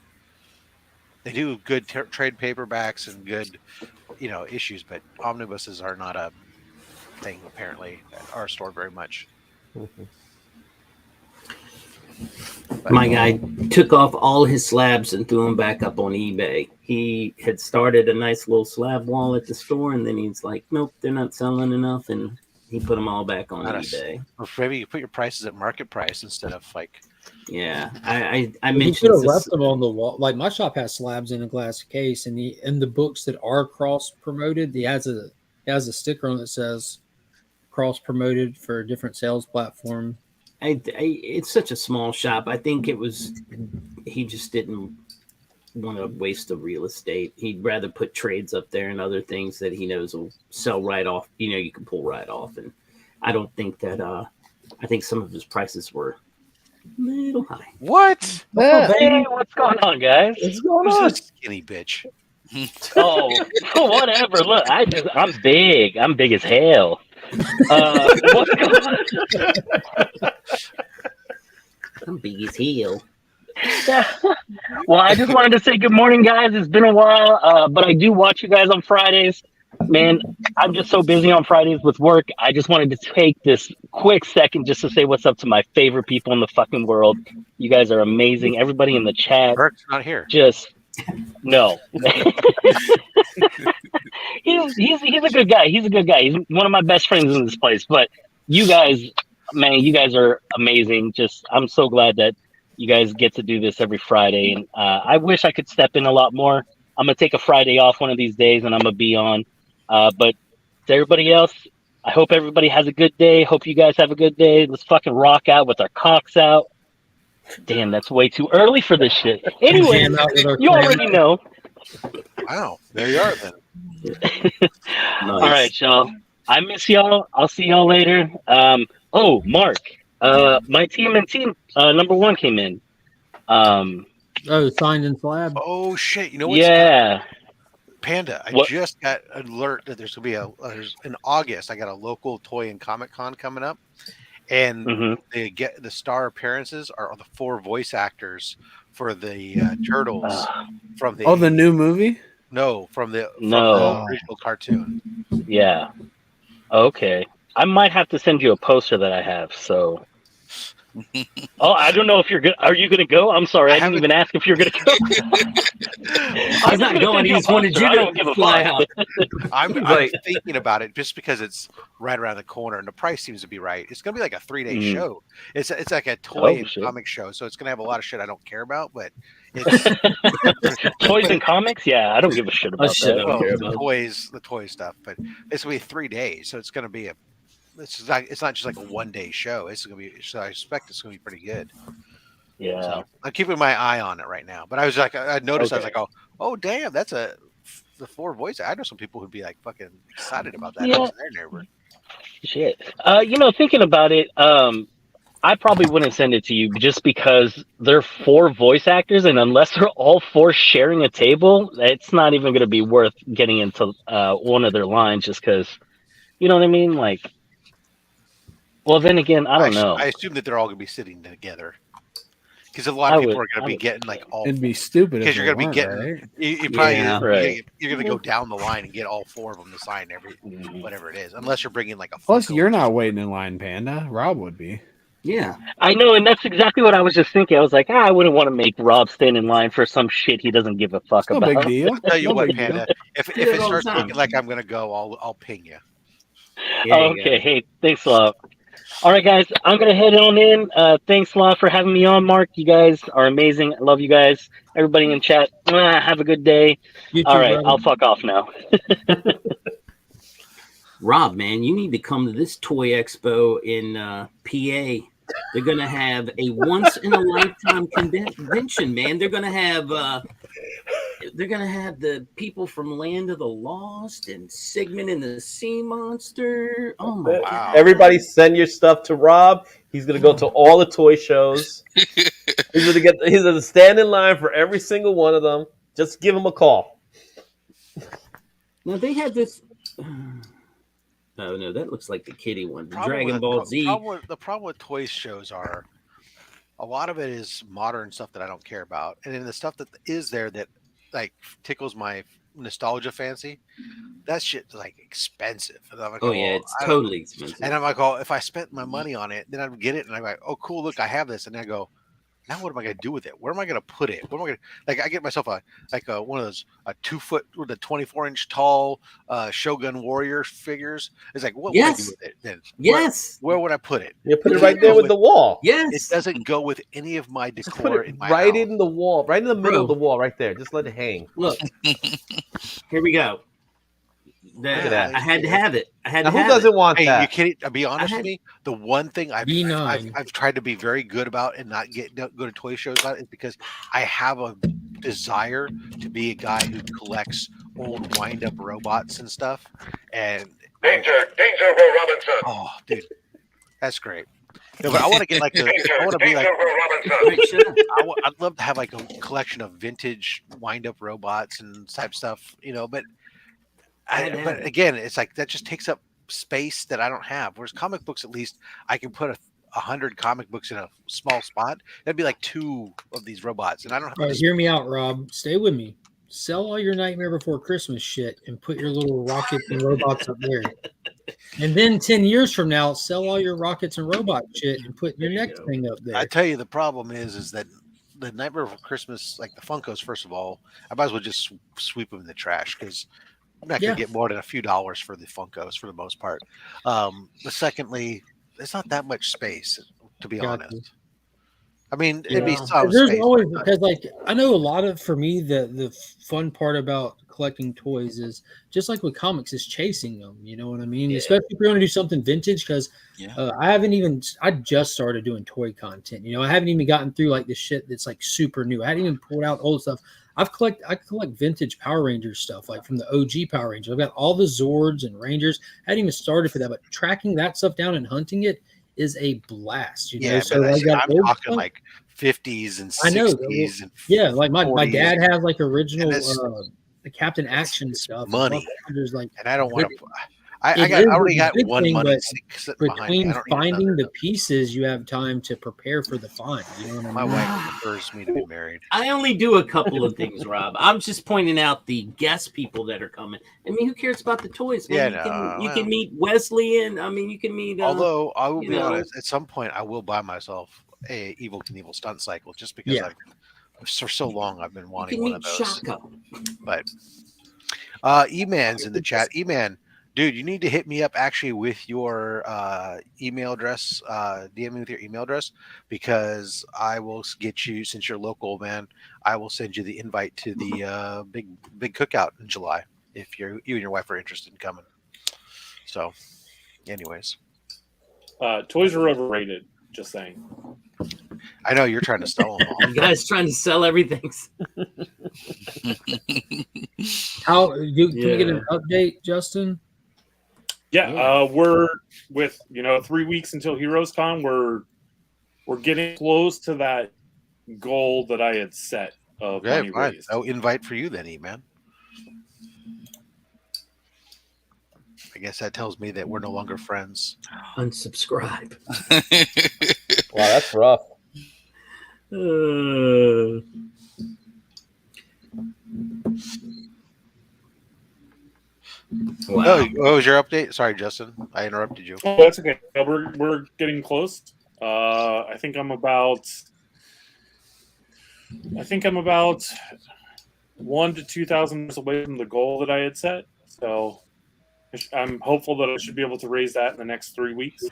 They do good trade paperbacks and good, issues, but omnibuses are not a thing apparently at our store very much. My guy took off all his slabs and threw them back up on eBay. He had started a nice little slab wall at the store, and then he's like, nope, they're not selling enough, and he put them all back on eBay. Or maybe you put your prices at market price instead of like. Yeah, I mentioned. You could have left them on the wall. Like, my shop has slabs in a glass case, and the books that are cross promoted, he has a sticker on that says cross promoted for a different sales platform. It's such a small shop. I think he just didn't want to waste the real estate. He'd rather put trades up there and other things that he knows will sell right off. You can pull right off. And I don't think that, I think some of his prices were a little high. What? Hey, what's going on, guys? What's going on? Skinny bitch. Oh, whatever. Look, I'm big. I'm big as hell. What's going on? I'm big as hell. Well, I just wanted to say good morning, guys. It's been a while, but I do watch you guys on Fridays. Man, I'm just so busy on Fridays with work. I just wanted to take this quick second just to say what's up to my favorite people in the fucking world. You guys are amazing. Everybody in the chat. Bert's not here. No. he's a good guy. He's one of my best friends in this place. But you guys, man, you guys are amazing. Just I'm so glad that you guys get to do this every Friday, and I wish I could step in a lot more. I'm gonna take a Friday off one of these days, and I'm gonna be on. But to everybody else, I hope everybody has a good day. Hope you guys have a good day. Let's fucking rock out with our cocks out. Damn, that's way too early for this shit. Anyway, Jam out with our you already know. Wow, there you are then. All right, y'all. I miss y'all. I'll see y'all later. Oh, Mark. My team number 1 came in. Signed in slab. Oh shit! You know what's Yeah. Panda, I just got an alert that there's gonna be in August. I got a local toy and Comic Con coming up, and they get the star appearances are the 4 voice actors for the Turtles from the the new movie. No, from the original cartoon. Yeah. Okay. I might have to send you a poster that I have. So. Oh, I don't know if you're good. Are you going to go? I'm sorry, I didn't even ask if you're going to go. He's not going. He just wanted you to fly out. I'm thinking about it just because it's right around the corner and the price seems to be right. It's going to be like a 3-day show. It's like a toy and comic show, so it's going to have a lot of shit I don't care about. But it's toys and comics. Yeah, I don't give a shit about that. Well, the toy stuff. But it's going to be 3 days, so it's going to be it's not just like a 1-day show. It's gonna be. So I expect it's gonna be pretty good. Yeah, so I'm keeping my eye on it right now. But I was like, I noticed. Okay. I was like, oh, damn, that's the 4 voice. I know some people who'd be like fucking excited about that. Yeah. Their Shit. Thinking about it, I probably wouldn't send it to you just because they're 4 voice actors, and unless they're all 4 sharing a table, it's not even gonna be worth getting into one of their lines just because. You know what I mean? Like. Well, then again, I don't know. I assume that they're all going to be sitting together because a lot of people are going to be getting like all. It'd be stupid because you're going to be getting. Right? You probably you're going to go down the line and get all 4 of them to sign whatever it is, unless you're bringing like a. Plus, you're not waiting in line, Panda. Rob would be. Yeah, I know, and that's exactly what I was just thinking. I was like, I wouldn't want to make Rob stand in line for some shit he doesn't give a fuck about. No big deal. I'll tell you what, Panda. If it starts looking like I'm going to go, I'll ping you. Okay. Hey, thanks a lot. All right, guys, I'm going to head on in. Thanks a lot for having me on, Mark. You guys are amazing. I love you guys. Everybody in chat, have a good day. All right, brother. I'll fuck off now. Rob, man, you need to come to this toy expo in PA. They're going to have a once-in-a-lifetime convention, man. They're going to have the people from Land of the Lost and Sigmund and the Sea Monster. Oh my God! Everybody, send your stuff to Rob. He's gonna go to all the toy shows. He's gonna stand in line for every single one of them. Just give him a call. Now they had this. Oh no, that looks like the kitty one. Dragon Ball Z. The problem with toy shows are a lot of it is modern stuff that I don't care about, and then the stuff that is there that like tickles my nostalgia fancy. That shit's like expensive. And I'm like, it's totally expensive. And I'm like, oh, if I spent my money on it, then I'd get it, and I'm like, oh, cool, look, I have this, and I go. Now what am I going to do with it? Where am I going to put it? What am I going to like? I get myself one of those 2 foot with a 24-inch tall Shogun Warrior figures. It's like what would I do with it then? Yes. Where would I put it? You put it right there with the wall. Yes. It doesn't go with any of my decor. Just put it in my right house. in the wall, right in the middle of the wall, right there. Just let it hang. Look, here we go. Look at that. I had to have it. Who doesn't want that? You can't be honest with me. The one thing I've tried to be very good about and not go to toy shows on is because I have a desire to be a guy who collects old wind-up robots and stuff. And danger, Will Robinson. Oh, dude, that's great. No, but I want to get like I want to be like. I'd love to have like a collection of vintage wind-up robots and type stuff, But but again, it's like that just takes up space that I don't have. Whereas comic books, at least, I can put 100 comic books in a small spot. That'd be like 2 of these robots, and I don't have. All right, hear me out, Rob. Stay with me. Sell all your Nightmare Before Christmas shit and put your little rockets and robots up there. And then 10 years from now, sell all your rockets and robot shit and put your next thing up there. I tell you, the problem is that the Nightmare Before Christmas, like the Funkos, first of all, I might as well just sweep them in the trash because I'm not going to get more than a few dollars for the Funkos for the most part. But secondly, It's not that much space, to be Gotcha. honest. I mean, it'd be Yeah. some There's space. always but because like I know a lot of for me the fun part about collecting toys is just like with comics is chasing them. You know what I mean? Yeah. Especially if you want to do something vintage because Yeah. I just started doing toy content. You know, I haven't even gotten through like the shit that's like super new. I hadn't even pulled out old stuff. I collect vintage Power Rangers stuff like from the OG Power Rangers. I've got all the Zords and Rangers. I hadn't even started for that, but tracking that stuff down and hunting it is a blast. You know, yeah, so but I got I'm old talking stuff. like 50s and I know. 60s and Yeah, like my 40s. dad has like original it's- the Captain Action stuff. and money. Buck Rogers, like and I don't want it- to. I it is already a got good one thing, money but sitting behind me. I between don't need finding another. the pieces, you have time to prepare for the find. You know what I My mean? wife prefers me to be married. I only do a couple of things, Rob. I'm just pointing out the guest people that are coming. I mean, who cares about the toys? Man? Yeah, you can meet Wesley and I mean, you can meet. Although I will you be know. honest, at some point I will buy myself a Evil Knievel stunt cycle just because Yeah. for so long I've been You wanting can one meet of those. Shaka. But E-Man's in the chat. E-Man, dude, you need to hit me up actually with your email address. DM me with your email address because I will get you, since you're local, man. I will send you the invite to the big cookout in July if you and your wife are interested in coming. So, anyways, Toys are overrated. Just saying. I know you're trying to sell them all. You guys trying to sell everything. How can we get an update, Justin? Yeah, we're with 3 weeks until Heroes Con. We're getting close to that goal that I had set of money raised. No invite for you then, E-Man. I guess that tells me that we're no longer friends. Unsubscribe. Wow, that's rough. Wow. Oh, what was your update? Sorry, Justin, I interrupted you. Oh, that's okay. We're getting close. I think I'm about 1,000 to 2,000 away from the goal that I had set. So I'm hopeful that I should be able to raise that in the next 3 weeks.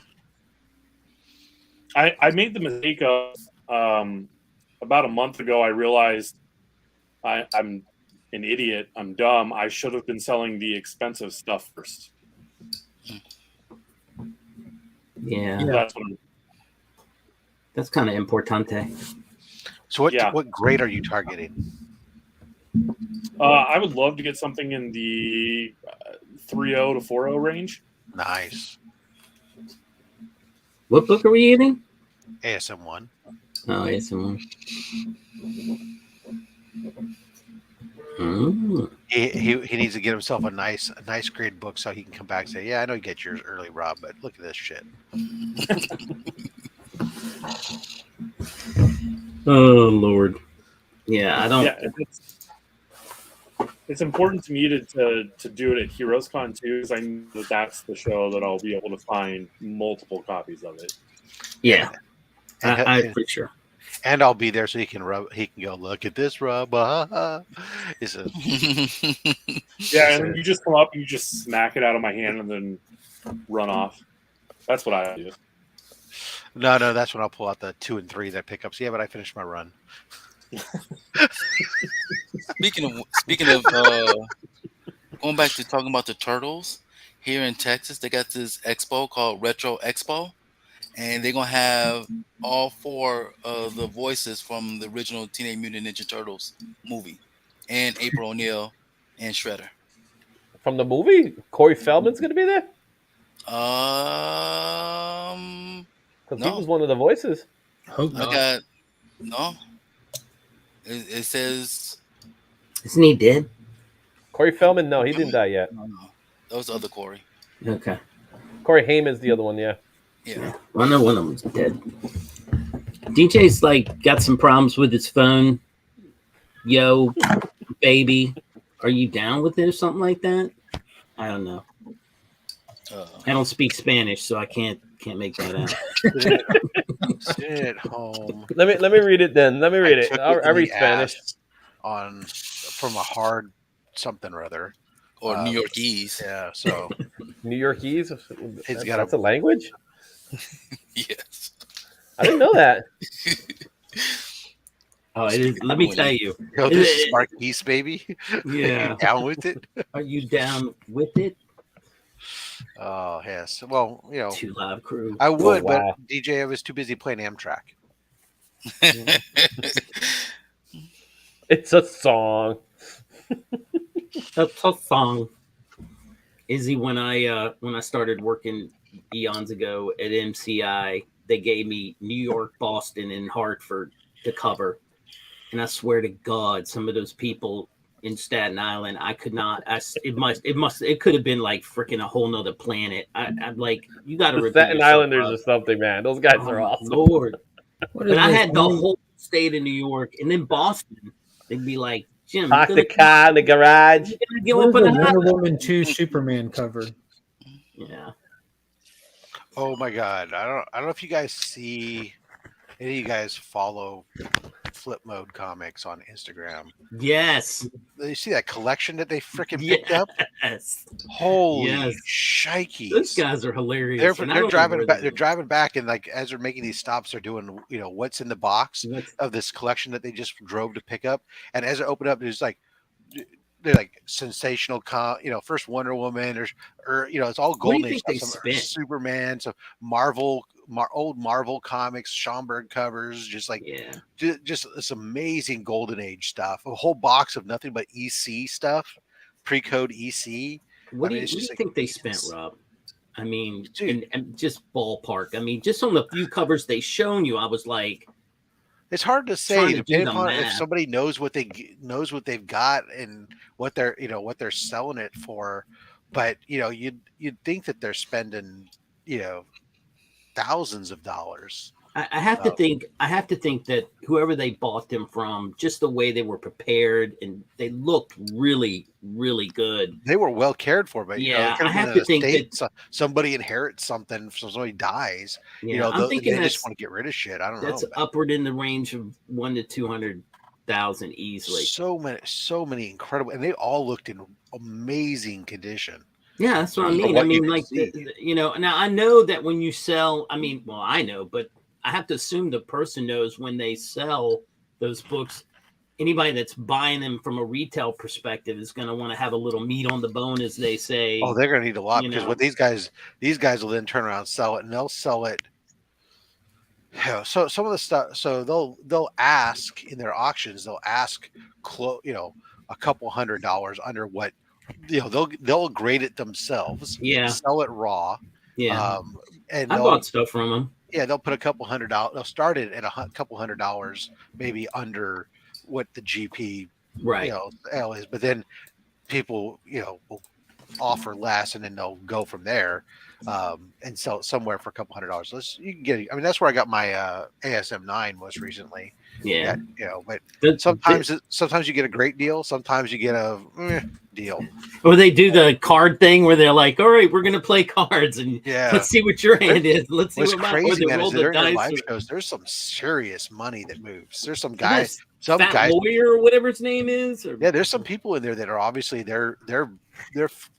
I made the mistake of about a month ago. I realized I'm an idiot. I'm dumb. I should have been selling the expensive stuff first. Yeah. That's kind of importante. So what grade are you targeting? I would love to get something in the 3.0 to 4.0 range. Nice. What book are we eating? ASM1. Oh, ASM1. Mm. He needs to get himself a nice grade book so he can come back and say, "Yeah, I know you get yours early, Rob, but look at this shit." Oh Lord. Yeah, I don't. Yeah, it's important to me to do it at Heroes Con too, because I know that that's the show that I'll be able to find multiple copies of it. Yeah, I for sure. And I'll be there so he can go, look at this, Rob. It's a yeah, and then you just come up, you just smack it out of my hand, and then run off. That's what I do. No, that's when I'll pull out the 2 and 3 that pickups. Yeah, but I finished my run. Speaking of going back to talking about the turtles here in Texas, they got this expo called Retro Expo, and they're gonna have all 4 of the voices from the original Teenage Mutant Ninja Turtles movie, and April O'Neil and Shredder. From the movie, Corey Feldman's gonna be there. Because he was one of the voices. Hope not. No. It says. Isn't he dead? Corey Feldman? No, he didn't die yet. No. That was the other Corey. Okay. Corey Haim's the other one. Yeah. Yeah. Well, I know one of them's dead. DJ's like got some problems with his phone. Yo, baby, are you down with it or something like that? I don't know. I don't speak Spanish, so I can't make that out. Sit at home. Let me read it then. Let me read it. I read Spanish. From a hard something or other. Or New Yorkese. Yeah, so New Yorkese. That's a language. Yes. I didn't know that. Oh, it is. Let me tell you. Yo, this is Marquise, baby. Yeah. You down with it? Are you down with it? Oh, yes. Well, you know, 2 Live Crew. I would, Oh, wow. but DJ, I was too busy playing Amtrak. It's a song. That's a song. Izzy, when I started working eons ago at MCI, they gave me New York, Boston, and Hartford to cover. And I swear to God, some of those people in Staten Island, I could not. It could have been like freaking a whole nother planet. I'm like, you got to The repeat Staten yourself, Islanders bro. or something, man. Those guys are my awesome. Lord. What But is I this? had the whole state of New York, and then Boston. They'd be like, Jim, Park the car in the garage. What is the Wonder Woman 2 Superman cover? Yeah. Oh my God. I don't know if you guys see any of you guys follow Flip Mode Comics on Instagram. Yes. You see that collection that they freaking picked up? Yes. Holy shikeys. Those guys are hilarious. They're driving back. They're driving back, and like as they're making these stops, they're doing what's in the box of this collection that they just drove to pick up. And as they open up, there's like they're like sensational, first Wonder Woman, or it's all golden age stuff. Some Superman, some old Marvel comics, Schomburg covers, just this amazing golden age stuff. A whole box of nothing but EC stuff, pre-code EC. What do you think they spent, Rob? I mean, and just ballpark. I mean, just on the few covers they shown you, I was like, it's hard to say depending upon if somebody knows what they've got and what they're selling it for. But you'd think that they're spending thousands of dollars. I have to think that whoever they bought them from, just the way they were prepared and they looked really, really good. They were well cared for, but I have to think that somebody inherits something, somebody dies. I'm thinking they just want to get rid of shit. I don't know. That's upward in the range of 100,000 to 200,000 easily. So many incredible, and they all looked in amazing condition. Yeah, that's what I mean. I mean, like now I know that when you sell, I know, but I have to assume the person knows when they sell those books. Anybody that's buying them from a retail perspective is going to want to have a little meat on the bone, as they say. Oh, they're going to need a lot because what these guys will then turn around and sell it, and they'll sell it. So some of the stuff, so they'll ask in their auctions, they'll ask, a couple $100 under what, they'll grade it themselves. Yeah, sell it raw. Yeah, and I bought stuff from them. Yeah, they'll put a couple $100. They'll start it at a couple $100, maybe under what the GP L is, but then people will offer less, and then they'll go from there and sell it somewhere for a couple $100. You can get. I mean, that's where I got my ASM 9 most recently. Yeah, but sometimes you get a great deal. Sometimes you get a deal. Or they do the card thing where they're like, "All right, we're going to play cards, and let's see what your hand is. Let's see what's what crazy, man, is during dice live shows, there's some serious money that moves. There's some guys, lawyer or whatever his name is. There's some people in there that are obviously they're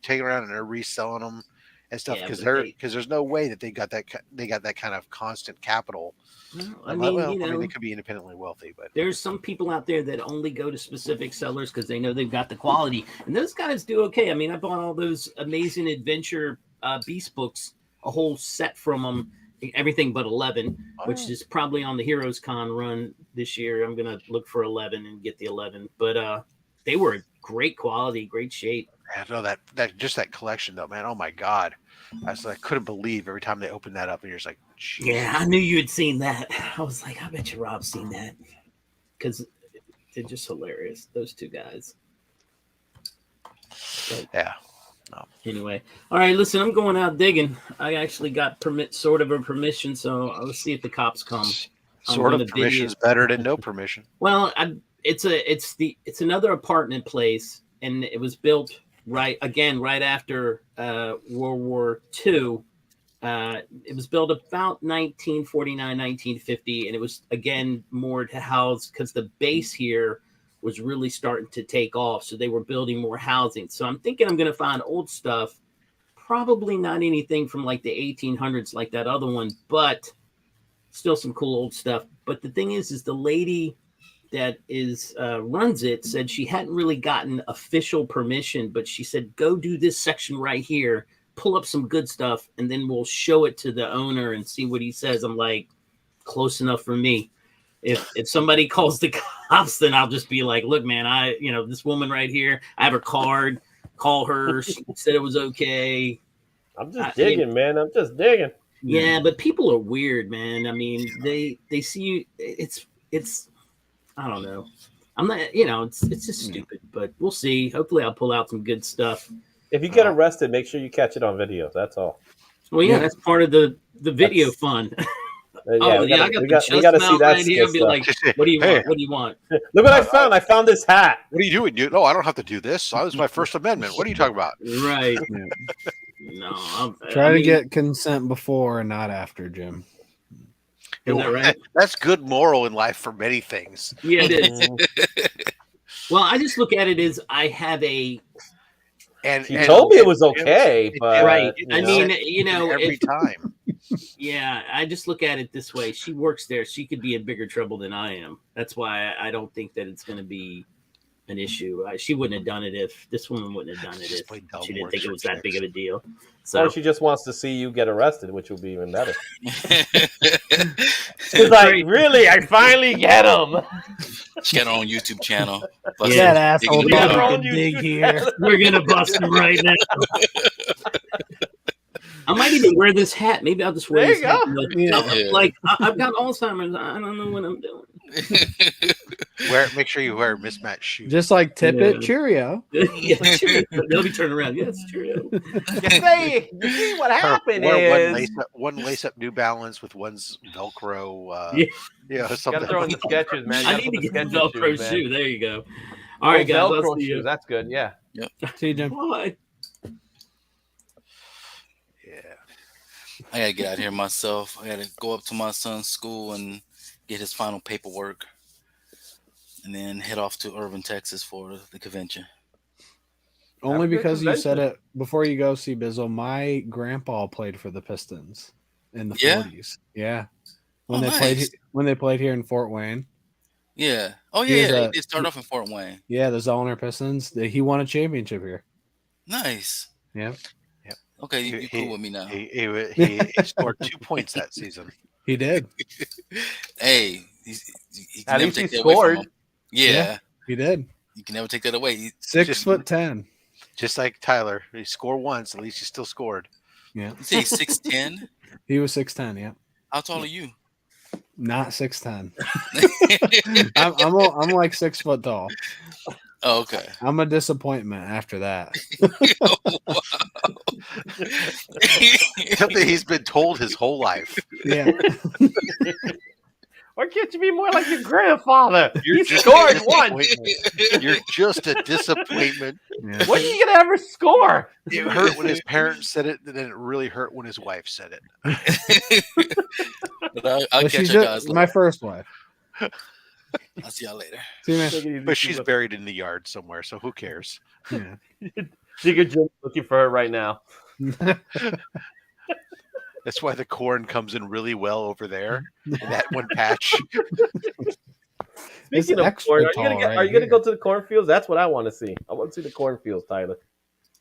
taking around and they're reselling them and stuff because there's no way that they got that kind of constant capital. I mean, they could be independently wealthy, but there's some people out there that only go to specific sellers because they know they've got the quality, and those guys do okay. I mean, I bought all those amazing adventure Beast books, a whole set from them, everything but 11, which is probably on the Heroes Con run this year. I'm gonna look for 11 and get the 11, but they were great quality, great shape. I know that collection though, man. Oh my God. I couldn't believe every time they opened that up, and you're just like, geez. Yeah, I knew you had seen that. I was like, I bet you Rob's seen that because they're just hilarious. Those two guys. But, yeah. No. Anyway, all right. Listen, I'm going out digging. I actually got permission, so let's see if the cops come. Sort of permission is better than no permission. Well, it's another apartment place, and it was built right after World War II. It was built about 1949, 1950, and it was again more to house because the base here was really starting to take off, so they were building more housing. So I'm thinking I'm going to find old stuff, Probably not anything from like the 1800s like that other one, but still some cool old stuff. But the thing is the lady that runs it said she hadn't really gotten official permission, but she said, go do this section right here, pull up some good stuff, and then we'll show it to the owner and see what he says. I'm like, close enough for me. If somebody calls the cops, then I'll just be like, look, man, this woman right here, I have her card, call her. She said it was okay. I'm just digging, man. I'm just digging. Yeah, but people are weird, man. I mean, they see you. It's I don't know. I'm not, it's just stupid, but we'll see. Hopefully I'll pull out some good stuff. If you get arrested, make sure you catch it on video. That's all. Well, yeah, that's part of the video fun. I got to see that right here and be like, what do you want? What do you want? Look what I found. I found this hat. What are you doing? No, I don't have to do this. That was my First Amendment. What are you talking about? Right. No. Try to get consent before and not after, Jim. Is that right? That's good moral in life for many things. Yeah, it is. Well, I just look at it as I have a... And she told me it was okay, but... Right. Every time. Yeah, I just look at it this way. She works there. She could be in bigger trouble than I am. That's why I don't think that it's going to be an issue. She wouldn't have done it if this woman wouldn't have done it if she didn't think it was that big of a deal. So or she just wants to see you get arrested, which would be even better. She's like, really? I finally get him. She got her own YouTube channel. Yeah, that asshole dig here. We're gonna bust him right now. I might even wear this hat. Maybe I'll just wear this hat. Like I've got Alzheimer's. I don't know what I'm doing. Make sure you wear mismatched shoes. Just like Tippet Cheerio. Yeah, Cheerio. They'll be turning around. Yes, Cheerio. You see what happened is one lace up New Balance with one's Velcro. You Something. gotta throw in the sketches, man. I need to get the Velcro shoe. There you go. All right, guys. Velcro shoes. That's good. Yeah. Yep. See you, Jim. Bye. I gotta get out here myself. I gotta go up to my son's school and get his final paperwork, and then head off to Irving, Texas for the convention. Only because you said it before you go see Bizzle. My grandpa played for the Pistons in the 40s. Yeah, when they played here in Fort Wayne. Yeah. Oh yeah. They start off in Fort Wayne. Yeah, the Zollner Pistons. He won a championship here. Nice. Yeah. Okay, you're cool with me now. He scored 2 points that season. He did. Hey, he at least he scored. Yeah, he did. You can never take that away. 6'10". Just like Tyler, he scored once. At least he still scored. Yeah. You say 6'10"? He was 6'10". Yeah. How tall are you? Not 6'10". I'm like 6 foot tall. Oh, okay. I'm a disappointment after that. Wow. Something he's been told his whole life. Yeah. Why can't you be more like your grandfather? You scored once. You're just a disappointment. Yeah. When are you gonna ever score? It hurt when his parents said it, and then it really hurt when his wife said it. But I'll catch you guys later. My first wife. I'll see y'all later. See you, but she's buried in the yard somewhere, so who cares? Yeah. Digger Jim's looking for her right now. That's why the corn comes in really well over there in that one patch. Speaking of corn, are you gonna go to the cornfields? That's what I want to see. I want to see the cornfields, Tyler.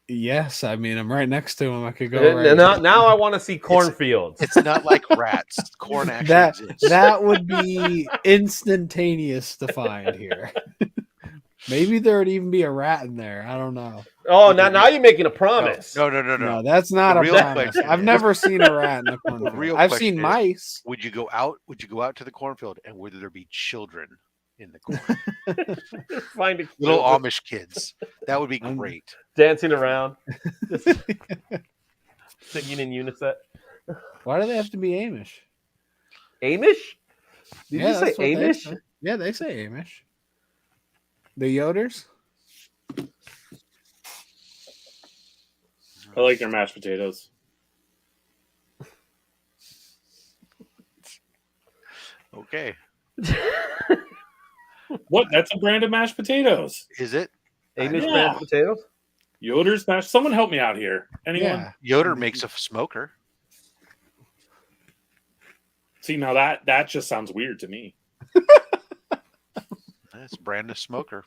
Yes, I mean I'm right next to him. I could go. Now I want to see cornfields. It's not like rats. Corn actually exists. That would be instantaneous to find here. Maybe there would even be a rat in there. I don't know. Oh, now you're making a promise. No. That's not a promise. I've never seen a rat in the cornfield. I've seen mice. Would you go out? Would you go out to the cornfield, and would there be children in the corn? Find little Amish kids. That would be great. Dancing around, just singing in unison. Why do they have to be Amish? Amish? Did you say Amish? Yeah, they say Amish. The Yoders? I like their mashed potatoes. Okay. What? That's a brand of mashed potatoes. Is it? Amish mashed potatoes? Yoder's mashed. Someone help me out here. Anyone? Yeah. Yoder makes a smoker. See, now that just sounds weird to me. That's brand of smoker.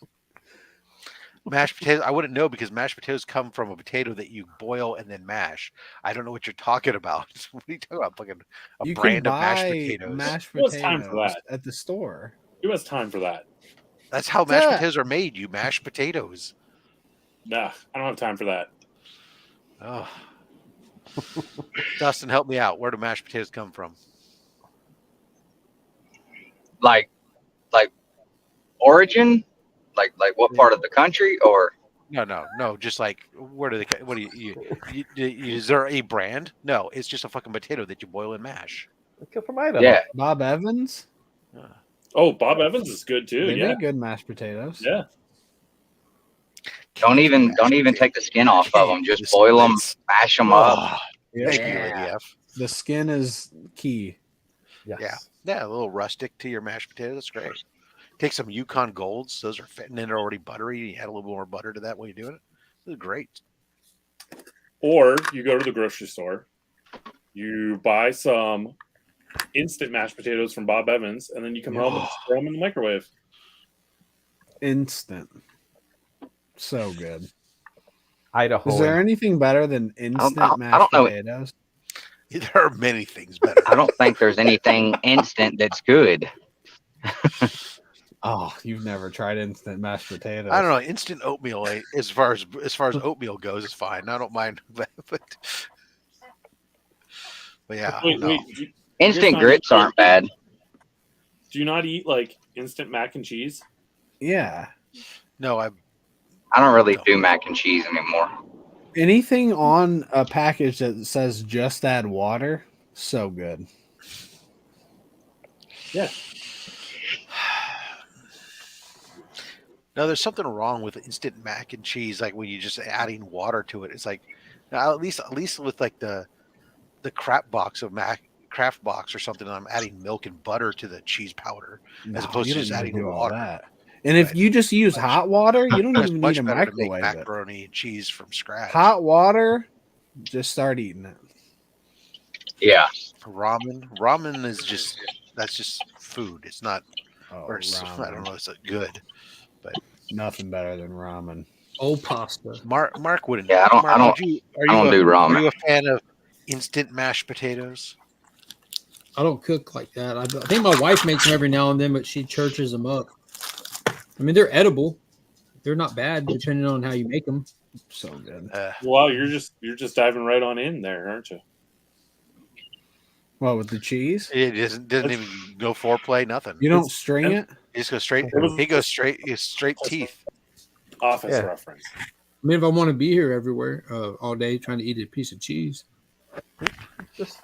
Mashed potatoes. I wouldn't know because mashed potatoes come from a potato that you boil and then mash. I don't know what you're talking about. What are you talking about? Fucking a You brand can of mashed buy potatoes. mashed Who has time for potatoes that? at the store. Who has time for that? That's how mashed potatoes are made. You mash potatoes. Nah, I don't have time for that. Oh. Dustin, help me out. Where do mashed potatoes come from? Like origin? Like what part of the country or? No. Just like where do they? What do you is there a brand? No, it's just a fucking potato that you boil and mash. From Idaho. Yeah. Bob Evans. Oh, Bob Evans is good too. They Yeah, make good mashed potatoes. yeah. Don't even take the skin off of them. Just boil them, mash them up. Thank you, ADF. The skin is key. Yes. Yeah, a little rustic to your mashed potato. That's great. Take some Yukon Golds. Those are fit and then they're already buttery. You add a little more butter to that when you're doing it. This is great. Or you go to the grocery store, you buy some instant mashed potatoes from Bob Evans, and then you come home and just throw them in the microwave. Instant. So good. Idaho. Is there anything better than instant mashed potatoes? There are many things better. I don't think there's anything instant that's good. Oh, you've never tried instant mashed potatoes. I don't know. Instant oatmeal, as far as oatmeal goes, is fine. I don't mind, but yeah. Wait, instant grits aren't bad. Do you not eat like instant mac and cheese? Yeah. No, I don't really do mac and cheese anymore. Anything on a package that says just add water, so good. Yeah. No, there's something wrong with instant mac and cheese. Like when you're just adding water to it, it's like at least with like the Kraft box of Kraft box or something. I'm adding milk and butter to the cheese powder as opposed to just adding water. That. And if you just use hot water, you don't even need a better to make microwave macaroni and cheese from scratch. Hot water, just start eating it. Yeah. Ramen is just food. It's not. Or ramen. I don't know. It's good, but nothing better than ramen. Oh, pasta. Mark wouldn't. Yeah, I don't do ramen. Are you a fan of instant mashed potatoes? I don't cook like that. I think my wife makes them every now and then, but she churches them up. I mean, they're edible. They're not bad, depending on how you make them. So good. Well, you're just diving right on in there, aren't you? What, with the cheese? It doesn't even go foreplay, nothing. You don't string it? He just goes straight. He goes straight teeth. Office reference. I mean, if I want to be here everywhere all day trying to eat a piece of cheese. Just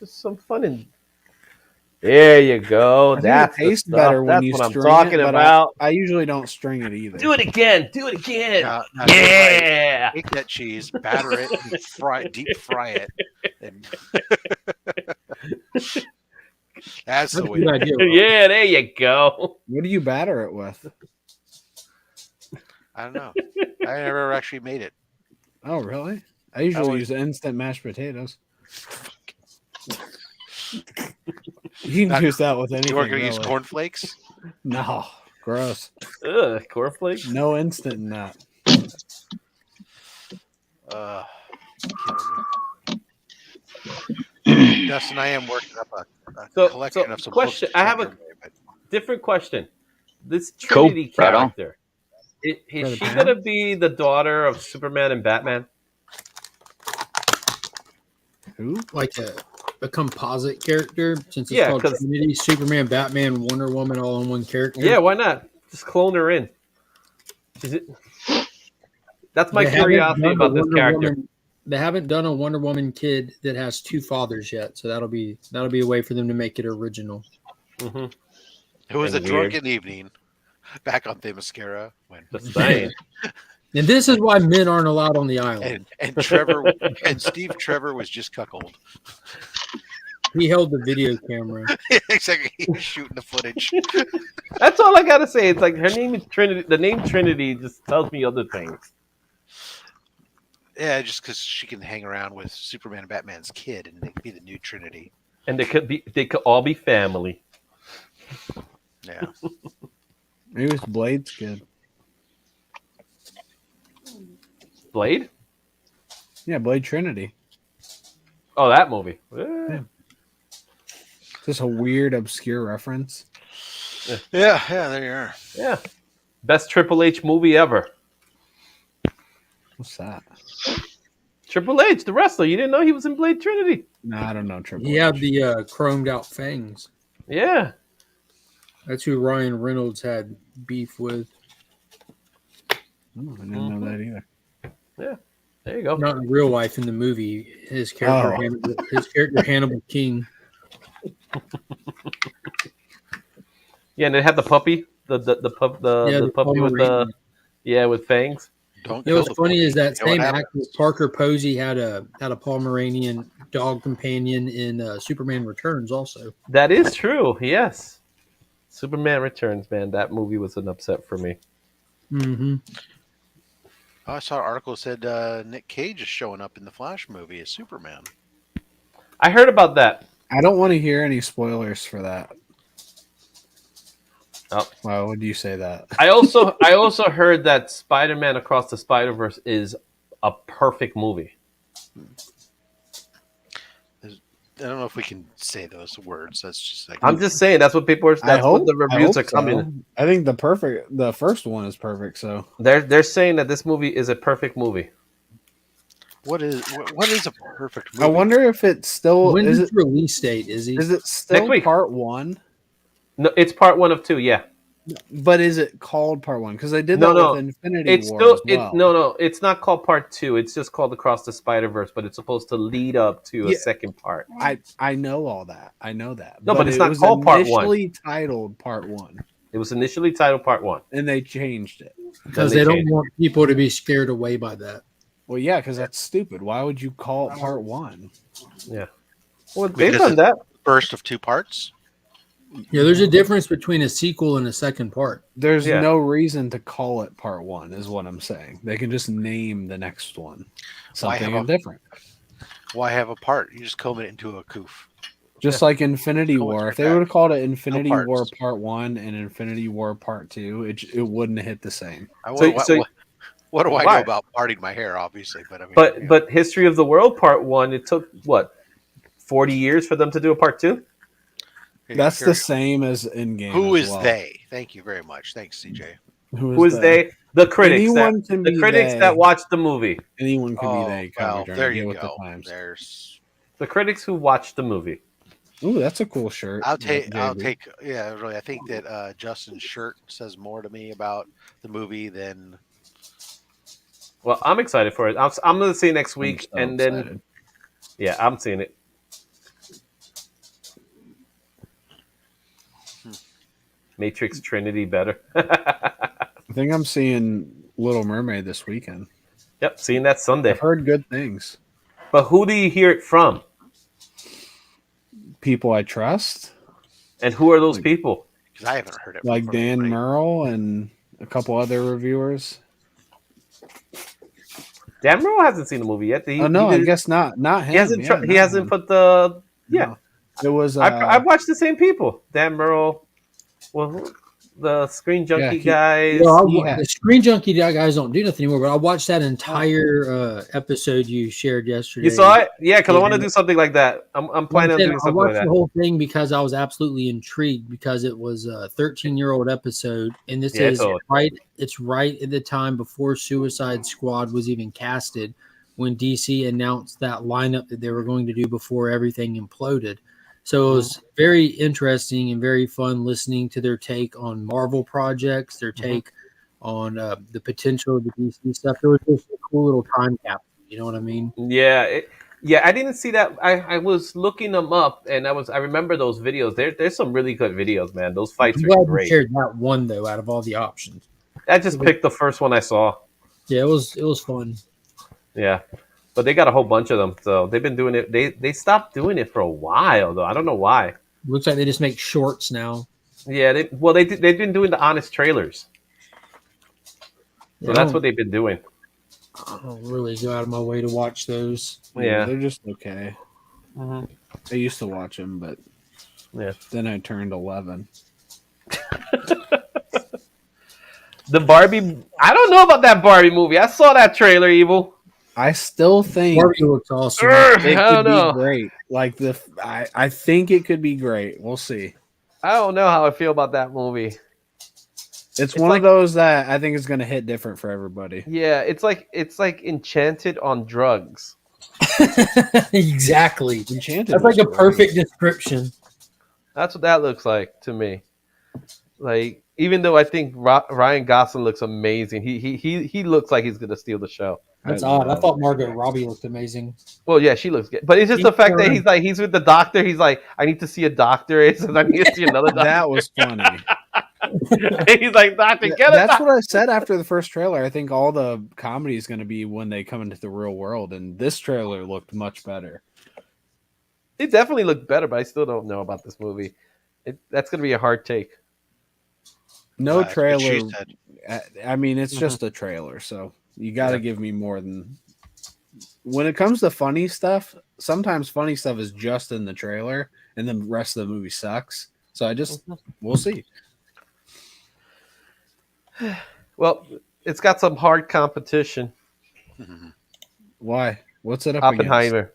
some fun and there you go. That tastes better when you string what I'm talking about. I usually don't string it either. Do it again. Now, Yeah. Take that cheese, batter it, and deep fry it. And that's the way. Idea, yeah, there you go. What do you batter it with? I don't know. I never actually made it. Oh, really? I usually use instant mashed potatoes. You can use that with anything. You weren't going to use cornflakes? No, gross. Ugh, cornflakes? No instant in that. Dustin, I am working up a collection of some question. books. I have a different question. This Trinity character, is she going to be the daughter of Superman and Batman? Who? Like a composite character, since it's called Trinity, Superman, Batman, Wonder Woman, all in one character. Yeah, why not? Just clone her in. Is it? That's my curiosity about this character. They haven't done a Wonder Woman kid that has two fathers yet, so that'll be a way for them to make it original. Mm-hmm. It was a drunken evening back on Themyscira when and this is why men aren't allowed on the island. And Trevor and Steve Trevor was just cuckolded. He held the video camera. Exactly, he was shooting the footage. That's all I gotta say. It's like her name is Trinity. The name Trinity just tells me other things. Yeah, just because she can hang around with Superman and Batman's kid, and they could be the new Trinity. And they could all be family. Yeah. Maybe it's Blade's kid. Blade? Yeah, Blade Trinity. Oh, that movie. Yeah. Just a weird, obscure reference. Yeah, there you are. Yeah. Best Triple H movie ever. What's that? Triple H, the wrestler. You didn't know he was in Blade Trinity? No, I don't know Triple H. He had the chromed out fangs. Yeah. That's who Ryan Reynolds had beef with. Oh, I didn't know that either. Yeah. There you go. Not in real life. In the movie, his character, Hannibal King. Yeah, and it had the puppy, the puppy with fangs. What's funny is that same actor Parker Posey had a Pomeranian dog companion in Superman Returns also. That is true. Yes, Superman Returns, man. That movie was an upset for me. Mm-hmm. I saw an article that said Nick Cage is showing up in the Flash movie as Superman. I heard about that. I don't want to hear any spoilers for that. Oh. Why would you say that? I also heard that Spider-Man Across the Spider-Verse is a perfect movie. I don't know if we can say those words. That's just like I'm just saying that's what people are. That's what the reviews are coming. So. I think the first one is perfect. So they're saying that this movie is a perfect movie. What is a perfect movie? I wonder if it's still. When's its release date? Is it still part 1? No, it's part 1 of 2. Yeah. But is it called part 1? Because they did that with Infinity War as well. No, it's not called part 2. It's just called Across the Spider-Verse, but it's supposed to lead up to a second part. I know all that. I know that. No, but it's not called part 1. It was initially titled part 1. It was initially titled part 1. And they changed it. Because they don't want people to be scared away by that. Well, yeah, because that's stupid. Why would you call it part 1? Yeah. Well, they've done that. First of 2 parts? Yeah, there's a difference between a sequel and a second part. There's no reason to call it part 1, is what I'm saying. They can just name the next one something different. Why have a part? You just comb it into a coof. Just like Infinity War. If they would have called it Infinity War Part 1 and Infinity War Part 2, it wouldn't have hit the same. What do I know about parting my hair, obviously? But I mean, but History of the World Part 1, it took, 40 years for them to do a Part 2? That's the same as Endgame. Who is they? Thank you very much. Thanks, CJ. Who is they? The critics. The critics that watched the movie. Anyone can be they. Well, there you go. There's the critics who watched the movie. Ooh, that's a cool shirt. I'll take. Yeah, really. I think that Justin's shirt says more to me about the movie than. Well, I'm excited for it. I'm going to see it next week, and then. Yeah, I'm seeing it. Matrix Trinity better. I think I'm seeing Little Mermaid this weekend. Yep, seeing that Sunday. I've heard good things. But who do you hear it from? People I trust. And who are those people? Because I haven't heard it. Like Dan Merle and a couple other reviewers. Dan Merle hasn't seen the movie yet. I guess not. Not him. He hasn't put the. Yeah. No. It was. I've watched the same people. Dan Merle. Well, the Screen Junkie guys. The Screen Junkie guys don't do nothing anymore, but I watched that entire episode you shared yesterday. You saw it? Yeah, because I want to do something like that. I'm planning on doing something like that. I watched the whole thing because I was absolutely intrigued because it was a 13-year-old episode, and this is right. It's right at the time before Suicide Squad was even casted, when DC announced that lineup that they were going to do before everything imploded. So it was very interesting and very fun listening to their take on Marvel projects, their take on the potential of the DC stuff. It was just a cool little time capsule. You know what I mean? Yeah. I didn't see that. I was looking them up, and I remember those videos. There's some really good videos, man. Those fights are great. You shared that one though, out of all the options. I just picked the first one I saw. Yeah, it was fun. Yeah. But they got a whole bunch of them, so they've been doing it. They stopped doing it for a while, though. I don't know why. Looks like they just make shorts now. Yeah, they've been doing the honest trailers. So that's what they've been doing. I don't really go out of my way to watch those. Yeah. They're just okay. Mm-hmm. I used to watch them, but then I turned 11. The Barbie. I don't know about that Barbie movie. I saw that trailer, Evil. I still think Barbie looks awesome. it I don't could know. be great. Like I think it could be great. We'll see. I don't know how I feel about that movie. It's one of those that I think is going to hit different for everybody. Yeah, it's like Enchanted on drugs. Exactly. Enchanted. That's like a perfect description. That's what that looks like to me. Like, even though I think Ryan Gosling looks amazing, he looks like he's gonna steal the show. That's odd. I thought Margot Robbie looked amazing. Well, yeah, she looks good, but it's just the fact that he's with the doctor. He's like, I need to see a doctor. He says, I need to see another doctor. That was funny. He's like, doctor, get it. That's what I said after the first trailer. I think all the comedy is going to be when they come into the real world, and this trailer looked much better. It definitely looked better, but I still don't know about this movie. That's going to be a hard take. No trailer. I mean, it's just a trailer, so you got to give me more than. When it comes to funny stuff, sometimes funny stuff is just in the trailer, and the rest of the movie sucks. So we'll see. Well, it's got some hard competition. Why? What's it up Oppenheimer. against?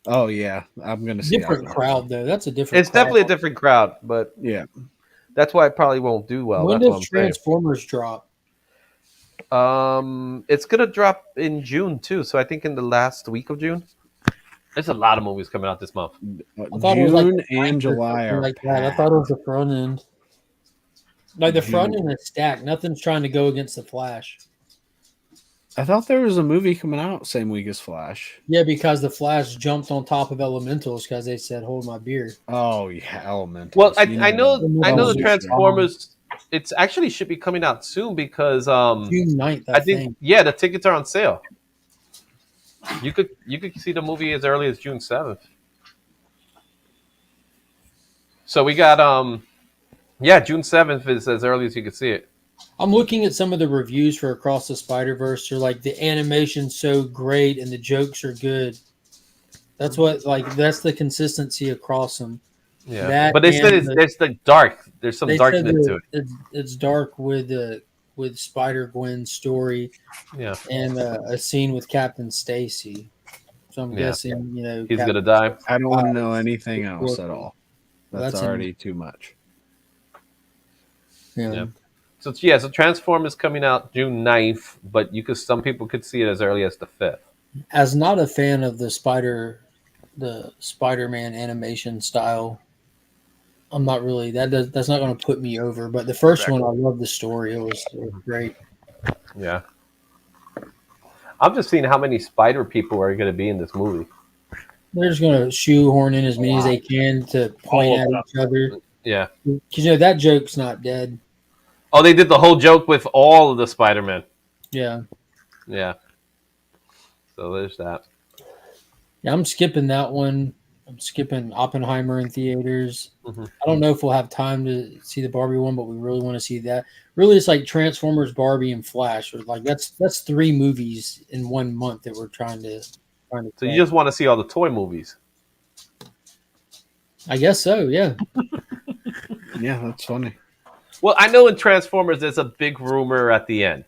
Oh yeah, I'm gonna see. Different crowd though. That's a different. It's definitely a different crowd, but yeah, that's why it probably won't do well. When does Transformers drop? It's gonna drop in June too. So I think in the last week of June. There's a lot of movies coming out this month. I thought June it was like and July are like that. I thought it was the front end. Like the front end is stacked. Nothing's trying to go against the Flash. I thought there was a movie coming out same week as Flash. Yeah, because the Flash jumped on top of Elementals because they said, "Hold my beer." Oh yeah, Elementals. Well, I know the Transformers. It's actually should be coming out soon because June 9th, I think. Yeah, the tickets are on sale. You could see the movie as early as June 7th. So we got June 7th is as early as you can see it. I'm looking at some of the reviews for Across the Spider-Verse. They're like, the animation's so great and the jokes are good. That's the consistency across them. Yeah, but they said there's the dark. There's some darkness to it. It's dark with Spider-Gwen's story. Yeah, and a scene with Captain Stacy. So I'm guessing he's gonna die. I don't want to know anything else at all. That's already too much. Yeah. So Transformers coming out June 9th, but some people could see it as early as the 5th. As not a fan of the Spider-Man animation style, I'm not really that's not going to put me over. But the first one, I loved the story. It was great. Yeah. I'm just seeing how many spider people are going to be in this movie. They're just going to shoehorn in as many as they can to point at each other. Yeah. Because that joke's not dead. Oh, they did the whole joke with all of the Spider-Man. Yeah. Yeah. So there's that. Yeah, I'm skipping that one. I'm skipping Oppenheimer in theaters. Mm-hmm. I don't know if we'll have time to see the Barbie one, but we really want to see that. Really, it's like Transformers, Barbie, and Flash. Like that's 3 movies in 1 month that we're trying to. So you just want to see all the toy movies? I guess so. Yeah. Yeah, that's funny. Well, I know in Transformers there's a big rumor at the end.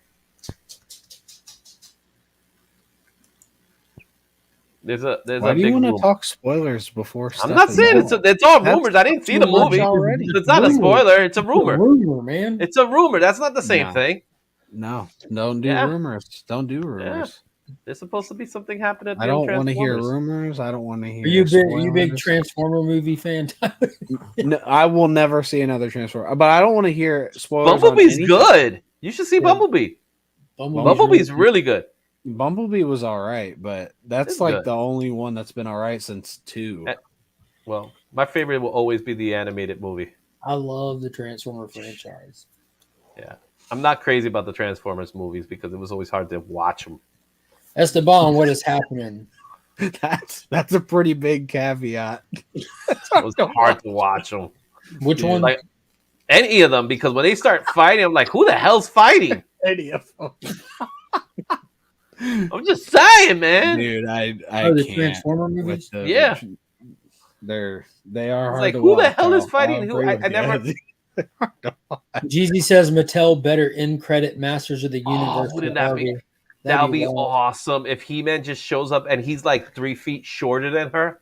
There's Why a do you big want to rumor. talk spoilers before? I'm not saying it's all rumors. I didn't see the movie. Already. It's not a spoiler. It's a rumor. It's a rumor, man. It's a rumor. That's not the same thing. No, don't do rumors. Don't do rumors. Yeah. There's supposed to be something happening. I don't want to hear rumors. I don't want to hear. Are you big Transformer movie fan? No, I will never see another Transformer. But I don't want to hear spoilers. Bumblebee's good. You should see Bumblebee. Bumblebee's really good. Bumblebee was all right, but that's It's like good. the only one that's been all right since 2. Well, my favorite will always be the animated movie. I love the Transformer franchise. Yeah. I'm not crazy about the Transformers movies because it was always hard to watch them. Esteban, what is happening? That's a pretty big caveat. It was hard to watch them. Which one? Like any of them, because when they start fighting, I'm like, who the hell's fighting? Any of them. I'm just saying, man. Dude, I the can't. Transformer movies. Yeah. They are hard like, to who watch. the hell is I'll fighting agree who? with I you. never. Jeezy says Mattel better end credit Masters of the Universe. Wouldn't for that Barbie. be? That'd be wild. awesome if He-Man just shows up and he's like 3 feet shorter than her.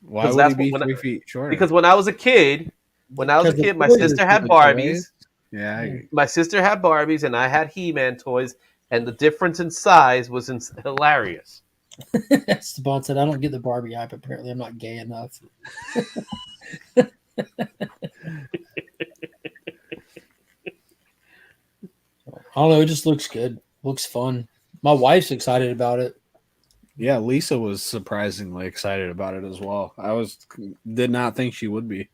Why would he be 3 feet shorter? Because when I was a kid, my sister had Barbies. Yeah, my sister had Barbies, and I had He-Man toys, and the difference in size was hilarious. Esteban said, "I don't get the Barbie hype. Apparently, I'm not gay enough." I don't know. It just looks good. Looks fun. My wife's excited about it. Yeah, Lisa was surprisingly excited about it as well. Did not think she would be.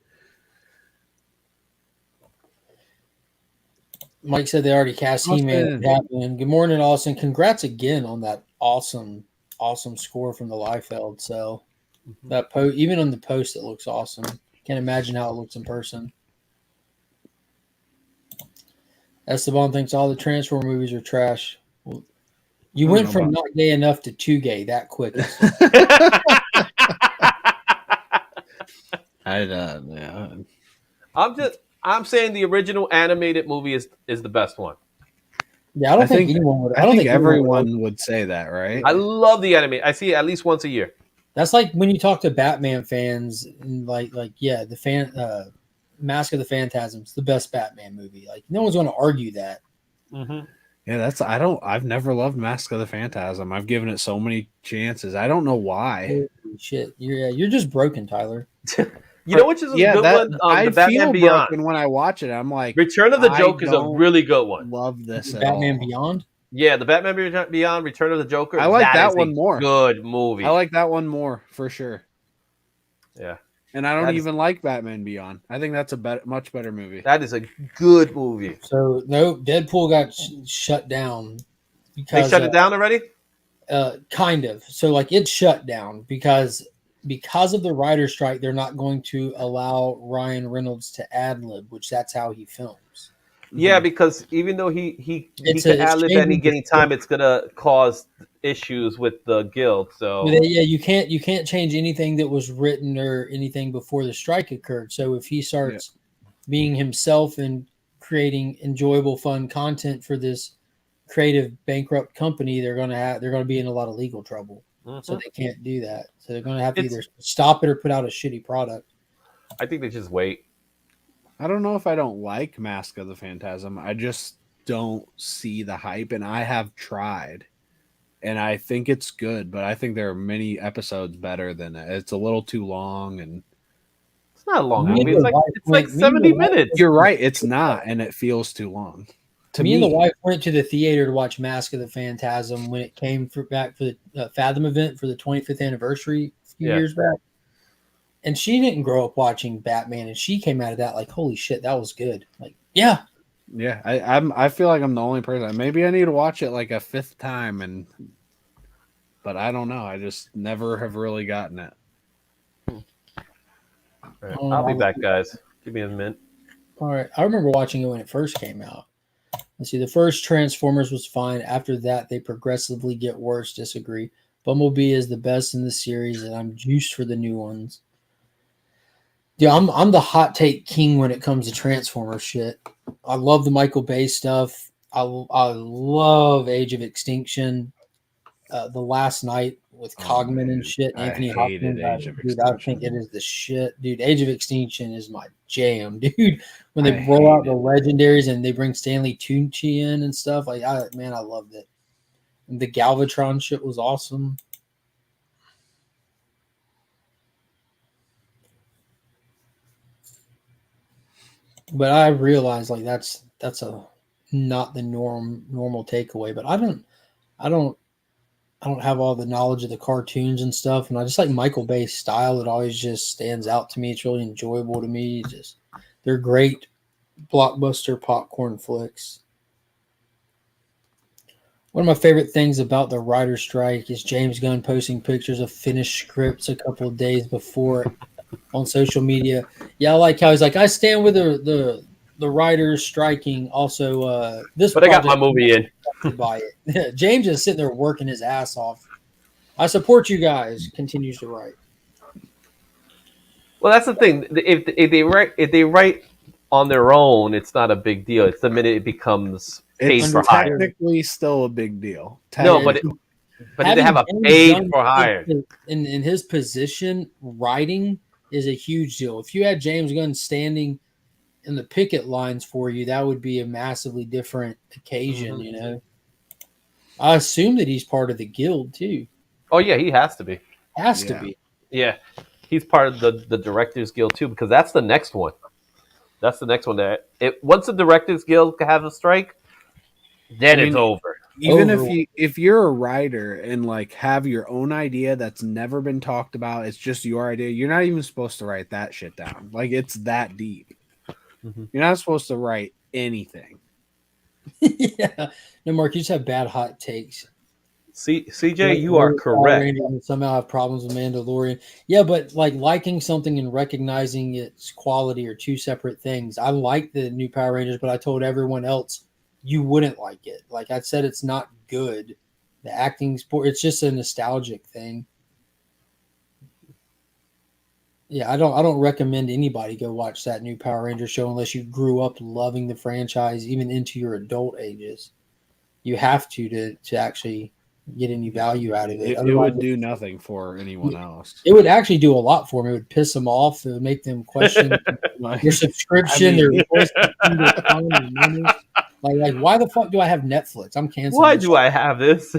Mike said they already cast He-Man. Good morning, Austin. Congrats again on that awesome score from the Liefeld. So that even on the post, it looks awesome. Can't imagine how it looks in person. Esteban thinks all the Transformer movies are trash. Well, you went from not gay enough to too gay that quick. I'm saying the original animated movie is the best one. Yeah, I don't think anyone would. I think everyone would say that, right? I love the anime. I see it at least once a year. That's like when you talk to Batman fans, and like the Mask of the Phantasm's the best Batman movie. Like no one's going to argue that. Mm-hmm. Yeah, I've never loved Mask of the Phantasm. I've given it so many chances. I don't know why. Holy shit, you're just broken, Tyler. You know which is a good one? I the Batman feel Beyond. broken when I watch it. I'm like, Return of the Joker is a really good one. Love this. Batman Beyond. Yeah, the Batman Beyond, Return of the Joker. I like that one more. Good movie. I like that one more for sure. Yeah, and I don't even like Batman Beyond. I think that's a much better movie. That is a good movie. So no, Deadpool got shut down because they shut it down already. Kind of. So like it's shut down because of the writer's strike. They're not going to allow Ryan Reynolds to ad lib, which that's how he films. Yeah, because even though he can ad lib any time, it's gonna cause issues with the guild. So yeah, you can't change anything that was written or anything before the strike occurred. So if he starts being himself and creating enjoyable, fun content for this creative bankrupt company, they're gonna be in a lot of legal trouble. Mm-hmm. So they can't do that. So they're gonna have to either stop it or put out a shitty product. I think they just wait. I don't know if I don't like Mask of the Phantasm. I just don't see the hype, and I have tried, and I think it's good, but I think there are many episodes better than it. It's a little too long, and it's not a long movie. It's like 70 minutes. You're right. It's not, and it feels too long. Me and the wife went to the theater to watch Mask of the Phantasm when it came back for the Fathom event for the 25th anniversary a few years back. And she didn't grow up watching Batman, and she came out of that like, "Holy shit, that was good!" Like, yeah. I feel like I'm the only person. Maybe I need to watch it like a fifth time, but I don't know. I just never have really gotten it. Right. I'll be back, guys. Give me a minute. All right, I remember watching it when it first came out. Let's see. The first Transformers was fine. After that, they progressively get worse. Disagree. Bumblebee is the best in the series, and I'm juiced for the new ones. Yeah, I'm the hot take king when it comes to Transformer shit. I love the Michael Bay stuff. I love Age of Extinction. The Last Night with Cogman and shit. Anthony Hopkins. I think it is the shit, dude. Age of Extinction is my jam, dude. When they roll out the legendaries and they bring Stanley Tucci in and stuff, I loved it. And the Galvatron shit was awesome. But I realized like that's a not the normal takeaway. But I don't have all the knowledge of the cartoons and stuff, and I just like Michael Bay's style. It always just stands out to me. It's really enjoyable to me. They're great blockbuster popcorn flicks. One of my favorite things about the writer's strike is James Gunn posting pictures of finished scripts a couple of days before on social media. Yeah, I like how he's like, I stand with the the writers striking also this. But I got my movie in. By it. James is sitting there working his ass off. I support you guys. Continues to write. Well, that's the thing. If they write on their own, it's not a big deal. It's the minute it becomes paid It's for hire. technically still a big deal. No, but if they have a paid for hire. In his position, writing is a huge deal. If you had James Gunn standing in the picket lines for you, that would be a massively different occasion. Mm-hmm. You know, I assume that he's part of the guild too. Oh yeah, he has to be. Has to be. Yeah, he's part of the Directors Guild too, because that's the next one. That's the next one. That once the Directors Guild has a strike, then it's over. Even if you're a writer and like have your own idea that's never been talked about, it's just your idea. You're not even supposed to write that shit down. Like it's that deep. Mm-hmm. You're not supposed to write anything. Yeah. No, Mark, you just have bad hot takes. CJ, you are correct. Somehow have problems with Mandalorian. Yeah, but like liking something and recognizing its quality are two separate things. I like the new Power Rangers, but I told everyone else you wouldn't like it. Like I said, it's not good. The acting sport, it's just a nostalgic thing. Yeah, I don't recommend anybody go watch that new Power Ranger show unless you grew up loving the franchise, even into your adult ages. You have to actually get any value out of it. It would do nothing for anyone else. It would actually do a lot for them. It would piss them off. It would make them question their subscription, their money. Like, why the fuck do I have Netflix? I'm canceling. Why do I have this?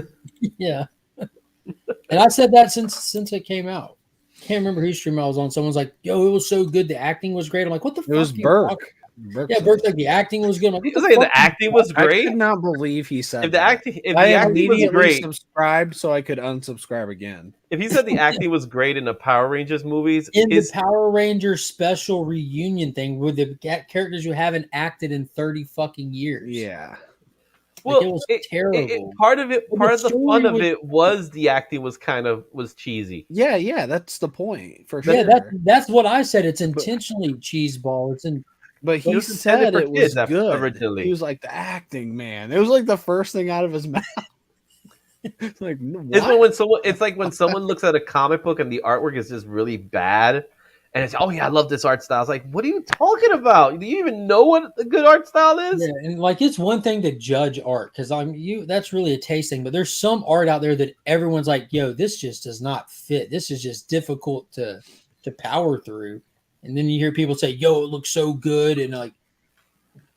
Yeah. And I said that since it came out. Can't remember whose stream I was on. Someone's like, "Yo, it was so good. The acting was great." I'm like, "What the fuck?" It was Burke. Yeah, Burke's like the acting was good. I'm like, What the acting was great. I could not believe he said if the acting was great, subscribed so I could unsubscribe again. If he said the acting was great in the Power Rangers movies, the Power Rangers special reunion thing with the characters you haven't acted in 30 fucking years. Yeah. Well, it was terrible. Part of the fun of it was the acting was cheesy. Yeah, that's the point for sure. Yeah, that's what I said. It's intentionally cheeseball. But he said it was good originally. He was like the acting, man. It was like the first thing out of his mouth. Like what? It's like when someone looks at a comic book and the artwork is just really bad, and it's I love this art style. It's like, what are you talking about? Do you even know what a good art style is? Yeah, and like it's one thing to judge art because that's really a taste thing. But there's some art out there that everyone's like, yo, this just does not fit. This is just difficult to power through. And then you hear people say, yo, it looks so good. And like,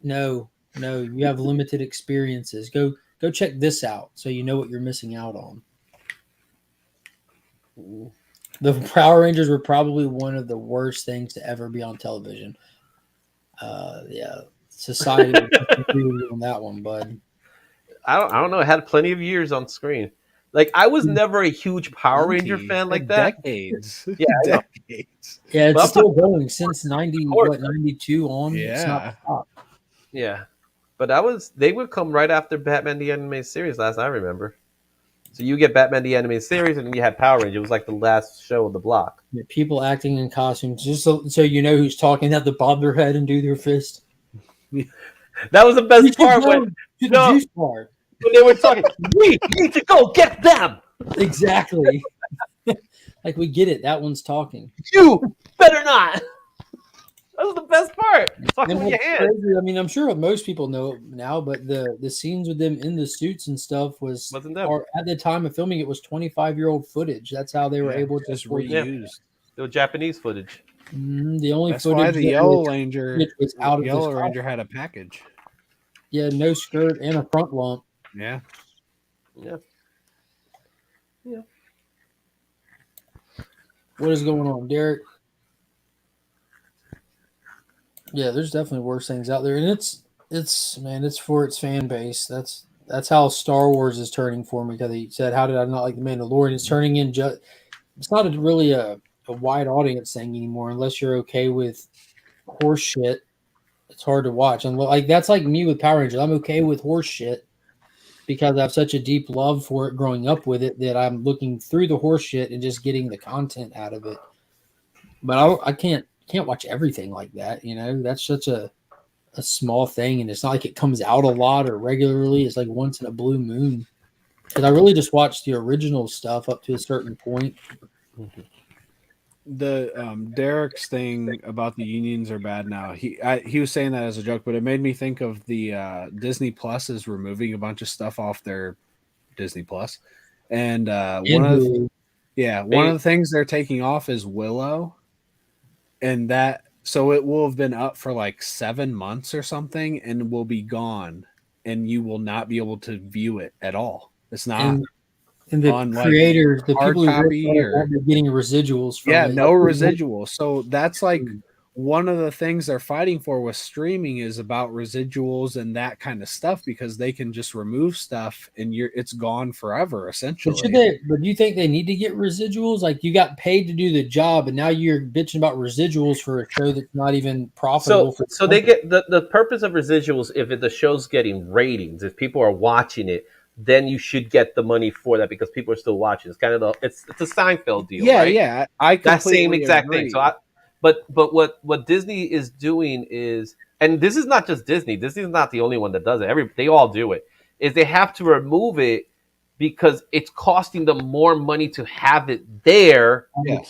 no, you have limited experiences. Go check this out so you know what you're missing out on. The Power Rangers were probably one of the worst things to ever be on television. Yeah, society on that one, bud. I don't know. It had plenty of years on screen. Like I was never a huge Power Ranger fan like that. Decades. Yeah, decades. Yeah, it's still going since 92 on. Yeah. It's not stopped. Yeah. But they would come right after Batman the Animated Series, last I remember. So you get Batman the Animated Series, and then you had Power Rangers. It was like the last show of the block. Yeah, people acting in costumes, just so you know who's talking, have to bob their head and do their fist. That was the best part when juice bar. When they were talking, we need to go get them. Exactly. Like we get it. That one's talking. You better not. That was the best part. Talking with your hands. Crazy, I mean, I'm sure most people know it now, but the scenes with them in the suits and stuff wasn't that? Or at the time of filming, it was 25-year-old footage. That's how they were able to just reuse. The Japanese footage. The only That's footage why the Yellow Ranger was out of Yellow Ranger had a package. Yeah, no skirt and a front lump. Yeah. What is going on, Derek? Yeah, there's definitely worse things out there, and it's for its fan base. That's how Star Wars is turning for me. Because he said, "How did I not like the Mandalorian?" It's turning in it's not really a wide audience thing anymore, unless you're okay with horse shit. It's hard to watch, and like that's like me with Power Rangers. I'm okay with horse shit because I have such a deep love for it growing up with it that I'm looking through the horse shit and just getting the content out of it. But I can't watch everything like that, you know. That's such a a small thing, and it's not like it comes out a lot or regularly. It's like once in a blue moon. Because I really just watched the original stuff up to a certain point. The Derek's thing about the unions are bad now. He was saying that as a joke, but it made me think of the Disney Plus is removing a bunch of stuff off their Disney Plus, and one of the things they're taking off is Willow, and that so it will have been up for like 7 months or something, and will be gone, and you will not be able to view it at all. It's not. And the on creators, like the hard people who copy won't be getting residuals from it. no residuals. So that's like one of the things they're fighting for with streaming is about residuals and that kind of stuff, because they can just remove stuff and it's gone forever essentially. But do you think they need to get residuals? Like, you got paid to do the job, and now you're bitching about residuals for a show that's not even profitable. So they get the purpose of residuals. If the show's getting ratings, if people are watching it, then you should get the money for that, because people are still watching. It's kind of it's a Seinfeld deal, right? Yeah, I completely that same exact agree. thing. So but what Disney is doing is, and this is not just Disney. Disney is not the only one that does it. They all do it. Is they have to remove it because it's costing them more money to have it there on the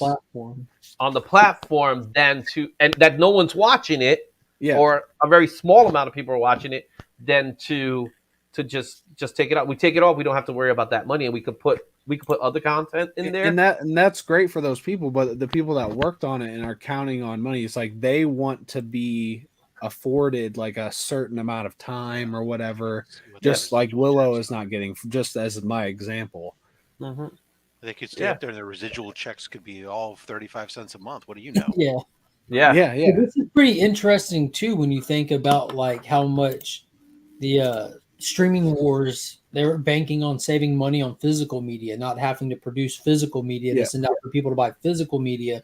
platform than and that no one's watching it, or a very small amount of people are watching it, than to just take it out. We take it off. We don't have to worry about that money, and we could put other content in there. And that's great for those people, but the people that worked on it and are counting on money, it's like they want to be afforded like a certain amount of time or whatever. Just like Willow is not getting, just as my example. Mm-hmm. They could stay up there, and their residual checks could be all 35 cents a month. What do you know? Yeah. This is pretty interesting too when you think about like how much the streaming wars, they were banking on saving money on physical media, not having to produce physical media to send out for people to buy physical media.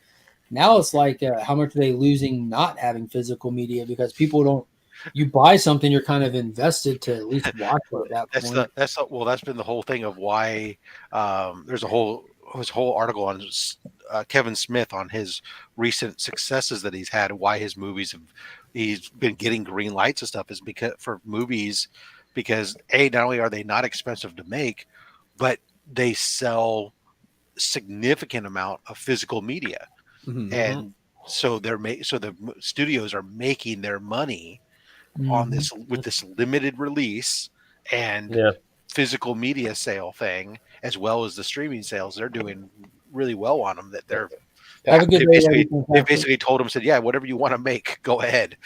Now it's like, how much are they losing not having physical media, because people don't. You buy something, you're kind of invested to at least watch it at that point. That's been the whole thing of why there's a whole article on Kevin Smith on his recent successes that he's had, and why his movies he's been getting green lights and stuff is because not only are they not expensive to make, but they sell significant amount of physical media, and so the studios are making their money on this with this limited release and physical media sale thing, as well as the streaming sales. They're doing really well on them. That they basically told them, said, "Yeah, whatever you want to make, go ahead."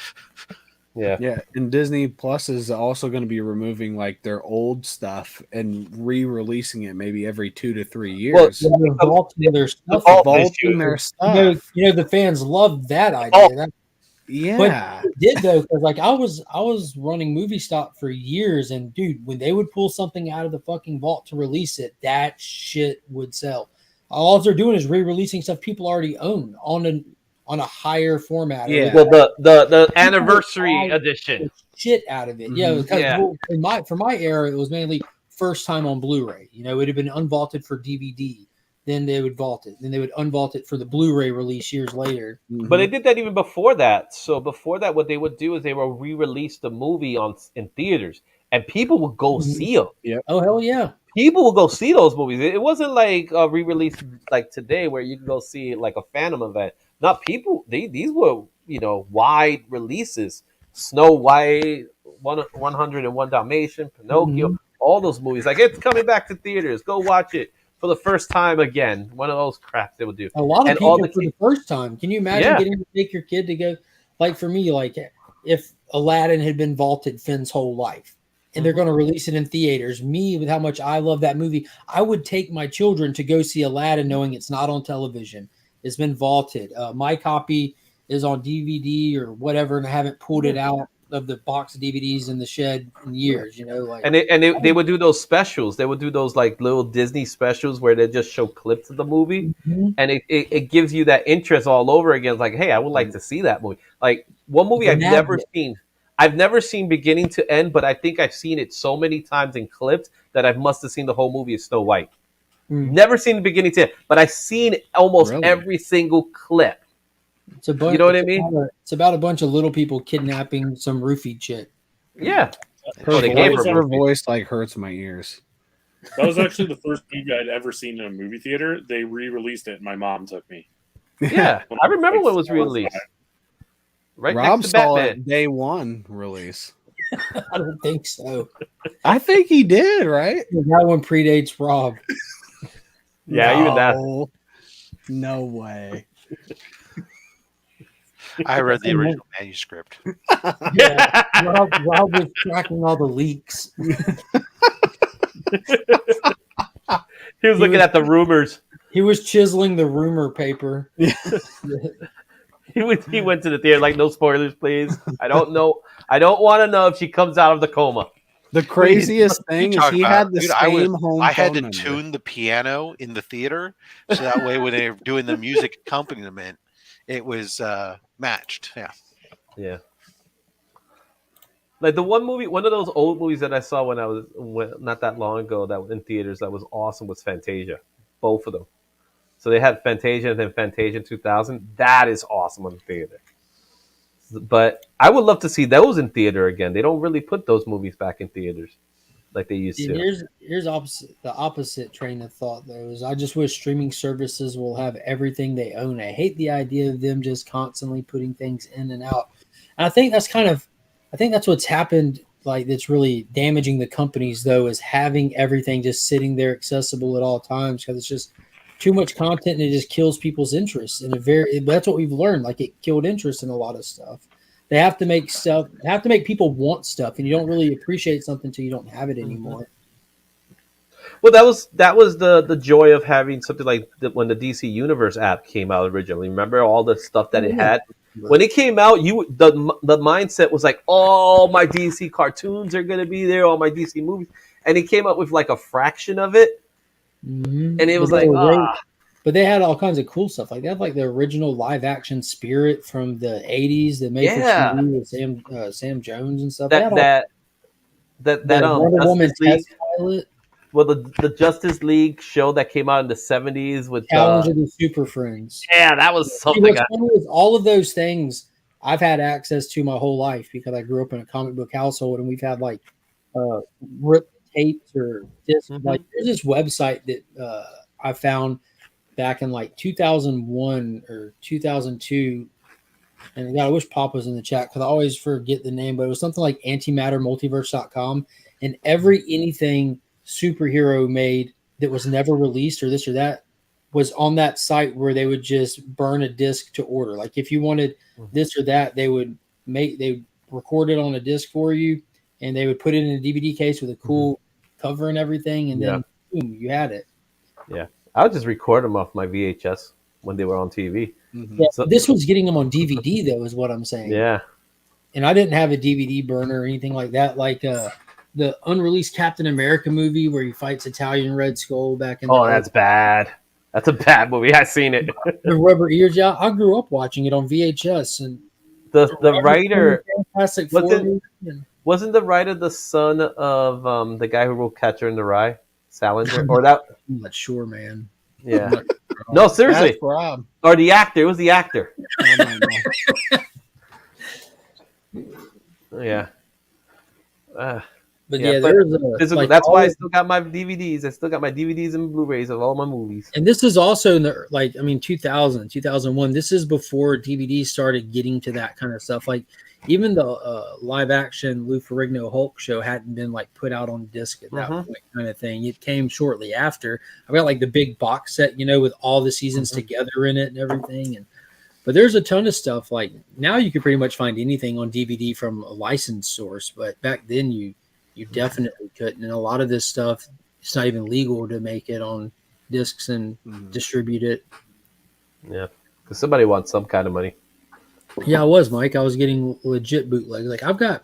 Yeah, and Disney Plus is also going to be removing like their old stuff and re-releasing it maybe every 2 to 3 years. Well, they're vaulting their stuff. You know, the fans love that idea. But it did though, because like I was running Movie Stop for years, and dude, when they would pull something out of the fucking vault to release it, that shit would sell. All they're doing is re-releasing stuff people already own on a higher format. Well, the anniversary edition shit out of it. Because for my era, it was mainly first time on Blu-ray. You know, it had been unvaulted for DVD. Then they would vault it. Then they would unvault it for the Blu-ray release years later. But they did that even before that. So before that, what they would do is they would re-release the movie in theaters, and people would go see them. Yeah. Oh hell yeah! People would go see those movies. It wasn't like a re-release like today, where you can go see like a Phantom event. Not people. These were wide releases. Snow White, 101 Dalmatian, Pinocchio, all those movies. Like, it's coming back to theaters. Go watch it for the first time again. One of those craps they would do. A lot of people for the first time. Can you imagine getting to take your kid to go? Like for me, like if Aladdin had been vaulted Finn's whole life, and they're going to release it in theaters, me with how much I love that movie, I would take my children to go see Aladdin, knowing it's not on television. It's been vaulted. My copy is on DVD or whatever, and I haven't pulled it out of the box of DVDs in the shed in years. And they would do those specials. They would do those like little Disney specials where they just show clips of the movie, and it gives you that interest all over again. It's like, hey, I would like to see that movie. Like one movie I've never seen beginning to end, but I think I've seen it so many times in clips that I must have seen the whole movie. Is Snow White. Never seen the beginning to end, but I've seen almost every single clip It's a bunch. You know what I mean? It's about a bunch of little people kidnapping some roofie chick. Yeah. Her voice like hurts my ears. That was actually the first movie I'd ever seen in a movie theater. They re-released it, and my mom took me. Yeah, I remember when it was released. Right Rob next to saw Batman. It day one release. I don't think so. I think he did, right? That one predates Rob. Yeah, even that. No way. I read the original manuscript. Yeah, Rob was tracking all the leaks. He was looking at the rumors. He was chiseling the rumor paper. He went to the theater like, no spoilers, please. I don't know. I don't want to know if she comes out of the coma. The craziest thing is he had the same home. I had to number. tune the piano in the theater so that way when they were doing the music accompaniment, it was matched. Yeah. Yeah. Like the one of those old movies that I saw when I was not that long ago that was in theaters that was awesome was Fantasia. Both of them. So they had Fantasia and then Fantasia 2000. That is awesome in the theater. But I would love to see those in theater again. They don't really put those movies back in theaters like they used to. Here's the opposite train of thought though. Is I just wish streaming services will have everything they own. I hate the idea of them just constantly putting things in and out. And I think that's what's happened. Like that's really damaging the companies though, is having everything just sitting there accessible at all times because it's just too much content and it just kills people's interest. And that's what we've learned. Like it killed interest in a lot of stuff. They have to make people want stuff, and you don't really appreciate something until you don't have it anymore. Well, that was the joy of having something like when the DC Universe app came out originally. Remember all the stuff that it had? When it came out, the mindset was like, all my DC cartoons are going to be there, all my DC movies. And it came up with like a fraction of it. Mm-hmm. And it was but they had all kinds of cool stuff. Like they have like the original live action Spirit from the 80s that made for TV with Sam Jones and stuff. That Wonder Woman test pilot. Well, the Justice League show that came out in the 70s with Challenge of the Super Friends. Yeah, that was something. All of those things I've had access to my whole life because I grew up in a comic book household, and we've had like ripped tapes or discs. Mm-hmm. Like there's this website that I found back in like 2001 or 2002. And God, I wish Pop was in the chat because I always forget the name, but it was something like antimattermultiverse.com. And anything superhero made that was never released or this or that was on that site where they would just burn a disc to order. Like if you wanted this or that, they would record it on a disc for you and they would put it in a DVD case with a cool cover and everything. And then boom, you had it. Yeah. I would just record them off my VHS when they were on TV. Mm-hmm. Yeah, so, this was getting them on DVD, though, is what I'm saying. Yeah. And I didn't have a DVD burner or anything like that. Like the unreleased Captain America movie where he fights Italian Red Skull back in the that's bad. That's a bad movie. I've seen it. The rubber ears. Yeah, I grew up watching it on VHS. And the writer wasn't the writer the son of the guy who wrote Catcher in the Rye? Salinger? Or that? I'm not sure, man. Yeah. No, seriously. Or the actor. It was the actor. Yeah. But that's why I still got my DVDs. I still got my DVDs and Blu-rays of all my movies. And this is also in the 2000, 2001. This is before DVDs started getting to that kind of stuff. Like even the live action Lou Ferrigno Hulk show hadn't been like put out on disc at that point, kind of thing. It came shortly after. I've got like the big box set, with all the seasons together in it and everything. But there's a ton of stuff. Like now you can pretty much find anything on DVD from a licensed source. But back then you definitely couldn't. And a lot of this stuff, it's not even legal to make it on discs and distribute it. Yeah, because somebody wants some kind of money. Yeah, I was, Mike. I was getting legit bootlegs. Like I've got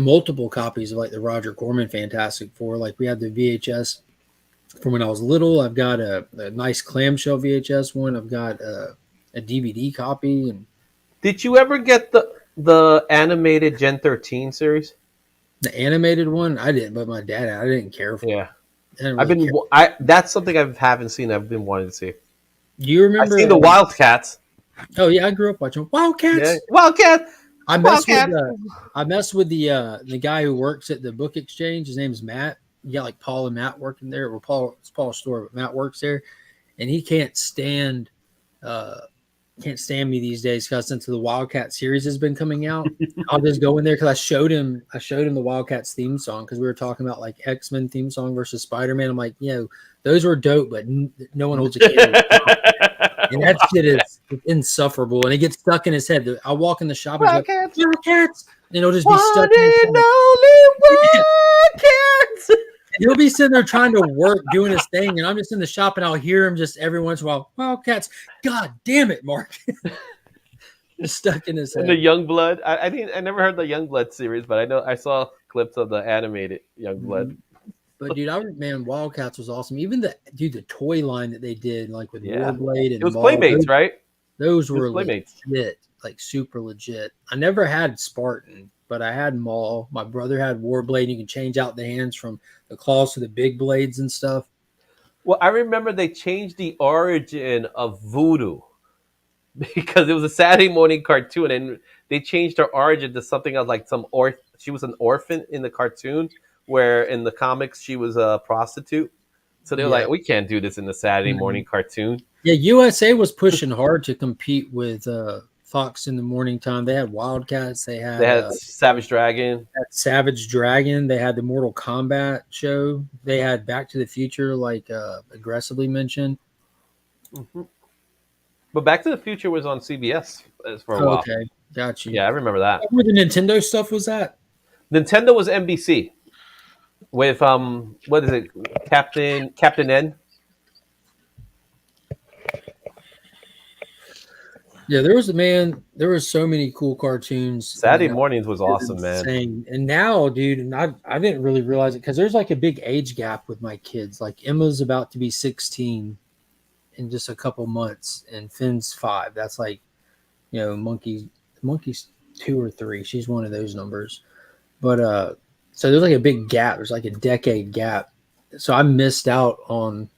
multiple copies of like the Roger Corman Fantastic Four. Like we had the VHS from when I was little. I've got a nice clamshell VHS one. I've got a DVD copy. And did you ever get the animated Gen 13 series? The animated one? I didn't, but my dad, I didn't care for it. Yeah. That's something I haven't seen. I've been wanting to see. Do you remember? I've seen the Wildcats. Oh yeah, I grew up watching Wildcats. Yeah. Wildcat. I messed with the guy who works at the book exchange. His name's Matt. You got like Paul and Matt working there. Well, it's Paul's store, but Matt works there, and he can't stand me these days because since the Wildcat series has been coming out, I'll just go in there because I showed him the Wildcats theme song because we were talking about like X-Men theme song versus Spider-Man. I'm like, those were dope, but no one holds a candle. And that shit is insufferable, and it gets stuck in his head. I'll walk in the shop and Wildcats, and it'll just be stuck in his head. Wildcats. And he'll be sitting there trying to work, doing his thing, and I'm just in the shop, and I'll hear him just every once in a while. Wildcats, God damn it, Mark! Just stuck in his head. And the Youngblood. I think I never heard the Youngblood series, but I know I saw clips of the animated Youngblood. But dude, Wildcats was awesome. Even the toy line that they did, like with Warblade and it was Playmates, right? Those were legit, like super legit. I never had Spartan, but I had Maul. My brother had Warblade. You can change out the hands from the claws to the big blades and stuff. Well, I remember they changed the origin of Voodoo because it was a Saturday morning cartoon, and they changed her origin to something else, like she was an orphan in the cartoon, where in the comics she was a prostitute. So they were like, we can't do this in the Saturday morning cartoon. Yeah, USA was pushing hard to compete with Fox in the morning time. They had Wildcats. They had Savage Dragon. They had the Mortal Kombat show. They had Back to the Future, like aggressively mentioned. Mm-hmm. But Back to the Future was on CBS for a while. Okay, got you. Yeah, I remember that. Where the Nintendo stuff was at? Nintendo was NBC. With what is it, Captain N? Yeah, there was so many cool cartoons. Saturday mornings was awesome, man. And now, dude, and I didn't really realize it because there's like a big age gap with my kids. Like Emma's about to be 16 in just a couple months, and Finn's 5. That's like, Monkey's 2 or 3. She's one of those numbers. But so there's like a big gap. There's like a decade gap. So I missed out on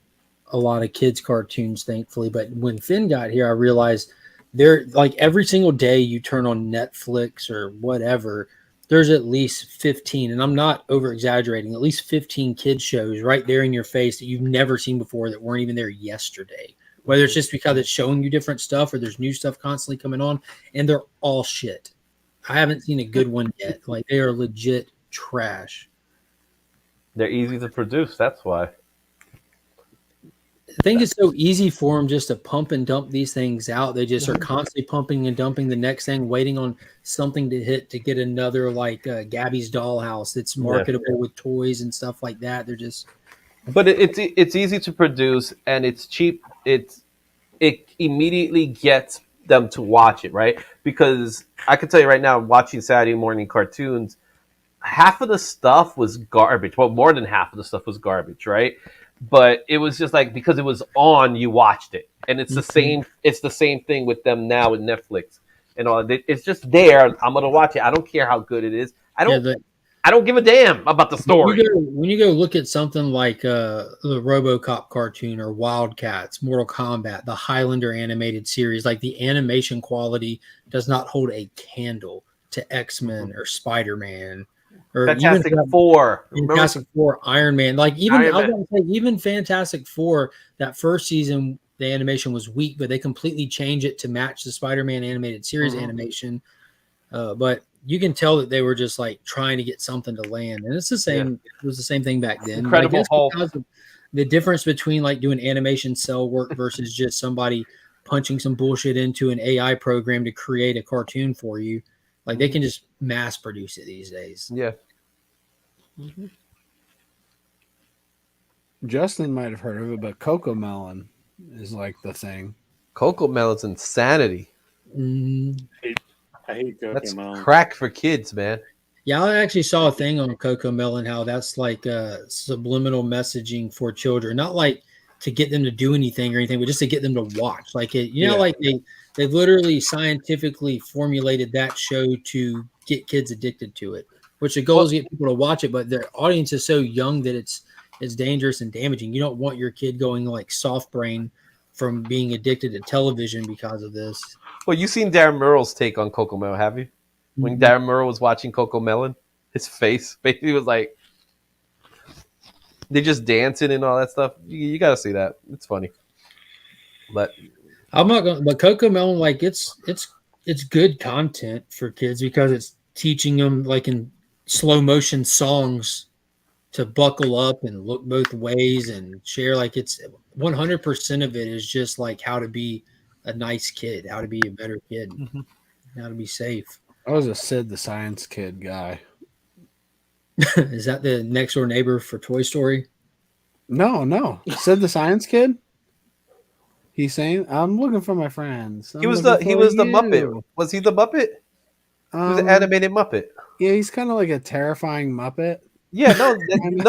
a lot of kids' cartoons, thankfully. But when Finn got here, I realized there, like every single day you turn on Netflix or whatever, there's at least 15, and I'm not over exaggerating, at least 15 kids shows right there in your face that you've never seen before that weren't even there yesterday. Whether it's just because it's showing you different stuff or there's new stuff constantly coming on, and they're all shit. I haven't seen a good one yet. Like they are legit trash. They're easy to produce. That's why. I think it's so easy for them just to pump and dump these things out. They just are constantly pumping and dumping the next thing, waiting on something to hit to get another like Gabby's Dollhouse that's marketable with toys and stuff like that. They're just. But it's easy to produce and it's cheap. It immediately gets them to watch it, right? Because I can tell you right now, watching Saturday morning cartoons, half of the stuff was garbage. Well, more than half of the stuff was garbage, right? But it was just like because it was on, you watched it, and it's the same. It's the same thing with them now with Netflix and all. It's just there. I'm gonna watch it. I don't care how good it is. I don't give a damn about the story. When you go look at something like the RoboCop cartoon or Wildcats, Mortal Kombat, the Highlander animated series, like the animation quality does not hold a candle to X-Men or Spider-Man. Or Fantastic Four, Iron Man. Like even Fantastic Four, that first season, the animation was weak, but they completely changed it to match the Spider-Man animated series animation. But you can tell that they were just like trying to get something to land, and it's the same. It was the same thing back then. Incredible Hulk. The difference between like doing animation cell work versus just somebody punching some bullshit into an AI program to create a cartoon for you. Like they can just mass produce it these days. Yeah. Justin might have heard of it, but Coco Melon is like the thing. Coco Melon's insanity. I hate Coco Melon. That's crack for kids, man. Yeah, I actually saw a thing on Coco Melon how that's like subliminal messaging for children, not like to get them to do anything or anything, but just to get them to watch. Like like they literally scientifically formulated that show to get kids addicted to it, which the goal is to get people to watch it, but their audience is so young that it's dangerous and damaging. You don't want your kid going like soft brain from being addicted to television because of this. Well, you've seen Darren Merle's take on Coco Melon, have you? When Darren Merle was watching Coco Melon, his face basically was like, they're just dancing and all that stuff. You got to see that. It's funny. But I'm not going. But Coco Melon, like it's good content for kids because it's teaching them like in slow motion songs to buckle up and look both ways and share. Like it's 100% of it is just like how to be a nice kid, how to be a better kid, how to be safe. I was a Sid the Science Kid guy. Is that the next door neighbor for Toy Story? No. Sid the Science Kid. He's saying, "I'm looking for my friends." He was the Muppet. Was he the Muppet? He was an animated Muppet. Yeah, he's kind of like a terrifying Muppet. Yeah, no,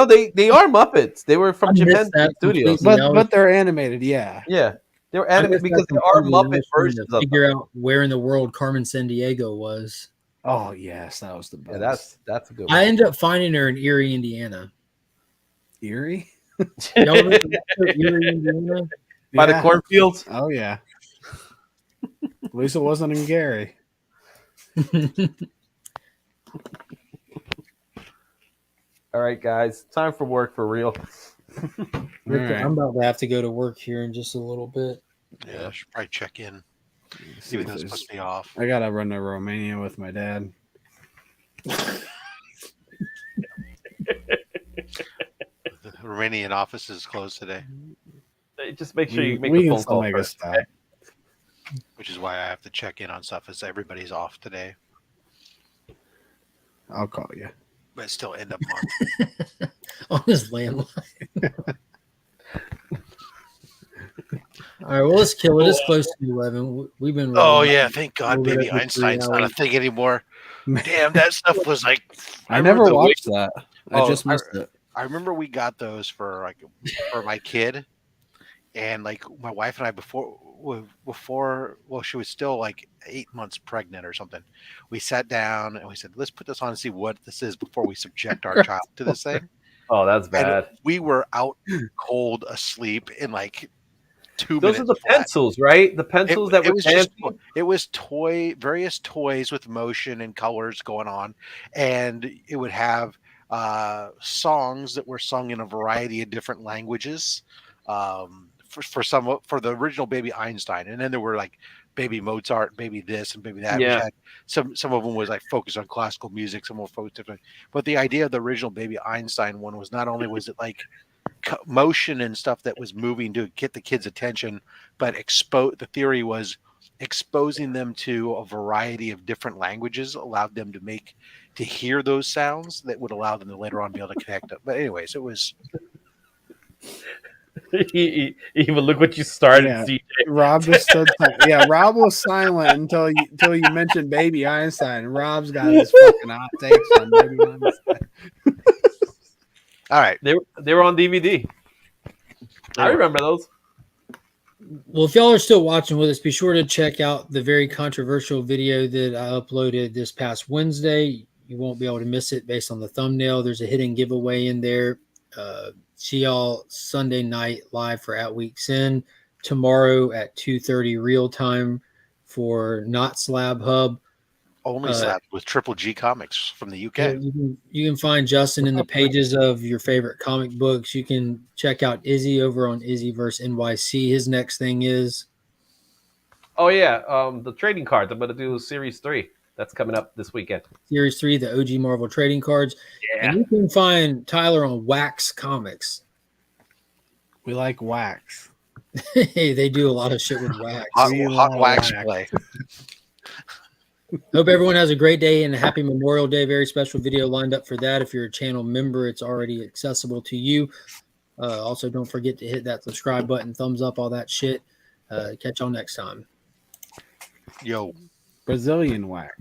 they are Muppets. They were from Japan Studios, but they're animated. Yeah, they were animated because there are Muppet versions to figure out where in the world Carmen Sandiego was. Oh yes, that was the best. Yeah, that's a good one. I ended up finding her in Erie, Indiana. Erie? Y'all remember Erie, Indiana? By the cornfields? Oh yeah. At least it wasn't in Gary. All right, guys, time for work for real. Right. I'm about to have to go to work here in just a little bit. Yeah, I should probably check in. Even though it's supposed to be off. I gotta run to Romania with my dad. The Romanian office is closed today. Just make sure you make a phone call first. Which is why I have to check in on stuff as everybody's off today. I'll call you. But still end up on his landline. All right, well, let's kill it. It's close to 11. We've been. Oh yeah, thank God, baby Einstein's not a thing anymore. Damn, that stuff was like. I never watched that. I just missed it. I remember we got those for my kid, and like my wife and I before she was still like 8 months pregnant or something. We sat down and we said, let's put this on and see what this is before we subject our child to this thing. Oh, that's bad. And we were out cold asleep in like 2 minutes. Those are the pencils, right? The pencils that were it was various toys with motion and colors going on, and it would have songs that were sung in a variety of different languages. For the original Baby Einstein, and then there were like Baby Mozart, Baby this, and Baby that. Yeah. Some of them was like focused on classical music, some were focused different. But the idea of the original Baby Einstein one was not only was it like motion and stuff that was moving to get the kids' attention, but the theory was exposing them to a variety of different languages allowed them to hear those sounds that would allow them to later on be able to connect them. But anyways, it was. Even look what you started, CJ. Rob just stood. Yeah, Rob was silent until you mentioned Baby Einstein. Rob's got his fucking hot takes on Baby Einstein. All right, they were on DVD. I remember those. Well, if y'all are still watching with us, be sure to check out the very controversial video that I uploaded this past Wednesday. You won't be able to miss it based on the thumbnail. There's a hidden giveaway in there. See y'all Sunday night live for At Week's End. Tomorrow at 2:30 real time for Not Slab Hub. Only Slab with Triple G Comics from the UK. You can find Justin in the pages of your favorite comic books. You can check out Izzy over on Izzyverse NYC. His next thing is. Oh yeah, the trading cards. I'm gonna do Series 3. That's coming up this weekend. Series 3, the OG Marvel trading cards. Yeah. And you can find Tyler on Wax Comics. We like Wax. Hey, they do a lot of shit with wax. Hot wax play. Hope everyone has a great day and a happy Memorial Day. Very special video lined up for that. If you're a channel member, it's already accessible to you. Also, don't forget to hit that subscribe button, thumbs up, all that shit. Catch y'all next time. Yo. Brazilian wax.